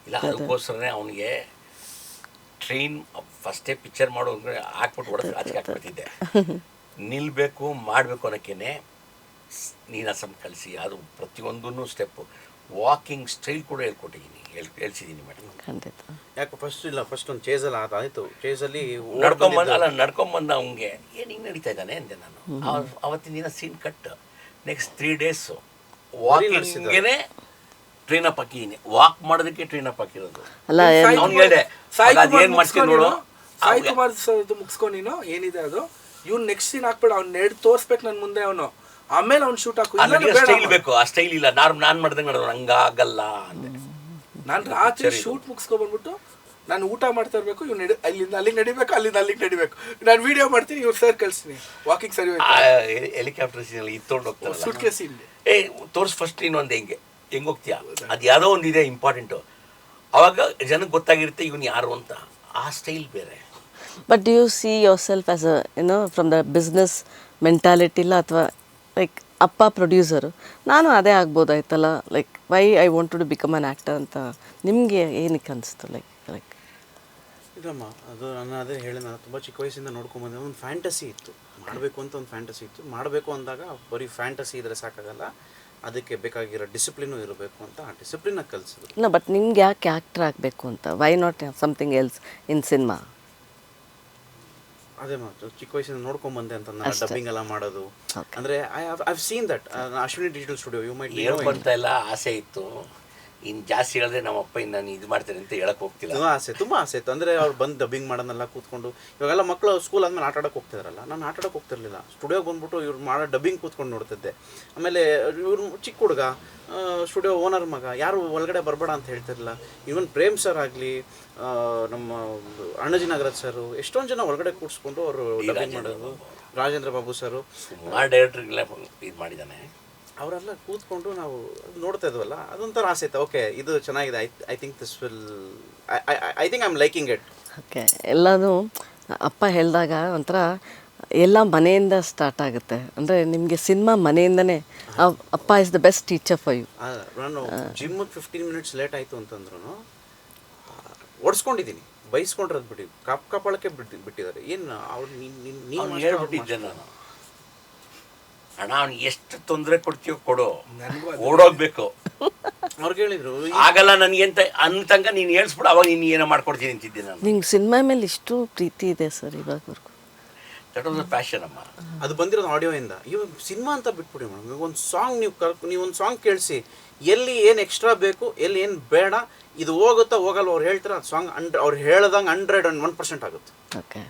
ಇಲ್ಲ ಅದಕ್ಕೋಸ್ಕರನೇ ಅವನಿಗೆ ಟ್ರೈನ್ ಫಸ್ಟೇ ಪಿಕ್ಚರ್ ಮಾಡೋ ಹಾಕ್ಬಿಟ್ಟು ಹೊಡೆದು ಆಚೆಗೆ ಹಾಕ್ಬಿಡ್ತಿದ್ದೆ. ನಿಲ್ಲಬೇಕು ಮಾಡಬೇಕು ಅನ್ನೋಕ್ಕೇನೆ ನೀನಾಸಂ ಕಲಿಸಿ ಅದು ಪ್ರತಿಯೊಂದೂ ಸ್ಟೆಪ್ಪು ವಾಕಿಂಗ್ ಸ್ಟೈಲ್ ಕೂಡ ಹೇಳ್ಕೊಟ್ಟಿದ್ದೀನಿ, ಹೇಳ್ಸಿದ್ದೀನಿ ಮೇಡಮ್. ಖಂಡಿತ. ಯಾಕೆ ಫಸ್ಟ್ ಒಂದು ಚೇಸಲ್ಲಿ ಆಯಿತು. ಚೇಸಲ್ಲಿ ನಡ್ಕೊಂಬಂದ ಅವ್ನಿಗೆ ಏನು ಹಿಂಗೆ ನಡೀತಾ ಇದ್ದಾನೆ ಅಂದೆ ನಾನು. ಅವತ್ತಿನ ದಿನ ಸೀನ್ ಕಟ್. ನೆಕ್ಸ್ಟ್ 3 days ವಾಕಿಂಗೇನೆ ಟ್ರೈನ್ ಅಪ್ ಹಾಕಿದ್ದೀನಿ. ವಾಕ್ ಮಾಡೋದಕ್ಕೆ ಟ್ರೈನ್ ಅಪ್ ಹಾಕಿರೋದು. ಅಲ್ಲ ಅವ್ನಿಗೆ ಹೇಳಿದೆ ಅದೇನು ಮಾಡ್ತೀನಿ ನೋಡು. ಸಾಯಿ ಕುಮಾರ್ ಇದು ಮುಗಿಸ್ಕೊಂಡು ನೀನು ಏನಿದೆ ಅದು ಇವ್ನು ನೆಕ್ಸ್ಟ್ ಸೀನ್ ಹಾಕ್ಬೇಡ, ಅವ್ನು ತೋರಿಸ್ಬೇಕು ನನ್ನ ಮುಂದೆ ಅವನು, ಆಮೇಲೆ ಅವ್ನು ಶೂಟ್ ಹಾಕು. ಸ್ಟೈಲ್ ಬೇಕು, ಆ ಸ್ಟೈಲ್ ಇಲ್ಲ. ನಾನು ಮಾಡ್ದಂಗೆ ನೋಡೋದು ಹಂಗಾಗಲ್ಲ ಅಂದೆ. ನಾನು ರಾತ್ರಿ ಶೂಟ್ ಮುಗಿಸ್ಕೊಬಂದ್ಬಿಟ್ಟು ನಾನು ಊಟ ಮಾಡ್ತಾ ಇರಬೇಕು, ಇವ್ನು ಅಲ್ಲಿಂದ ಅಲ್ಲಿಗೆ ನಡಿಬೇಕು, ಅಲ್ಲಿಂದ ಅಲ್ಲಿಗೆ ನಡಿಬೇಕು. ನಾನು ವಿಡಿಯೋ ಮಾಡ್ತೀನಿ, ಇವ್ರು ಸರ್ ಕಳಿಸ್ತೀನಿ ವಾಕಿಂಗ್ ಸರಿ. ಹೆಲಿಕಾಪ್ಟರ್ ಸೀನಲ್ಲಿ ಇತ್ತೊಂಡು ಹೋಗ್ತಾರೆ ಸೂಟ್ ಕೇಸ್ ಇಲ್ಲಿ ತೋರಿಸ್ ಫಸ್ಟ್ ಇನ್ನೊಂದು ಹೆಂಗೆ ಹೋಗ್ತೀಯಾ, ಅದು ಯಾವುದೋ ಒಂದು ಇದೆ ಇಂಪಾರ್ಟೆಂಟು. ಅವಾಗ ಜನಕ್ಕೆ ಗೊತ್ತಾಗಿರುತ್ತೆ ಇವನು ಯಾರು ಅಂತ. ಆ ಸ್ಟೈಲ್ ಬೇರೆ. But do you see yourself as from the business mentality ಇಲ್ಲ, ಅಥವಾ ಲೈಕ್ ಅಪ್ಪ ಪ್ರೊಡ್ಯೂಸರು ನಾನು ಅದೇ ಆಗ್ಬೋದಾಯ್ತಲ್ಲ, like why I want to become an actor ಅಂತ ನಿಮಗೆ ಏನಕ್ಕೆ ಅನಿಸ್ತು? ಲೈಕ್ ಇದಮ್ಮ ಅದು ನಾನು ಅದೇ ಹೇಳಿ, ನಾನು ತುಂಬ ಚಿಕ್ಕ ವಯಸ್ಸಿಂದ ನೋಡ್ಕೊಂಬಂದೆ. ಒಂದು ಫ್ಯಾಂಟಸಿ ಇತ್ತು, ಮಾಡಬೇಕು ಅಂತ ಒಂದು ಫ್ಯಾಂಟಸಿ ಇತ್ತು. ಮಾಡಬೇಕು ಅಂದಾಗ ಬರೀ ಫ್ಯಾಂಟಸಿ ಇದ್ದರೆ ಸಾಕಾಗಲ್ಲ, ಅದಕ್ಕೆ ಬೇಕಾಗಿರೋ ಡಿಸಿಪ್ಲಿನು ಇರಬೇಕು ಅಂತ ಆ ಡಿಸಿಪ್ಲಿನ ಕಲಿಸಿದ್ರು. ಇಲ್ಲ, ಬಟ್ ನಿಮ್ಗೆ ಯಾಕೆ ಆ್ಯಕ್ಟರ್ ಆಗಬೇಕು ಅಂತ? Why not something else in cinema? ಅದೇ ಮಾತು ಚಿಕ್ಕ ವಯಸ್ಸಿಂದ ನೋಡ್ಕೊಂಬಂದೆ ಅಂತ ನಾನು ಡಬ್ಬಿಂಗ್ ಎಲ್ಲ ಮಾಡೋದು. ಅಂದರೆ I seen that Ashwini digital studio you might ಹೇಳ್ಕೊಂತ ಎಲ್ಲ ಆಸೆ ಇತ್ತು. ಇನ್ನು ಜಾಸ್ತಿ ಹೇಳಿದ್ರೆ ನಮ್ಮಪ್ಪ ಇನ್ನು ನಾನು ಇದು ಮಾಡ್ತೇನೆ ಅಂತ ಹೇಳಕ್ಕೆ ಹೋಗ್ತಿಲ್ಲ. ತುಂಬ ಆಸೆ ಇತ್ತು. ಅಂದರೆ ಅವ್ರು ಬಂದು ಡಬ್ಬಿಂಗ್ ಮಾಡೋದನ್ನೆಲ್ಲ ಕೂತ್ಕೊಂಡು, ಇವಾಗೆಲ್ಲ ಮಕ್ಕಳು ಸ್ಕೂಲ್ ಆದಮೇಲೆ ಆಟ ಆಡೋಕೆ ಹೋಗ್ತಿದ್ರಲ್ಲ, ನಾನು ಆಟ ಆಡೋಕೆ ಹೋಗ್ತಿರ್ಲಿಲ್ಲ. ಸ್ಟುಡಿಯೋಗೆ ಬಂದ್ಬಿಟ್ಟು ಇವ್ರು ಮಾಡೋ ಡಬ್ಬಿಂಗ್ ಕೂತ್ಕೊಂಡು ನೋಡ್ತಿದ್ದೆ. ಆಮೇಲೆ ಇವ್ರು ಚಿಕ್ಕ ಹುಡುಗ, ಸ್ಟುಡಿಯೋ ಓನರ್ ಮಗ, ಯಾರು ಒಳಗಡೆ ಬರಬೇಡ ಅಂತ ಹೇಳ್ತಿರಲಿಲ್ಲ. ಈವನ್ ಪ್ರೇಮ್ ಸರ್ ಆಗಲಿ, ನಮ್ಮ ಅಣ್ಣಜಿ ನಾಗರಾಜ್ ಸರು, ಎಷ್ಟೊಂದು ಜನ ಒಳಗಡೆ ಕೂಡಿಸ್ಕೊಂಡು ಅವರು ಡಬ್ಬಿಂಗ್ ಮಾಡೋದು. ರಾಜೇಂದ್ರ ಬಾಬು ಸರು ಸುಮಾರು ಡೈರೆಕ್ಟ್ರಿಗೆಲ್ಲ ಇದು ಮಾಡಿದ್ದಾನೆ. ಅವರೆಲ್ಲ ಕೂತ್ಕೊಂಡು ನಾವು ನೋಡ್ತಾ ಇದ್ವಲ್ಲ, ಅದೊಂಥರ ಆಸೆ ಇತ್ತು. ಓಕೆ ಇದು ಚೆನ್ನಾಗಿದೆ, I think this will I think I am liking it. Okay, ಎಲ್ಲನೂ ಅಪ್ಪ ಹೇಳಿದಾಗ ಒಂಥರ ಎಲ್ಲ ಮನೆಯಿಂದ ಸ್ಟಾರ್ಟ್ ಆಗುತ್ತೆ. ಅಂದರೆ ನಿಮಗೆ ಸಿನಿಮಾ ಮನೆಯಿಂದನೇ. ಅಪ್ಪ is the best teacher for you. ನಾನು ಜಿಮ್ಮಿಗೆ 15 minutes ಲೇಟ್ ಆಯಿತು ಅಂತಂದ್ರೂ ಓಡಿಸ್ಕೊಂಡಿದ್ದೀನಿ, ಬೈಸ್ಕೊಂಡಿರೋದು ಬಿಟ್ಟು ಕಪಾಳಕ್ಕೆ ಬಿಟ್ಟಿದ್ದಾರೆ. ಏನು ಅವ್ರು ನೀವು ಹೇಳ್ಬಿಟ್ಟಿದ್ದೆ ನಾನು, ಅಣ್ಣ ಅವ್ನಿಗೆ ಎಷ್ಟು ತೊಂದರೆ ಕೊಡ್ತೀವೋ ಕೊಡು, ಓಡೋಗ್ಬೇಕು. ಅವ್ರಿಗೆ ಹೇಳಿದ್ರು ಆಗಲ್ಲ ನನಗೆ ಅಂತ ಅಂತಂಗ ನೀನು ಹೇಳ್ಸ್ಬಿಡು, ಅವಾಗ ನೀನು ಏನೋ ಮಾಡ್ಕೊಡ್ತೀನಿ ಅಂತಿದ್ದೆ ನಾನು. ನಿಂಗೆ ಸಿನಿಮಾ ಮೇಲೆ ಇಷ್ಟು ಪ್ರೀತಿ ಇದೆ ಸರ್ ಇವಾಗವರೆಗೂ. ದಟ್ ವಾಸ್ ಅ ಪ್ಯಾಷನ್ ಅಮ್ಮ. ಅದು ಬಂದಿರೋದು ಆಡಿಯೋಯಿಂದ. ಇವಾಗ ಸಿನಿಮಾ ಅಂತ ಬಿಟ್ಬಿಡಿ ಮೇಡಮ್. ಈಗ ಒಂದು ಸಾಂಗ್ ನೀವು ಒಂದು ಸಾಂಗ್ ಕೇಳಿಸಿ, ಎಲ್ಲಿ ಏನು ಎಕ್ಸ್ಟ್ರಾ ಬೇಕು, ಎಲ್ಲಿ ಏನು ಬೇಡ, ಇದು ಹೋಗುತ್ತಾ ಹೋಗಲ್ಲ ಅವ್ರು ಹೇಳ್ತಾರೆ. ಅದು ಸಾಂಗ್ ಅವ್ರು ಹೇಳ್ದಂಗೆ 101% ಆಗುತ್ತೆ. Okay,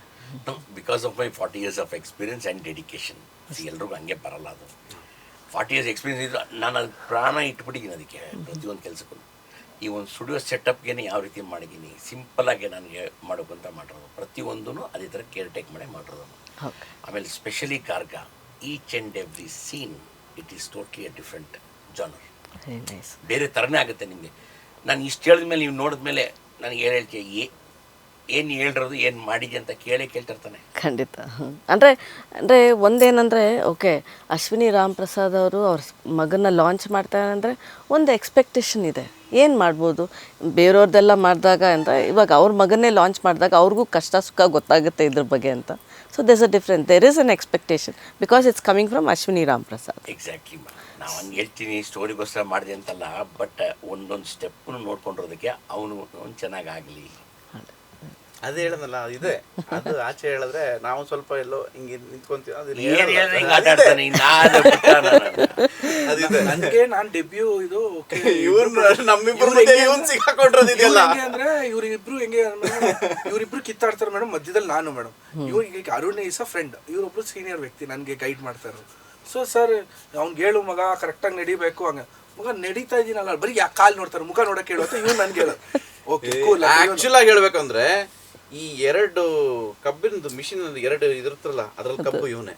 because of my 40 years of experience and dedication. ಎಲ್ರಿಗೂ ಹಂಗೆ ಬರಲ್ಲ ಅದು. 40 years ಎಕ್ಸ್ಪೀರಿಯನ್ಸ್ ಇದ್ದು ನಾನು ಅದು ಪ್ರಾಣ ಇಟ್ಬಿಟ್ಟಿದ್ದೀನಿ ಅದಕ್ಕೆ, ಪ್ರತಿಯೊಂದು ಕೆಲಸಕ್ಕೂ. ಈ ಒಂದು ಸ್ಟುಡಿಯೋ ಸೆಟಪ್ಗೆ ಯಾವ ರೀತಿ ಮಾಡಿದ್ದೀನಿ, ಸಿಂಪಲಾಗಿ ನನಗೆ ಮಾಡೋಕ್ಕಂತ ಮಾಡಿರೋದು ಪ್ರತಿಯೊಂದೂ ಅದೇ ಥರ ಕೇರ್ ಟೇಕ್ ಮಾಡಿ ಮಾಡಿರೋದು. ಆಮೇಲೆ ಸ್ಪೆಷಲಿ ಕಾರ್ಗ, each and every scene it is totally a different genre. ಬೇರೆ ಥರನೇ ಆಗುತ್ತೆ ನಿಮಗೆ. ನಾನು ಇಷ್ಟು ಹೇಳಿದ ಮೇಲೆ ನೀವು ನೋಡಿದ್ಮೇಲೆ ನನಗೆ ಏನು ಹೇಳ್ತೀಯ, ಏನು ಹೇಳಿರೋದು ಏನು ಮಾಡಿದೆ ಅಂತ ಕೇಳ್ತಿರ್ತಾನೆ. ಖಂಡಿತ. ಅಂದರೆ ಒಂದೇನಂದರೆ, ಓಕೆ ಅಶ್ವಿನಿ ರಾಮ್ ಪ್ರಸಾದ್ ಅವರು ಅವ್ರ ಮಗನ ಲಾಂಚ್ ಮಾಡ್ತಾರೆ ಅಂದರೆ ಒಂದು ಎಕ್ಸ್ಪೆಕ್ಟೇಷನ್ ಇದೆ, ಏನು ಮಾಡ್ಬೋದು. ಬೇರೆಯವ್ರದ್ದೆಲ್ಲ ಮಾಡಿದಾಗ ಅಂದರೆ ಇವಾಗ ಅವ್ರ ಮಗನ್ನೇ ಲಾಂಚ್ ಮಾಡಿದಾಗ ಅವ್ರಿಗೂ ಕಷ್ಟ ಸುಖ ಗೊತ್ತಾಗುತ್ತೆ ಇದ್ರ ಬಗ್ಗೆ ಅಂತ. So there's a difference, there is an expectation because it's coming from Ashwini Ram Prasad. Exactly. ನಾವು ಹಂಗೆ ಹೇಳ್ತೀನಿ ಸ್ಟೋರಿಗೋಸ್ಕರ ಮಾಡಿದೆ ಅಂತಲ್ಲ, ಬಟ್ ಒಂದೊಂದು ಸ್ಟೆಪ್ಪನ್ನು ನೋಡ್ಕೊಂಡಿರೋದಕ್ಕೆ ಅವನು ಚೆನ್ನಾಗಾಗಲಿ. ಅದೇ ಹೇಳೋದಲ್ಲ ಇದೆ, ಅದು ಆಚೆ ಹೇಳಿದ್ರೆ ನಾವು ಸ್ವಲ್ಪ ಎಲ್ಲೋ ಹಿಂಗೆ ನಿಂತ್ಕೊಂತೀವಿ, ಅದು ಏನ್ ಹೇಳಿದ್ರೆ ಹಿಂಗ್ ಆಟ ಆಡ್ತಾನೆ, ಇನ್ನಾದ್ರೂ ಬಿಟ್ಟಾನ ನಾನು. ಅದಿದೆ. ನನಗೆ ನಾನು ಡೆಬ್ಯೂ ಇದು ನಮ್ಮಿಬ್ರು ಮಧ್ಯೆ ಇವ್ನು ಸಿಕ್ಕಾಕೊಂಡಿರೋದಿದೆಯಲ್ಲ. ಅಂದ್ರೆ ಇವ್ರಿಬ್ರು ಕಿತ್ತಾಡ್ತಾರೆ ಮೇಡಮ್, ಮಧ್ಯದಲ್ಲಿ ನಾನು ಮೇಡಮ್. ಇವ್ರಿಗೆ ಅರುಣ್ ಈಸ್ ಅ ಫ್ರೆಂಡ್, ಇವ್ರೊಬ್ರು ಸೀನಿಯರ್ ವ್ಯಕ್ತಿ ನನಗೆ ಗೈಡ್ ಮಾಡ್ತಾರೆ. ಸೊ ಸರ್ ಅವ್ನಿಗೆ ಹೇಳು ಮಗ ಕರೆಕ್ಟಾಗಿ ನಡಿಬೇಕು, ಹಂಗ ಮಗ ನಡೀತಾ ಇದೀನಲ್ಲ, ಬರೀ ಯಾಕೆ ಕಾಲು ನೋಡ್ತಾರೆ, ಮುಖ ನೋಡಕ್ಕೆ ಹೇಳು ಅಂತ ಇವ್ನು ನನ್ಗೆ ಹೇಳೋದು. ಓಕೆ ಆಕ್ಚುಲ್ ಆಗಿ ಹೇಳ್ಬೇಕಂದ್ರೆ ಈ 2 ಕಬ್ಬಿನದು ಮಿಷಿನ್ 2 ಇದಿರ್ತಲ್ಲ, ಅದ್ರಲ್ಲಿ ಕಬ್ಬು ಇವನೇ,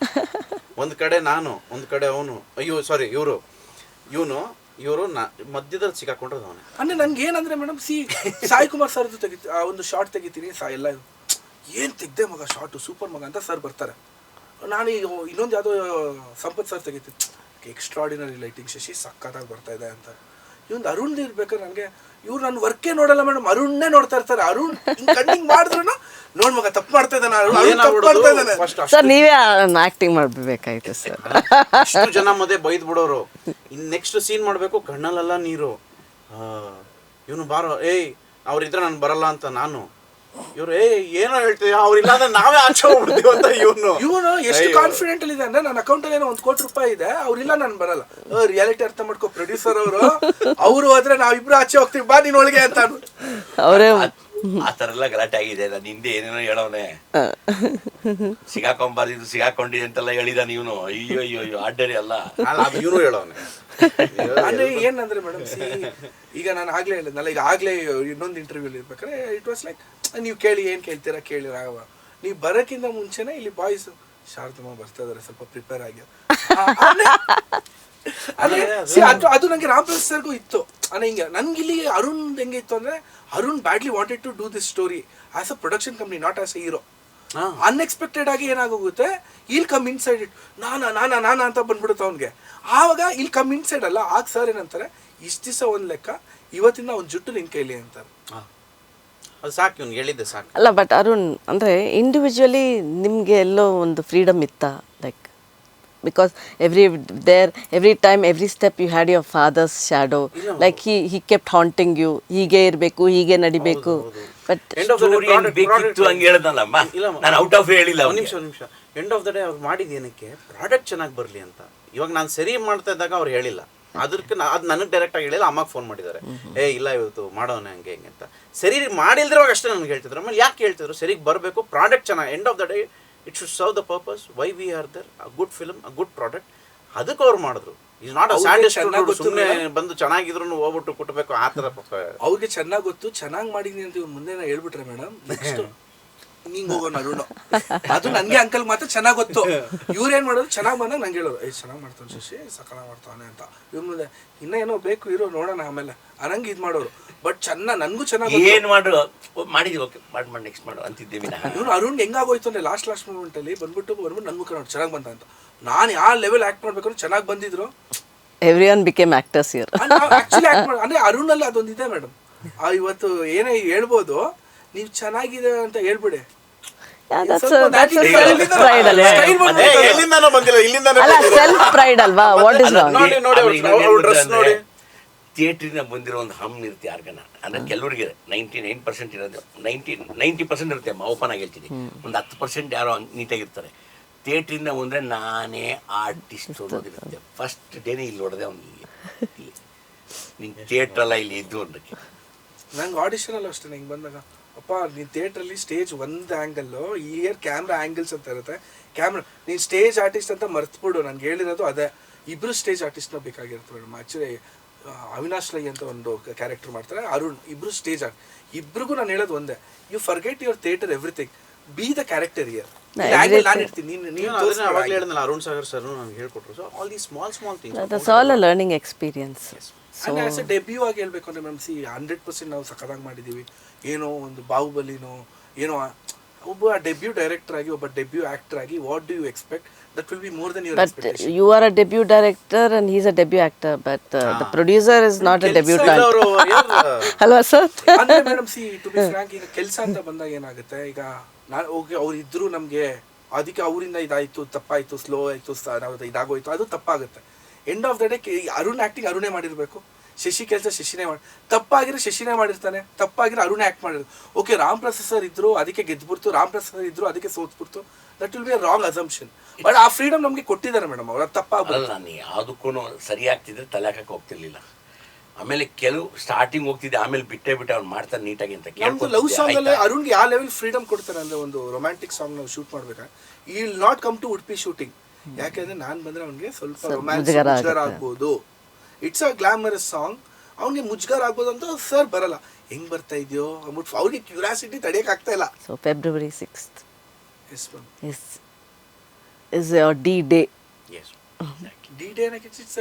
ಒಂದ್ ಕಡೆ ನಾನು, ಒಂದ್ ಕಡೆ ಅವನು, ಇವರು ಮಧ್ಯದಲ್ಲಿ ಸಿಕ್ಕಾಕೊಂಡ್ರದು ಅವನೇ. ಅಂದ್ರೆ ನನ್ಗೆ ಏನಂದ್ರೆ ಮೇಡಮ್ ಸಾಯಿ ಕುಮಾರ್ ಸರ್ದು ಒಂದು ಶಾರ್ಟ್ ತೆಗಿತೀನಿ, ಎಲ್ಲ ಏನ್ ತೆಗ್ದೆ ಮಗ ಶಾರ್ಟು ಸೂಪರ್ ಮಗ ಅಂತ ಸರ್ ಬರ್ತಾರೆ. ನಾನು ಇನ್ನೊಂದು ಯಾವುದೋ ಸಂಪತ್ ಸರ್ ತೆಗಿತೀನಿ, ಎಕ್ಸ್ಟ್ರಾಡಿನರಿ ಲೈಟಿಂಗ್ ಶಶಿ ಸಕ್ಕತ್ತಾಗಿ ಬರ್ತಾ ಇದೆ ಅಂತ. ಇವ್ನು ಅರುಣ್ ಇರ್ಬೇಕಾದ್ರೆ ನನಗೆ ಇವ್ರು ನನ್ನ ವರ್ಕೇ ನೋಡಲ್ಲ ಮೇಡಮ್, ಅರುಣ್ನೇ ನೋಡ್ತಾ ಇರ್ತಾರೆ. ಅರುಣ್ ಕಣ್ಣಿಂಗ್ ಮಾಡಿದ್ರು ನೋಡ್ ಮಗ ತಪ್ಪು ಮಾಡ್ತಾ ಇದ್ದಾನೆ ಸರ್, ನೀವೇ ಆಕ್ಟಿಂಗ್ ಮಾಡ್ಬೇಕಾಯ್ತು ಸರ್. ಅಷ್ಟು ಜನ ಮಧ್ಯೆ ಬೈದ್ ಬಿಡೋರು. ಇನ್ ನೆಕ್ಸ್ಟ್ ಸೀನ್ ಮಾಡ್ಬೇಕು, ಕಣ್ಣಲ್ಲೆಲ್ಲ ನೀರು. ಇವನು ಬಾರೋ, ಏಯ್ ಅವ್ರಿದ್ರೆ ನಾನು ಬರಲ್ಲ ಅಂತ ನಾನು, ಇವ್ರು ಏನೋ ಹೇಳ್ತೀವಿ, ಅವ್ರಿಲ್ಲ ಅಂದ್ರೆ ನಾವೇ ಆಚೆ ಹೋಗ್ಬಿಡ್ತೀವಿ ಅಂತ ಇವನು ಎಷ್ಟು ಕಾನ್ಫಿಡೆಂಟ್ ಅಲ್ಲಿ ಇದೆ ಅಂದ್ರೆ ನನ್ನ ಅಕೌಂಟ್ ಅಲ್ಲಿ ಏನೋ 1 ಕೋಟಿ ರೂಪಾಯಿ ಇದೆ, ಅವ್ರಿಲ್ಲ ನಾನು ಬರಲ್ಲ. ರಿಯಾಲಿಟಿ ಅರ್ಥ ಮಾಡ್ಕೋ ಪ್ರೊಡ್ಯೂಸರ್ ಅವರು ಹೋದ್ರೆ ನಾವಿಬ್ರು ಆಚೆ ಹೋಗ್ತೀವಿ, ಬಾ ನೀನ್ ಒಳಗೆ ಅಂತ ಅವರೇ ಆ ತರ ಎಲ್ಲ ಗಲಾಟೆ ಆಗಿದೆ. ನಾನು ಹಿಂದೆ ಏನೇನೋ ಹೇಳೋನೆ, ಸಿಗಾಕೊಂಬಾರ್ದು ಸಿಗಾಕೊಂಡಿದೆ ಅಂತೆಲ್ಲ ಹೇಳಿದ ನೀನು. ಅಯ್ಯೋ ಆರ್ಡರಿ ಅಲ್ಲ, ಇವನು ಹೇಳೋನೆ. ಅಂದ್ರೆ ಏನಂದ್ರೆ ಮೇಡಮ್ ಈಗ ನಾನು ಆಗ್ಲೇ ಹೇಳಿದ್ನಲ್ಲ, ಈಗ ಆಗ್ಲೇ ಇನ್ನೊಂದು ಇಂಟರ್ವ್ಯೂ ಇರ್ಬೇಕಾದ್ರೆ ಇಟ್ ವಾಸ್ ಲೈಕ್, ನೀವು ಕೇಳಿ ಏನ್ ಕೇಳ್ತೀರಾ ಕೇಳಿ ರಾಘವ, ನೀವು ಬರೋಕ್ಕಿಂತ ಮುಂಚೆನೆ ಇಲ್ಲಿ ಬಾಯ್ಸ್ ಶಾರದಮ್ಮ ಬರ್ತಾ ಇದಾರೆ, ಸ್ವಲ್ಪ ಪ್ರಿಪೇರ್ ಆಗಿ. ಅದು ನಂಗೆ ರಾಮಪ್ರಸಾದ್ ಸರ್ಗೂ ಇತ್ತು. ಅಂದ್ರೆ ಹಿಂಗೆ ನನ್ಗಿಲ್ಲಿ ಅರುಣ್ ಹೆಂಗೆ ಇತ್ತು ಅಂದ್ರೆ, Arun badly wanted to do this story as a production company, not as a hero. Unexpected ಆಗಿ ಏನಾಗೋಗುತ್ತೆ, ಇಲ್ಲಿ ಕಮ್ ಇನ್ಸೈಡ್ ಇಟ್ ನಾನಾ ಅಂತ ಬಂದ್ಬಿಡುತ್ತೆ ಅವ್ನಿಗೆ. ಆವಾಗ ಇಲ್ಲಿ ಕಮ್ ಇನ್ಸೈಡ್ ಅಲ್ಲ, ಆಗ ಸರ್ ಏನಂತಾರೆ, ಇಷ್ಟು ದಿವಸ ಒಂದು ಲೆಕ್ಕ, ಇವತ್ತಿನ ಒಂದು ಜುಟ್ಟು ನಿನ್ ಕೈಲಿ ಅಂತಾರೆ. ಅದು ಸಾಕು, ಇವ್ನು ಹೇಳಿದ್ದೆ ಸಾಕು. ಅಲ್ಲ, ಬಟ್ ಅರುಣ್ ಅಂದರೆ ಇಂಡಿವಿಜುವಲಿ ನಿಮಗೆ ಎಲ್ಲೋ ಒಂದು ಫ್ರೀಡಮ್ ಇತ್ತಾ? Like because every time every step you had your father's shadow, like he kept haunting you, ಹೀಗೆ ಇರಬೇಕು, ಹೀಗೆ ನಡಿಬೇಕು. ಬಟ್ ಬೇಕಿತ್ತು ಹಂಗೆ ಹೇಳ್ದಲ್ಲಮ್ಮ, ನಾನು ಔಟ್ ಆಫ್ ಹೇಳಿಲ್ಲ. ಒಂದು ನಿಮಿಷ ಎಂಡ್ ಆಫ್ ದ ಡೇ ಅವ್ರು ಮಾಡಿದ್ದು ಏನಕ್ಕೆ, ಪ್ರಾಡಕ್ಟ್ ಚೆನ್ನಾಗಿ ಬರಲಿ ಅಂತ. ಇವಾಗ ನಾನು ಸರಿ ಮಾಡ್ತಾ ಇದ್ದಾಗ ಅವ್ರು ಹೇಳಿಲ್ಲ, ಅದಕ್ಕೆ ಅದು ನನಗೆ ಡೈರೆಕ್ಟಾಗಿ ಹೇಳಿಲ್ಲ, ಅಮ್ಮಗೆ ಫೋನ್ ಮಾಡಿದ್ದಾರೆ, ಇಲ್ಲ ಇವತ್ತು ಮಾಡೋಣ ಹಂಗೆ ಹಿಂಗೆ ಅಂತ. ಸರಿ ಮಾಡಿಲ್ದಿರುವಾಗ ಅಷ್ಟೇ ನನಗೆ ಹೇಳ್ತಿದ್ರು. ಆಮೇಲೆ ಯಾಕೆ ಹೇಳ್ತಿದ್ರು, ಸರಿಗೆ ಬರಬೇಕು, ಪ್ರಾಡಕ್ಟ್ ಚೆನ್ನಾಗಿ, end of the day it should serve the purpose why we are there, a good film, a good product. ಅದಕ್ಕೆ ಅವ್ರು ಮಾಡಿದ್ರು. ಇಸ್ ನಾಟ್ ಅ ಸ್ಯಾಡಿಸ್ಟ್, ಸುಮ್ಮನೆ ಬಂದು ಚೆನ್ನಾಗಿದ್ರು ಹೋಗ್ಬಿಟ್ಟು ಕುಟ್ಬೇಕು ಆ ಥರ. ಅವ್ರಿಗೆ ಚೆನ್ನಾಗಿ ಗೊತ್ತು, ಚೆನ್ನಾಗಿ ಮಾಡಿದೀನಿ ಅಂತ ಇವ್ರು ಮುಂದೆ ಹೇಳ್ಬಿಟ್ರೆ ಮೇಡಮ್, ನೆಕ್ಸ್ಟ್ ಹಿಂಗ್ ಹೋಗೋಣ ಅರುಣ್. ಅದು ನನ್ಗೆ ಅಂಕಲ್ ಮಾತ್ರ ಚೆನ್ನಾಗಿ ಗೊತ್ತು. ಇವ್ರೇನ್ ಮಾಡೋದು, ಚೆನ್ನಾಗಿ ಬಂದಾಗ ನಂಗೆ ಹೇಳೋರು, ಚೆನ್ನಾಗಿ ಮಾಡ್ತಾನೆ ಶಶಿ, ಸಕಾಲ ಮಾಡ್ತಾನೆ ಅಂತ. ಇವ್ರ ಮುಂದೆ ಇನ್ನ ಏನೋ ಬೇಕು ಇರೋ ನೋಡೋಣ ಆಮೇಲೆ ಅನ್ನಂಗೆ ಇದು ಮಾಡೋರು. ಬಟ್ ನನ್ಗೂ ಚೆನ್ನಾಗಿ ಏನ್ ಮಾಡು ಮಾಡಿದ್ವಿ, ಓಕೆ ಮಾಡಿ ನೆಕ್ಸ್ಟ್ ಮಾಡು ಅಂತಿದ್ದೇವೆ. ಇವ್ನು ಅರುಣ್ ಹೆಂಗಾಗೋಯ್ತು ಅಂದ್ರೆ ಲಾಸ್ಟ್ ಮೂಮೆಂಟ್ ಅಲ್ಲಿ ಬಂದ್ಬಿಟ್ಟು ನನ್ ಮುಖ ನೋಡಿ ಚೆನ್ನಾಗಿ ಬಂತ ಅಂತ. ನಾನು ಯಾವ ಲೆವೆಲ್ ಆಕ್ಟ್ ಮಾಡ್ಬೇಕು ಚೆನ್ನಾಗಿ ಬಂದಿದ್ರು. Everyone became actors here. Actually ಅಂದ್ರೆ ಅರುಣ್ ಅಲ್ಲಿ ಅದೊಂದಿದೆ ಮೇಡಮ್, ಇವತ್ತು ಏನೇ ಹೇಳ್ಬೋದು, ನೀವ್ ಚೆನ್ನಾಗಿದೆ ಅಂತ ಹೇಳ್ಬಿಡಿ. ಥಿಯೇಟ್ರಿನ ಬಂದಿರೋ ಒಂದು ಹಮ್ ಇರುತ್ತೆ ಯಾರ್ಗನ, ಅಂದ್ರೆ ಕೆಲವರಿಗೆ 99% ಇರೋದು, 90% ಇರುತ್ತೆ. ಓಪನ್ ಆಗಿ ಹೇಳ್ತೀನಿ, ಒಂದು 10% ಯಾರೋ ನೀಟಾಗಿರ್ತಾರೆ. ಥಿಯೇಟ್ರಿಂದ ಬಂದರೆ ನಾನೇ ಆರ್ಟಿಸ್ಟ್ ಓದೋದಿರುತ್ತೆ. ಫಸ್ಟ್ ಡೇನೇ ಇಲ್ಲಿ ನೋಡಿದೆ ಅವ್ನಿಗೆ, ನಿನ್ನ ಥಿಯೇಟ್ರಲ್ಲ ಇಲ್ಲಿ ಇದ್ದು ಅನ್ನೋಕ್ಕೆ. ನಂಗೆ ಆಡಿಷನ್ ಅಲ್ಲ ಅಷ್ಟೇ, ಹಿಂಗೆ ಬಂದಾಗ ಅಪ್ಪ ನೀನು ಥಿಯೇಟ್ರಲ್ಲಿ ಸ್ಟೇಜ್ ಒಂದು ಆ್ಯಂಗಲ್ಲು, ಇಯರ್ ಕ್ಯಾಮ್ರಾ ಆ್ಯಂಗಲ್ಸ್ ಅಂತ ಇರುತ್ತೆ. ಕ್ಯಾಮ್ರಾ ನೀನು ಸ್ಟೇಜ್ ಆರ್ಟಿಸ್ಟ್ ಅಂತ ಮರ್ತ್ಬಿಡು. ನನಗೆ ಹೇಳಿರೋದು ಅದೇ, ಇಬ್ಬರು ಸ್ಟೇಜ್ ಆರ್ಟಿಸ್ಟ್ನ ಬೇಕಾಗಿರುತ್ತೆ ಮೇಡಮ್. ಆ್ಯಕ್ಚುಲಿ ಅವಿನಾಶ್ ರೈ ಅಂತ ಒಂದು ಕ್ಯಾರೆಕ್ಟರ್ ಮಾಡ್ತಾರೆ, ಅರುಣ್, ಇಬ್ಬರು ಸ್ಟೇಜ್ ಆರ್ಟ್. ಇಬ್ರಿಗೂ ನಾನು ಹೇಳೋದು ಒಂದೇ, you forget your theatre everything, be the character here. ನಾನು ಇರ್ತೀನಿ, ಅರುಣ್ ಸಾಗರ್ ಸರ್ ನನಗೆ ಹೇಳ್ಕೊಟ್ರು. So all the small things, that's all a learning experience. And as a debut ಆಗಿ ಹೇಳ್ಬೇಕು ಅಂದರೆ ಮ್ಯಾಮ್, 100% ನಾವು ಸಖತ್ತಾಗಿ ಮಾಡಿದ್ದೀವಿ. ಏನೋ ಒಂದು ಬಾಹುಬಲಿನೋ ಏನೋ, ಒಬ್ಬ ಡೆಬ್ಯೂ ಡೈರೆಕ್ಟರ್ ಆಗಿ, ಒಬ್ಬ ಡೆಬ್ಯೂ ಆಕ್ಟರ್ ಆಗಿ, what do you expect? That will be more than your expectation. But you are a debut director and he's a debut actor, but the producer is not a debutant. Hello sir. ಅಂದ್ರೆ madam to be frank, ಈಗ ಕೆಲಸ ಅಂತ ಬಂದಾಗ ಏನಾಗುತ್ತೆ, ಈಗ ನಾನು okay ಅವ್ರು ಇದ್ರು ನಮಗೆ, ಅದಕ್ಕೆ ಅವರಿಂದ ಇದಾಯಿತು, ತಪ್ಪಾಯಿತು, ಸ್ಲೋ ಆಯಿತು, ಇದಾಗೋಯ್ತು, ಅದು ತಪ್ಪಾಗುತ್ತೆ. End of the day Arun acting ಅರುಣೇ ಮಾಡಿರಬೇಕು, ಶಶಿ ಕೆಲಸ ಶಶಿನೇ ಮಾಡಿ, ತಪ್ಪಾಗಿರೋ ಶಶಿನೇ ಮಾಡಿರ್ತಾನೆ, ತಪ್ಪಾಗಿರೋ ಅರುಣ್ ಆ್ಯಕ್ಟ್ ಮಾಡಿರೋದು. ಓಕೆ ರಾಮ್ ಪ್ರಸಾದ್ ಸರ್ ಇದ್ರು ಅದಕ್ಕೆ ಗೆದ್ಬಿಡ್ತು, ರಾಮ್ ಪ್ರಸಾದ್ ಸರ್ ಇದ್ರು ಅದಕ್ಕೆ ಸೋತ್ಬಿಡ್ತು, that will be a wrong assumption. But ಆ ಫ್ರೀಡಮ್ ನಮಗೆ ಕೊಟ್ಟಿದ್ದಾರೆ ಮೇಡಮ್, ಅವ್ರ ತಪ್ಪಾಗ್ಬೋದು. ಅಲ್ಲ, ನಾನು ಯಾವುದಕ್ಕೂ ಸರಿ ಆಗ್ತಿದ್ರೆ ತಲೆ ಹಾಕಕ್ಕೆ ಹೋಗ್ತಿರ್ಲಿಲ್ಲ. ಆಮೇಲೆ ಕೆಲವು ಸ್ಟಾರ್ಟಿಂಗ್ ಹೋಗ್ತಿದ್ದೆ, ಆಮೇಲೆ ಬಿಟ್ಟೆ ಅವ್ನು ಮಾಡ್ತಾನೆ ನೀಟಾಗಿ ಅಂತ ನಮ್ದು ಲವ್ ಸಾಂಗ್ ಅಲ್ಲಿ ಅರುಣ್ಗೆ ಯಾವ ಲೆವೆಲ್ ಫ್ರೀಡಮ್ ಕೊಡ್ತಾರೆ ಅಂದ್ರೆ, ಒಂದು ರೊಮ್ಯಾಂಟಿಕ್ ಸಾಂಗ್ ನಾವು ಶೂಟ್ ಮಾಡ್ಬೇಕಾದ್ರೆ ಈ will not come to Udupi shooting. ಯಾಕೆಂದ್ರೆ ನಾನು ಬಂದ್ರೆ ಅವ್ನಿಗೆ ಸ್ವಲ್ಪ ರೊಮ್ಯಾನ್ಸ್ ಮುಜುಗರ ಆಗ್ಬೋದು. ಇಟ್ಸ್ ಅ ಗ್ಲಾಮರಸ್ ಸಾಂಗ್, ಅವ್ನಿಗೆ ಮುಜುಗರ ಆಗ್ಬೋದು ಅಂತ ಸರ್ ಬರಲ್ಲ. ಹೆಂಗ್ ಬರ್ತಾ ಇದೆಯೋ ಅಂದ್ಬಿಟ್ಟು ಅವ್ರಿಗೆ ಕ್ಯೂರಿಯಾಸಿಟಿ ತಡೆಯಕ್ಕೆ ಆಗ್ತಾ ಇಲ್ಲ. So February 6th yes ma'am, is your D-Day. D-Day it's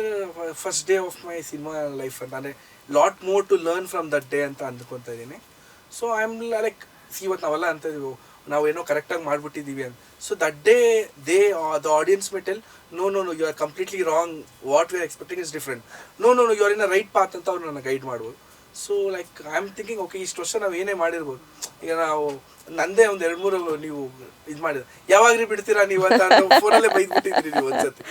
first day of my cinema life ಅಂತ, ಅಂದರೆ lot more to learn from that day ಅಂತ ಅಂದ್ಕೊತಾ ಇದ್ದೀನಿ. ಸೊ ಐ ಆಮ್ ಲೈಕ್ ಇವತ್ತು ನಾವೆಲ್ಲ ಅಂತ ಇದೀವಿ, ನಾವೇನೋ ಕರೆಕ್ಟಾಗಿ ಮಾಡಿಬಿಟ್ಟಿದ್ದೀವಿ ಅಂತ. So that day the audience may tell no you are completely wrong, what we are expecting is different, no you are in a right path ಅಂತ ಅವ್ರು ನನ್ನ ಗೈಡ್ ಮಾಡ್ಬೋದು. So like I am thinking okay ಇಷ್ಟು ವರ್ಷ ನಾವು ಏನೇ ಮಾಡಿರ್ಬೋದು, ಈಗ ನಾವು ನಂದೇ ಒಂದು 2-3 ನೀವು ಇದು ಮಾಡಿದ್ರೆ ಯಾವಾಗ್ರಿ ಬಿಡ್ತೀರಾ ನೀವು ಅಂತ ಫೋನಲ್ಲೇ ಬೈದ್ಬಿಟ್ಟಿದ್ರಿ ನೀವು ಒಂದ್ಸತಿ.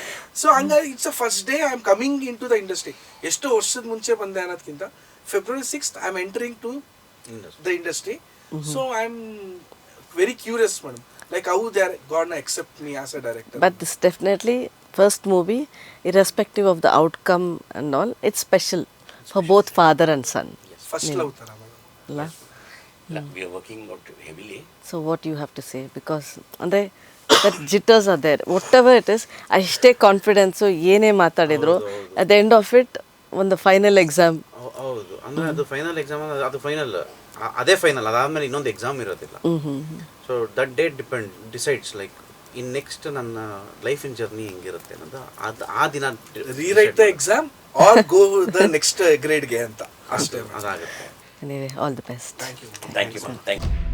ಸೊ ಹಂಗಾಗಿ it's a first day I am coming in to the industry. ಎಷ್ಟು ವರ್ಷದ ಮುಂಚೆ ಬಂದೆ ಅನ್ನೋದಕ್ಕಿಂತ February 6th I am entering to the industry. So I am very curious madam, like how they are gonna accept me as a director. But this definitely first movie, irrespective of the outcome and all, it's special for both father and son. First love ತರ madam. We are working out heavily. So what you have to say, because andre that jitters are there, whatever it is, ಅಷ್ಟೇ confidence ಏನೇ ಮಾತಾಡಿದ್ರು at the end of it ಒಂದು final exam. ಹೌದು, ಅಂದರೆ ಅದು final exam, ಅದು final, ಅದೇ final, ಅದಾದಮೇಲೆ ಇನ್ನೊಂದು ಎಕ್ಸಾಮ್ ಇರೋದಿಲ್ಲ. So that date decides like in next ನನ್ನ ಲೈಫಿನ ಜರ್ನಿ ಹೆಂಗಿರುತ್ತೆ ಅನ್ನೋದು ಅದು ಆ ದಿನ rewrite the exam or go the next ಗ್ರೇಡ್ಗೆ ಅಂತ ಅಷ್ಟೇ ಅದಾಗುತ್ತೆ. Anyway, all the best. Thank you. Thank you, ma'am. Thank you.